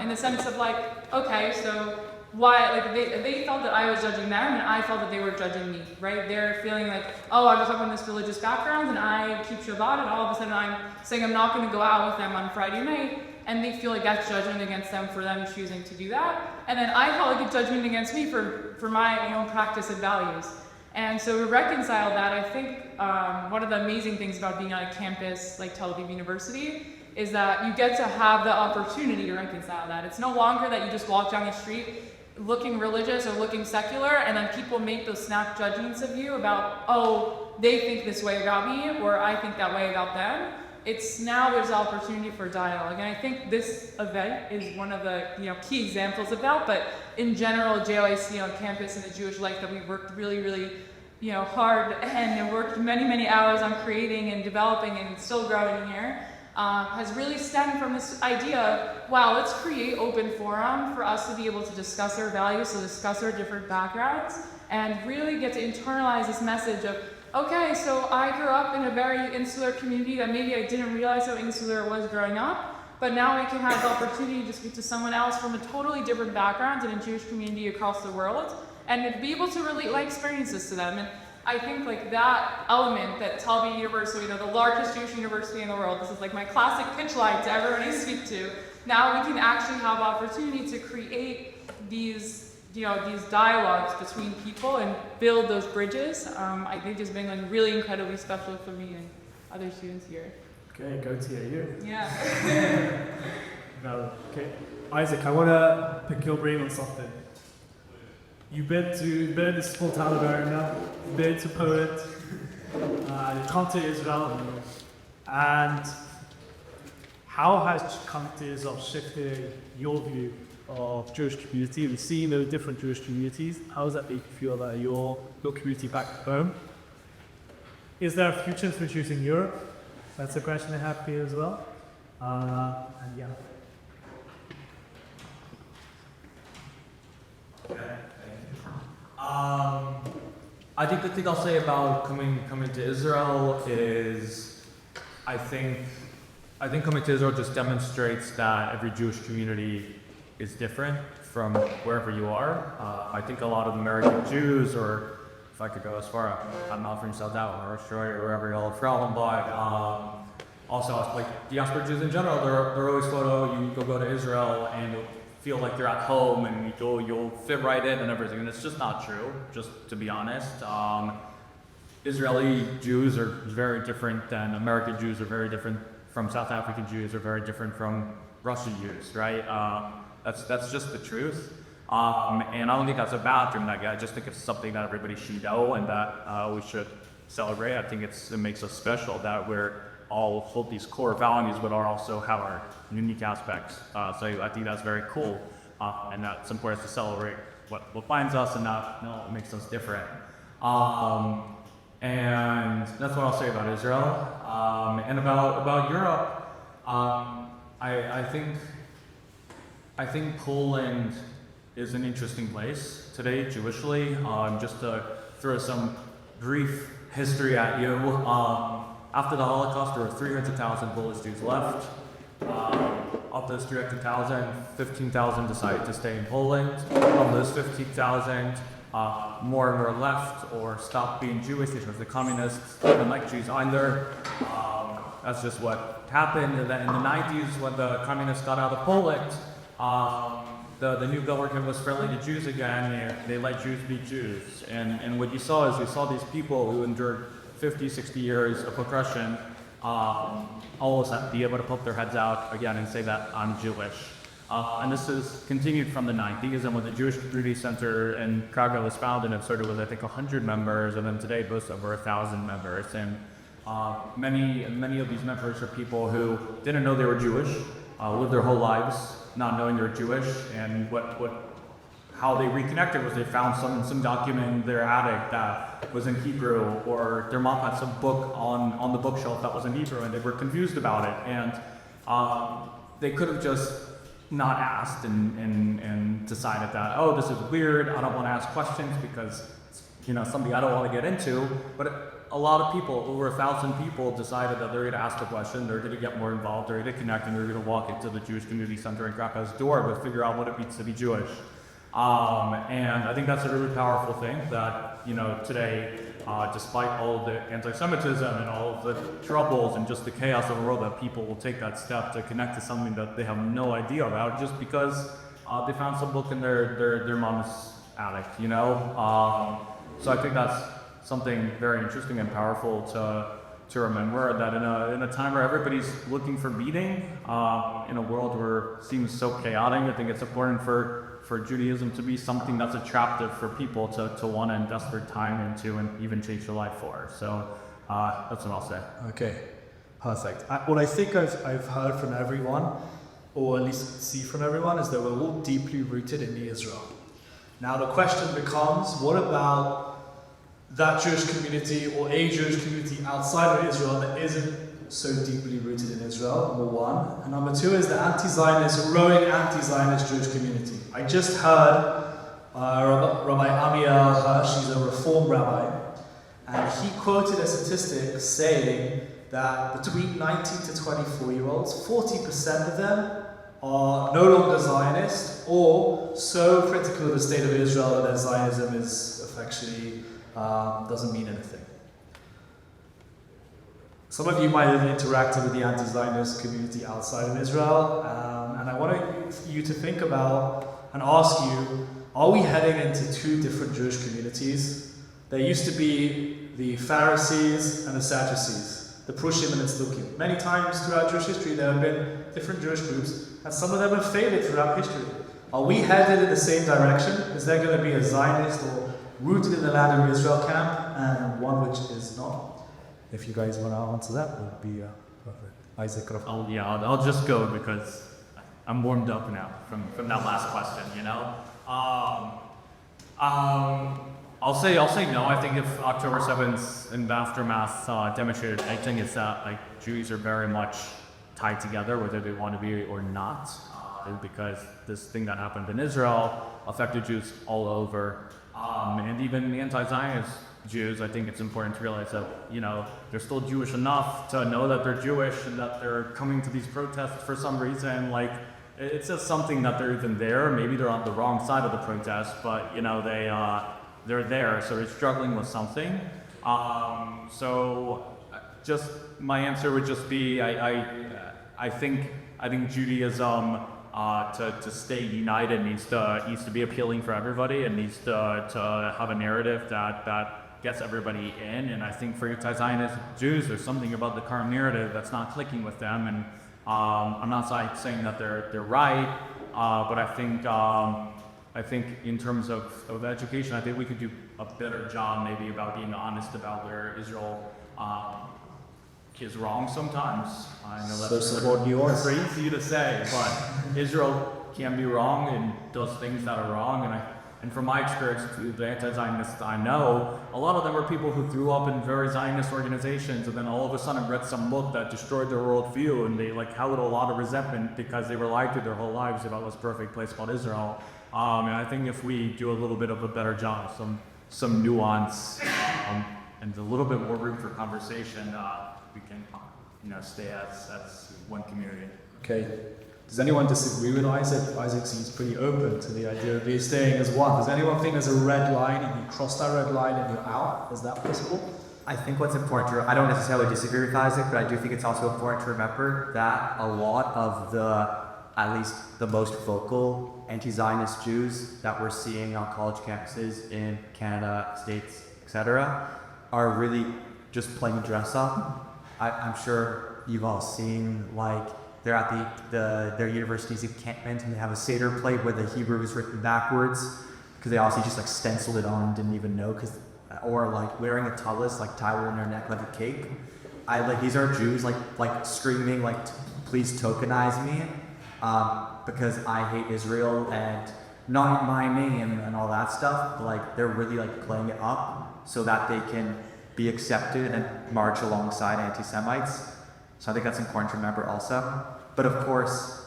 In the sense of okay, so why, they felt that I was judging them, and I felt that they were judging me, right? They're feeling oh, I was up on this religious background, and I keep Shabbat, and all of a sudden I'm saying I'm not going to go out with them on Friday night, and they feel like that's judgment against them for them choosing to do that. And then I felt like a judgment against me for my own practice and values. And so to reconcile that, I think one of the amazing things about being on a campus like Tel Aviv University is that you get to have the opportunity to reconcile that. It's no longer that you just walk down the street looking religious or looking secular, and then people make those snap judgments of you about, oh, they think this way about me, or I think that way about them. It's now there's opportunity for dialogue, and I think this event is one of the key examples of that. But in general, JLIC on campus and the Jewish life that we worked really, really hard and worked many, many hours on creating and developing and still growing here, has really stemmed from this idea of, wow, let's create open forum for us to be able to discuss our values, to discuss our different backgrounds, and really get to internalize this message of, okay, so I grew up in a very insular community that maybe I didn't realize how insular it was growing up, but now I can have the opportunity to speak to someone else from a totally different background in a Jewish community across the world, and to be able to relate my experiences to them. And I think that element that Tel Aviv University, the largest Jewish university in the world, this is my classic pitch line to everyone I speak to. Now we can actually have opportunity to create these these dialogues between people and build those bridges, I think has been really incredibly special for me and other students here. Okay, go TAU. Yeah. No, okay. Isaac, I want to pick your brain on something. You've been in this small town of Arena, you've been to Poland, you've come to Israel, and how has coming to Israel shifted your view of Jewish community? We've seen those different Jewish communities. How does that make you feel about your community back home? Is there a future for Jews in Europe? That's a question I have here as well. And yeah. I think the thing I'll say about coming to Israel is, I think coming to Israel just demonstrates that every Jewish community is different from wherever you are. I think a lot of American Jews, or if I could go as far, I'm not from South Africa or Australia or wherever y'all are from, but also like diaspora Jews in general, they're always you go to Israel and you'll feel like you're at home and you'll fit right in and everything, and it's just not true, just to be honest. Israeli Jews are very different than American Jews, are very different from South African Jews, are very different from Russian Jews, right? That's just the truth. And I don't think that's a bad thing. I just think it's something that everybody should know and that we should celebrate. I think it makes us special that we're all hold these core values, but also have our unique aspects. So I think that's very cool, and that's important to celebrate what binds us and what makes us different. And that's what I'll say about Israel. And about Europe, I think Poland is an interesting place today, Jewishly. Just to throw some brief history at you. After the Holocaust, there were 300,000 Polish Jews left. Of those 300,000, 15,000 decided to stay in Poland. Of those 15,000, more and more left or stopped being Jewish because the communists didn't like Jews either. That's just what happened. And then in the 90s, when the communists got out of Poland, the new government was friendly to Jews again, and they let Jews be Jews. And what you saw these people who endured 50, 60 years of oppression, all of a sudden be able to poke their heads out again and say that I'm Jewish. And this is continued from the 90s, and when the Jewish Community Center in Krakow was founded, it started with I think 100 members, and then today it boasts over 1,000 members. And many of these members are people who didn't know they were Jewish, lived their whole lives not knowing they're Jewish, and how they reconnected was they found some document in their attic that was in Hebrew, or their mom had some book on the bookshelf that was in Hebrew, and they were confused about it, and they could have just not asked and decided that, oh, this is weird, I don't want to ask questions because it's something I don't want to get into. But a lot of people, over 1,000 people, decided that they're going to ask a question, they're going to get more involved, they're going to connect, and they're going to walk into the Jewish Community Center in Krakow's door to figure out what it means to be Jewish. And I think that's a really powerful thing that, today, despite all of the anti-Semitism and all of the troubles and just the chaos of the world, that people will take that step to connect to something that they have no idea about just because they found some book in their mom's attic, So I think that's something very interesting and powerful to remember, that in a time where everybody's looking for meaning, in a world where it seems so chaotic, I think it's important for Judaism to be something that's attractive for people to want to invest their time into and even change their life for. So that's what I'll say. Okay, perfect. What I think I've heard from everyone, or at least see from everyone, is that we're all deeply rooted in Israel. Now the question becomes, what about that Jewish community or a Jewish community outside of Israel that isn't so deeply rooted in Israel, number one. And number two is the growing anti-Zionist Jewish community. I just heard Rabbi Amiel Hirsch, he's a Reform rabbi, and he quoted a statistic saying that between 19 to 24-year-olds, 40% of them are no longer Zionist or so critical of the state of Israel that their Zionism is actually doesn't mean anything. Some of you might have interacted with the anti-Zionist community outside of Israel, and I want you to think about and ask you, are we heading into two different Jewish communities? There used to be the Pharisees and the Sadducees, the Prushim and the Tzdukim. Many times throughout Jewish history there have been different Jewish groups, and some of them have faded throughout history. Are we headed in the same direction? Is there going to be a Zionist or rooted in the land of Israel camp, and one which is not? If you guys want to answer that, would be perfect. Isaac. I'll just go because I'm warmed up now from that last question, you know? I'll say no. I think if October 7th and the aftermath demonstrated anything, it's that like Jews are very much tied together, whether they want to be or not, because this thing that happened in Israel affected Jews all over, and even the anti-Zionist Jews. I think it's important to realize that, you know, they're still Jewish enough to know that they're Jewish and that they're coming to these protests for some reason. Like, it's just something that they're even there. Maybe they're on the wrong side of the protest, but, you know, they're there, so they're struggling with something. So just my answer would just be, I think Judaism to stay united needs to be appealing for everybody, and needs to have a narrative that gets everybody in. And I think for anti-Zionist Jews, there's something about the current narrative that's not clicking with them. And I'm not saying that they're right, but I think in terms of education, I think we could do a better job maybe about being honest about where Israel is wrong sometimes. I know that's crazy to say, but Israel can be wrong and does things that are wrong. And from my experience, the anti-Zionists I know, a lot of them were people who grew up in very Zionist organizations, and then all of a sudden read some book that destroyed their worldview, and they held a lot of resentment because they were lied to their whole lives about this perfect place called Israel. And I think if we do a little bit of a better job, some nuance, and a little bit more room for conversation, we can, stay as one community. Okay. Does anyone disagree with Isaac? Isaac seems pretty open to the idea of staying as one. Does anyone think there's a red line and you cross that red line and you're out? Is that possible? I think what's important I don't necessarily disagree with Isaac, but I do think it's also important to remember that a lot of at least the most vocal anti-Zionist Jews that we're seeing on college campuses in Canada, States, etc., are really just playing dress up. I'm sure you've all seen, they're at their university's encampment and they have a Seder plate where the Hebrew is written backwards because they also just stenciled it on and didn't even know, or wearing a tallis, tied around their neck like a cape. These are Jews screaming please tokenize me because I hate Israel and not my name and all that stuff. But, they're really playing it up so that they can be accepted and march alongside anti-Semites. So I think that's important to remember also. But of course,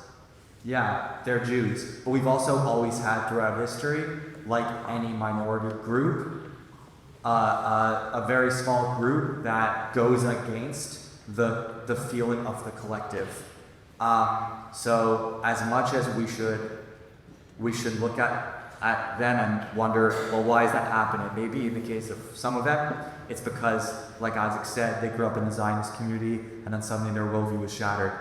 yeah, they're Jews. But we've also always had throughout history, like any minority group, a very small group that goes against the feeling of the collective. So as much as we should look at them and wonder, well, why is that happening? Maybe in the case of some of them, it's because, like Isaac said, they grew up in the Zionist community and then suddenly their worldview was shattered.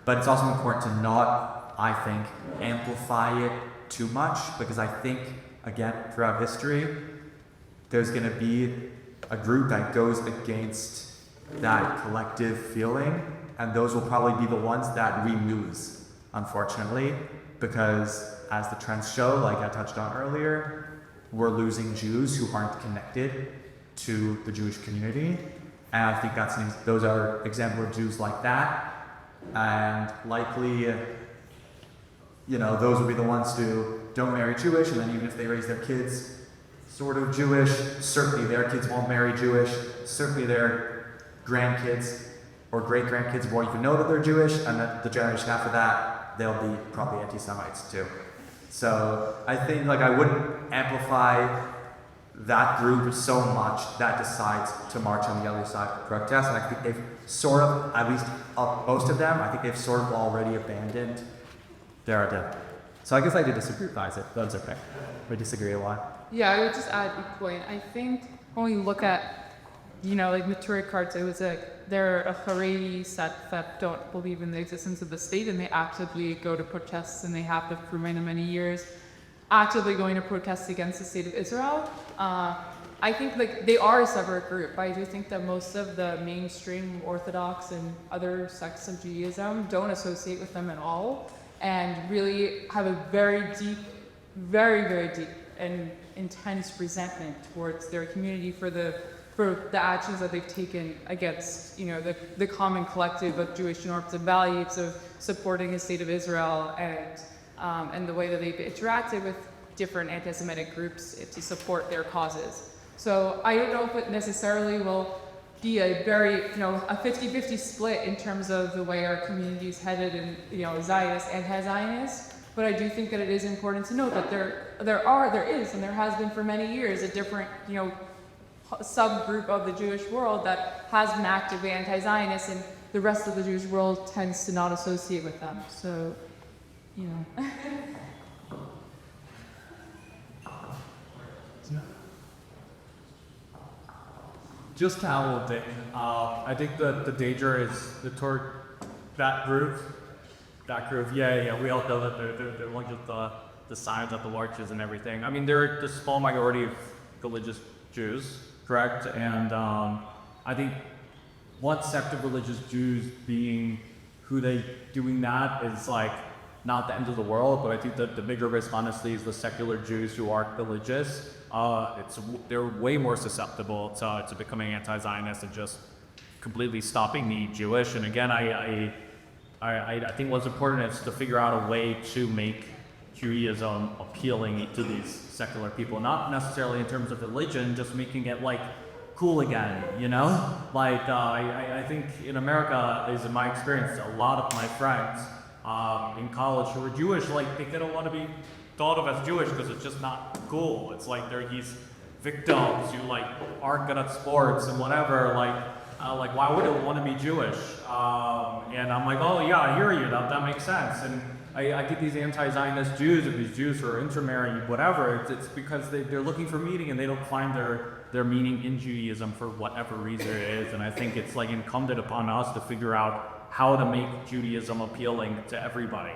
But it's also important to not, I think, amplify it too much, because I think, again, throughout history, there's going to be a group that goes against that collective feeling, and those will probably be the ones that we lose, unfortunately, because as the trends show, like I touched on earlier, we're losing Jews who aren't connected to the Jewish community, and I think those are exemplary Jews like that, and likely, those will be the ones who don't marry Jewish, and then even if they raise their kids sort of Jewish, certainly their kids won't marry Jewish, certainly their grandkids or great-grandkids won't even know that they're Jewish, and then the generation after that, they'll be probably anti-Semites too. So I think I wouldn't amplify that group so much that decides to march on the other side of the protest. And I think they've sort of, at least most of them, I think they've sort of already abandoned their identity. So I guess I did disagree with Isaac, but that's okay. We disagree a lot. Yeah, I would just add equally. I think when we look at, Maturity cards, it was they're a Haredi set that don't believe in the existence of the state, and they actively go to protests, and they have for many, many years. actively going to protest against the state of Israel. I think like they are a separate group. I do think that most of the mainstream Orthodox and other sects of Judaism don't associate with them at all, and really have a very deep, very deep and intense resentment towards their community for the actions that they've taken against, you know, the common collective of Jewish norms and values of supporting the state of Israel, and the way that they've interacted with different anti-Semitic groups to support their causes. So I don't know if it necessarily will be a very, you know, a 50-50 split in terms of the way our community is headed in, you know, Zionist, anti-Zionist, but I do think that it is important to note that there is, and there has been for many years, a different, you know, subgroup of the Jewish world that has been actively anti-Zionist, and the rest of the Jewish world tends to not associate with them. So, you know. Just to add a little bit, I think the danger is toward that group, yeah, we all know that they're like just the signs of the marches and everything. I mean, they're the small minority of religious Jews, correct? And I think one sect of religious Jews being who they doing that is like not the end of the world, but I think that the bigger risk, honestly, is the secular Jews who aren't religious. They're way more susceptible to becoming anti-Zionist and just completely stopping the Jewish. And again, I think what's important is to figure out a way to make Judaism appealing to these secular people, not necessarily in terms of religion, just making it like cool again, you know? Like, I think in America, is in my experience, a lot of my friends in college who are Jewish, like they don't want to be thought of as Jewish because it's just not cool. It's like they're these victims who like aren't good at sports and whatever. Like why would I want to be Jewish? And I'm like, oh yeah, I hear you. That makes sense. And I get these anti-Zionist Jews, or these Jews who are intermarrying, whatever. It's because they're looking for meaning and they don't find their meaning in Judaism for whatever reason it is. And I think it's like incumbent upon us to figure out how to make Judaism appealing to everybody.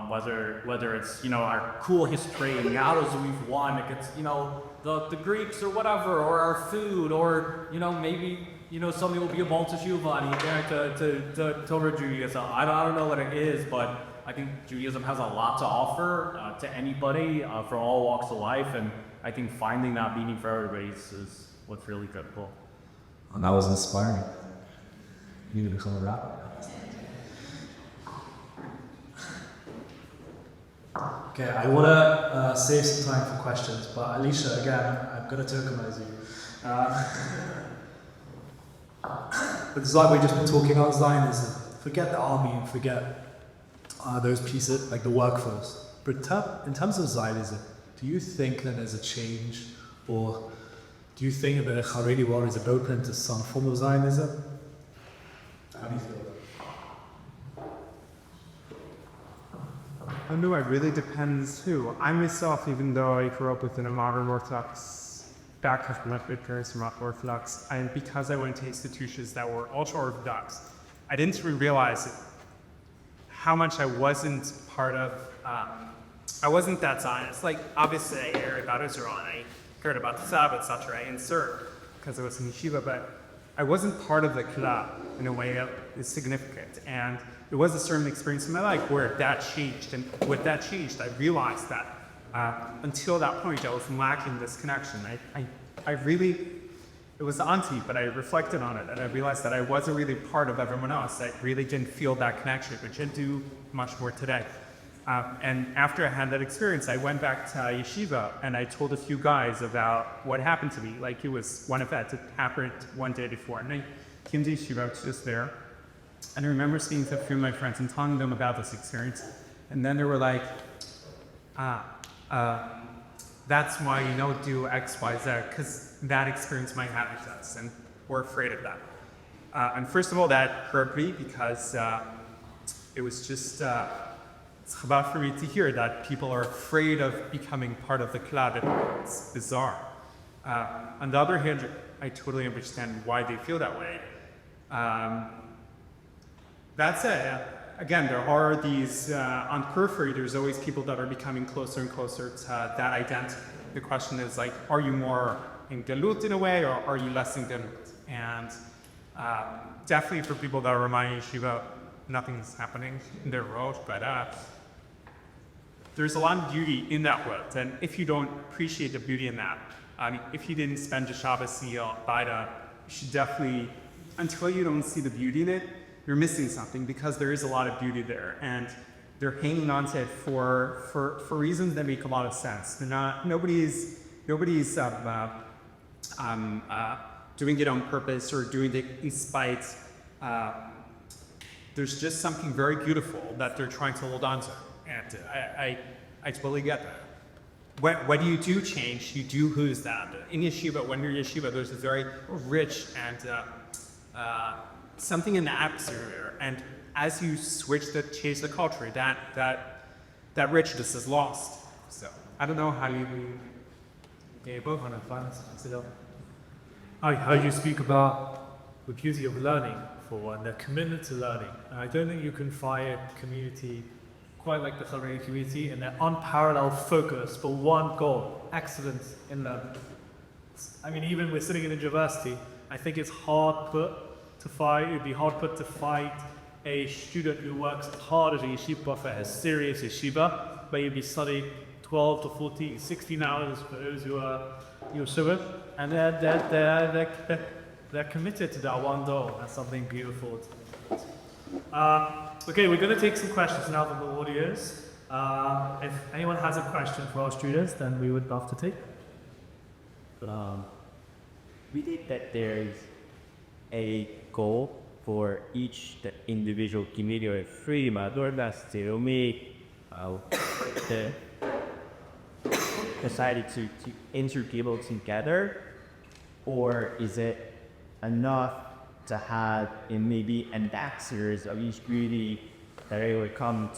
Whether it's, you know, our cool history and yados we've won against, you know, the Greeks or whatever, or our food, or, you know, maybe, you know, something will be a multi-shuvani to Torah Judaism. I don't know what it is, but I think Judaism has a lot to offer to anybody from all walks of life, and I think finding that meaning for everybody is what's really critical. And that was inspiring. You need to become a rabbi. Okay, I want to save some time for questions, but Alicia, again, I'm going to tokenize you. But it's like we've just been talking about Zionism. Forget the army and forget those pieces, like the workforce. But in terms of Zionism, do you think that there's a change, or do you think that the Haredi world is open to some form of Zionism? How do you feel about it? I don't know, it really depends who. I myself, even though I grew up within a modern Orthodox background from my parents from Orthodox, and because I went to institutions that were ultra-Orthodox, I didn't really realize how much I wasn't part of, I wasn't that Zionist. Like, obviously I heard about Israel, and I heard about the Sabbath, etc. I insert because I was in yeshiva, but I wasn't part of the Kla in a way that is significant. And it was a certain experience in my life where that changed, and with that changed, I realized that until that point, I was lacking this connection. I really, it was auntie, but I reflected on it, and I realized that I wasn't really part of everyone else. I really didn't feel that connection, which I do much more today. And after I had that experience, I went back to yeshiva, and I told a few guys about what happened to me. Like, it was one event, it happened one day before, and I came to yeshiva, I was just there. And I remember speaking to a few of my friends and telling them about this experience. And then they were like, that's why you don't do X, Y, Z, because that experience might happen to us, and we're afraid of that. And first of all, that hurt me because it was just chabad for me to hear that people are afraid of becoming part of the klal. It's bizarre. On the other hand, I totally understand why they feel that way. That said, again, there are these, on periphery, there's always people that are becoming closer and closer to that identity. The question is like, are you more in galut in a way, or are you less in galut? And definitely for people that are reminding yeshiva, nothing's happening in their world, but there's a lot of beauty in that world. And if you don't appreciate the beauty in that, if you didn't spend the Shabbos in Baida, you should definitely, until you don't see the beauty in it, you're missing something, because there is a lot of beauty there. And they're hanging on to it for reasons that make a lot of sense. They're not, nobody's doing it on purpose or doing it in spite. There's just something very beautiful that they're trying to hold on to. And I totally get that. When you do change, you do lose that. In yeshiva, when you're yeshiva, there's a very rich and something in the atmosphere. And as you change the culture, that richness is lost. So I don't know how you. I heard you speak about the beauty of learning for one, the commitment to learning. And I don't think you can find a community quite like the Haredi community and their unparalleled focus for one goal, excellence in learning. I mean, even we're sitting in a university, I think it's hard put to fight, it'd be hard put to fight a student who works hard at a yeshiva for a serious yeshiva, but you'd be studying 12 to 14, 16 hours for those who are yeshivim, and they're committed to that one goal. That's something beautiful. Okay, we're going to take some questions now from the audience. If anyone has a question for our students, then we would love to take it. We think that there is a goal for each the individual community or freedom to make the society to enter people together, or is it enough to have maybe ambassadors of each community that they would come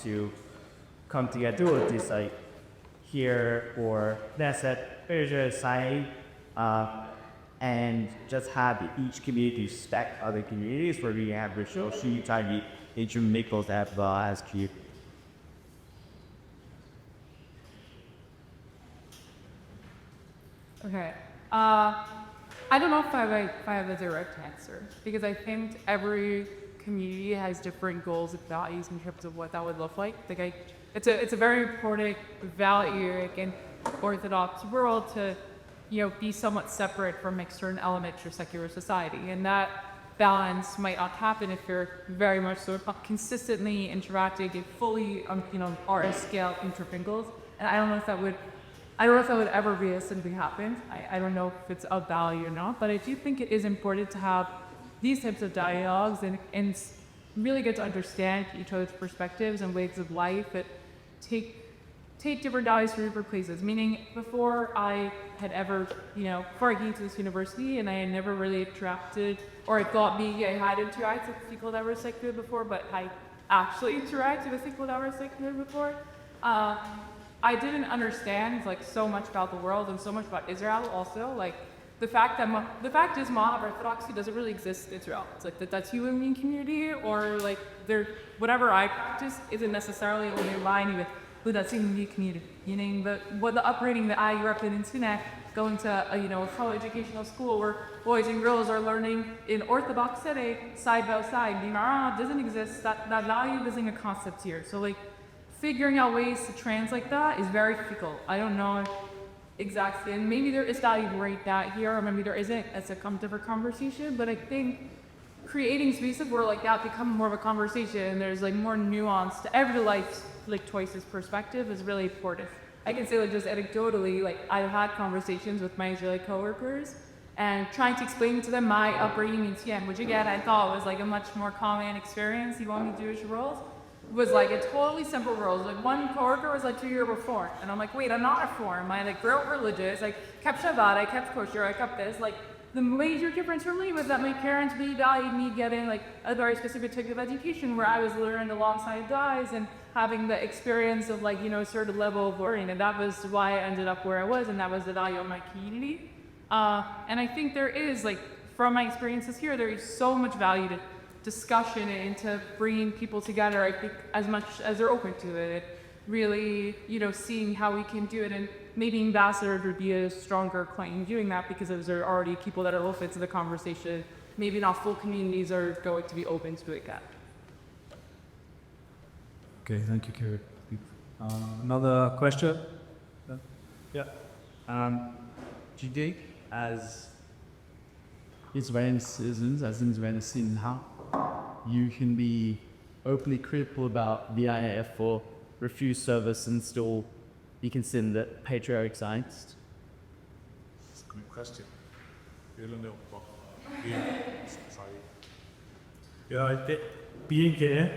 together with this, like here or Knesset, Persia side, and just have each community respect other communities where we have ritual sheep, trying to make those have as cute. Okay. I don't know if I have a direct answer, because I think every community has different goals and values in terms of what that would look like. It's a very important value in Orthodox world to be somewhat separate from external elements of secular society, and that balance might not happen if you're very much so consistently interacting in fully R scale intermingles. And I don't know if that would ever realistically happen. I don't know if it's of value or not, but I do think it is important to have these types of dialogues and really get to understand each other's perspectives and ways of life that take different values from different places. Meaning, before I had ever, before I came to this university, and I had never really interacted, or I thought maybe I had interacted with people that were secular before, but I actually interacted with people that were secular before. I didn't understand so much about the world and so much about Israel also. The fact is Moab Orthodoxy doesn't really exist in Israel. It's like the Dati-Leumi community, or whatever I practice isn't necessarily only aligning with the Dati-Leumi community. Meaning the upbringing that I grew up in Sinek, going to a full educational school where boys and girls are learning in Orthodox setting side by side. Gemara doesn't exist. That value isn't a concept here. So figuring out ways to translate that is very difficult. I don't know exactly, and maybe there is value right that here, or maybe there isn't. It's a different conversation, but I think creating spaces where that become more of a conversation, and there's more nuance to every life choices perspective is really important. I can say just anecdotally, I've had conversations with my Israeli coworkers and trying to explain to them my upbringing in TM, which again I thought was a much more common experience, even in Jewish world. Was a totally simple world. One coworker was 2 years before, and I'm wait, I'm not reformed. I grew up religious. I kept Shabbat, I kept kosher, I kept this. The major difference for me was that my parents really valued me getting a very specific type of education where I was learning alongside guys and having the experience of a certain level of learning, and that was why I ended up where I was, and that was the value of my community. And I think there is from my experiences here, there is so much value discussion and into bringing people together. I think as much as they're open to it, really, seeing how we can do it, and maybe ambassadors would be a stronger point in doing that, because there are already people that are open to the conversation. Maybe not full communities are going to be open to it yet. Okay, thank you, Karen. Another question? Yeah. Do you think, as Israeli citizens, as Israeli citizens, how you can be openly critical about the IAF for refuse service and still be considered that patriarch science? That's a good question. Yeah, I think being here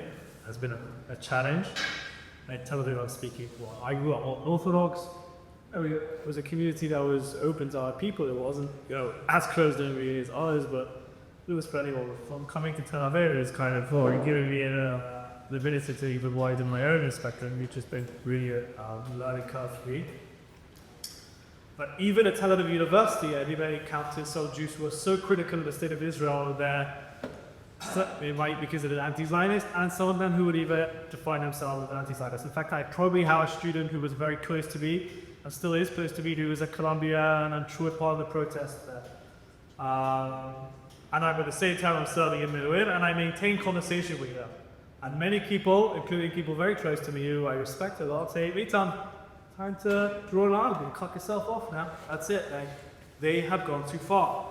has been a challenge. I tell them I'm speaking. Well, I grew up Orthodox. It was a community that was open to our people. It wasn't, as closed in really as ours, but it was for anyone. From coming to Tel Aviv, it's kind of, you're giving me the ability to even widen my own spectrum, which has been really a learning curve for me. But even at Tel Aviv University, I even encountered some Jews who were so critical of the state of Israel that they might because of an anti-Zionist, and some of them who would even define themselves as anti-Zionist. In fact, I probably have a student who was very close to me, and still is close to me, who was at Columbia and true part of the protest there. And I'm at the same time, I'm serving in Miluim, and I maintain conversation with them. And many people, including people very close to me who I respect a lot, say, Eitan, time to draw a line and cut yourself off now. That's it. They have gone too far.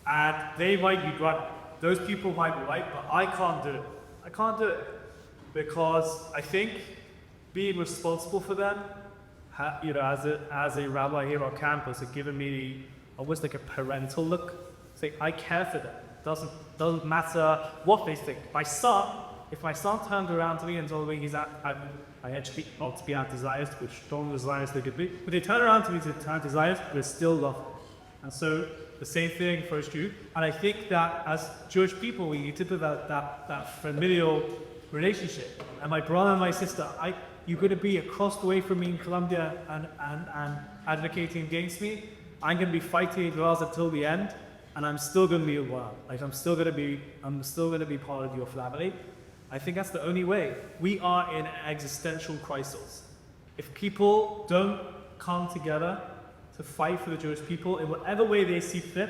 And they might be right. Those people might be right, but I can't do it. I can't do it. Because I think being responsible for them, as a rabbi here on campus, has given me almost like a parental look. Say, I care for them. Doesn't matter what they think. If my son turned around to me and told me I actually not to be anti-Zionist, which strong as Zionist they could be, but they turn around to me to anti-Zionist, we still love them. And so the same thing for a Jew. And I think that as Jewish people, we need to do that familial relationship. And my brother and my sister, you're going to be across the way from me in Columbia and advocating against me. I'm going to be fighting Gaza until the end, and I'm still going to be around. I'm still going to be part of your family. I think that's the only way. We are in an existential crisis. If people don't come together to fight for the Jewish people in whatever way they see fit,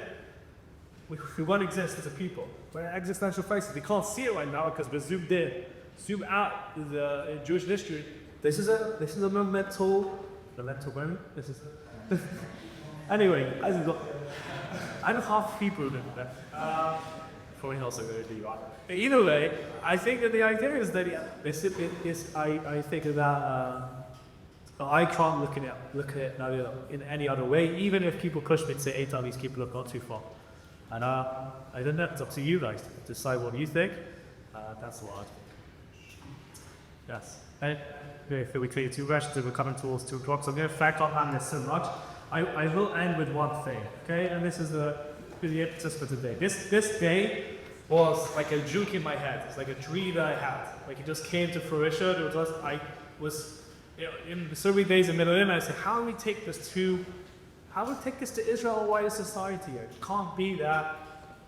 we won't exist as a people. We're in an existential crisis. We can't see it right now because we're zoomed in. Zoom out the Jewish history. This is a monumental moment. Anyway, I'm half Hebrew in there. Probably also going to be right. But either way, I think that the idea is that I think that I can't look at it in any other way, even if people push me and say, Eitan, these people have gone too far. And I don't know, it's up to you guys to decide what you think. That's what I think. Yes. And if we clear 2 questions, we're coming towards 2 o'clock, so I'm going to fact up on this so much. I will end with one thing, okay? And this is the impetus for today. This day was like a joke in my head. It's like a dream that I had. Like it just came to fruition. I was in so many days in Miluim, I said, how do we take this to Israel and wider society? It can't be that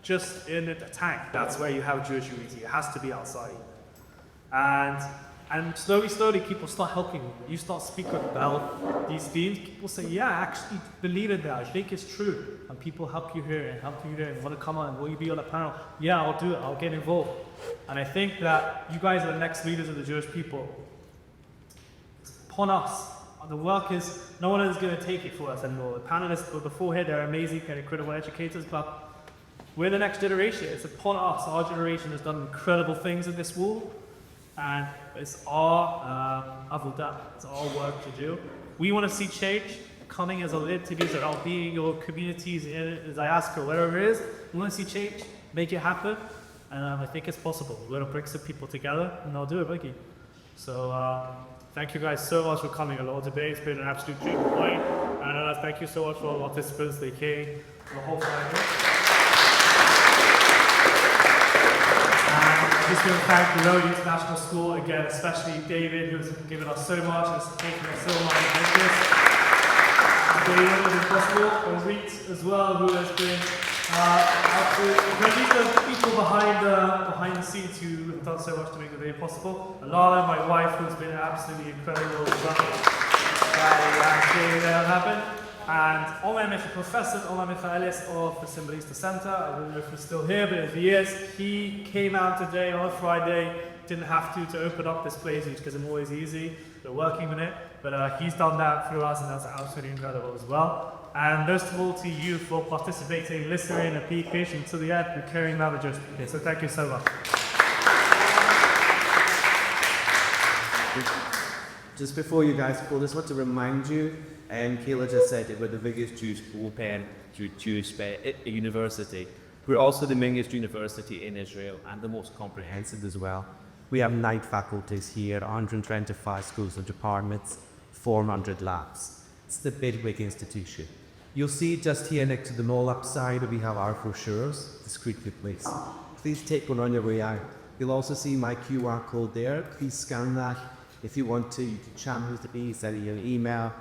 just in a tank. That's where you have Jewish unity. It has to be outside. And slowly, people start helping you. You start speaking about these themes. People say, yeah, I actually believe in that. I think it's true. And people help you here and want to come on. Will you be on a panel? Yeah, I'll do it. I'll get involved. And I think that you guys are the next leaders of the Jewish people. It's upon us. The work is, no one is going to take it for us anymore. The panelists before here, they're amazing and incredible educators, but we're the next generation. It's upon us. Our generation has done incredible things in this world. And it's our avodah, it's our work to do. We want to see change coming as a lead to these or being your communities in diaspora, whatever it is. We want to see change, make it happen, and I think it's possible. We're going to bring some people together, and they'll do it, Ricky. So thank you guys so much for coming along today. It's been an absolute dream point, and thank you so much for all the participants. They came the whole time. Just want to thank the Lowy International School again, especially David, who's given us so much and supporting us so much in this. David, if possible, and Reet as well, who has been These are the people behind the scenes who have done so much to make the day possible. Alana, my wife, who's been absolutely incredible as well. That happen. And Omer Professor Omer Michaelis of the Symbolista Center. I don't know if he's still here, but if he is, he came out today on a Friday. Didn't have to open up this place, which isn't always easy. We're working on it, but he's done that through us, and that's absolutely incredible as well. And most of all to you for participating, listening, and being patient to the end, and carrying out the just. So thank you so much. Just before you guys go, I just want to remind you, Kayla just said it, we're the biggest Jewish open Jewish university. We're also the biggest university in Israel and the most comprehensive as well. We have 9 faculties here, 125 schools and departments, 400 labs. It's the big institution. You'll see just here next to the mall upside, we have our brochures, discreetly placed. Please take one on your way out. You'll also see my QR code there. Please scan that. If you want to, you can chat with me, send me an email,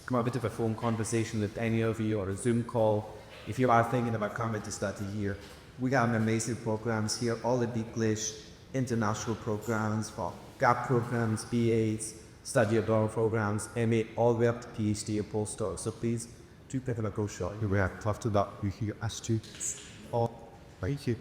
come have a bit of a phone conversation with any of you or a Zoom call. If you are thinking about coming to study here, we have amazing programs here, all in English, international programs, for GAP programs, BAs, study abroad programs, MA, all the way up to PhD and postdoc. So please do pick up a go shot. We would love to that you here as students. Thank you.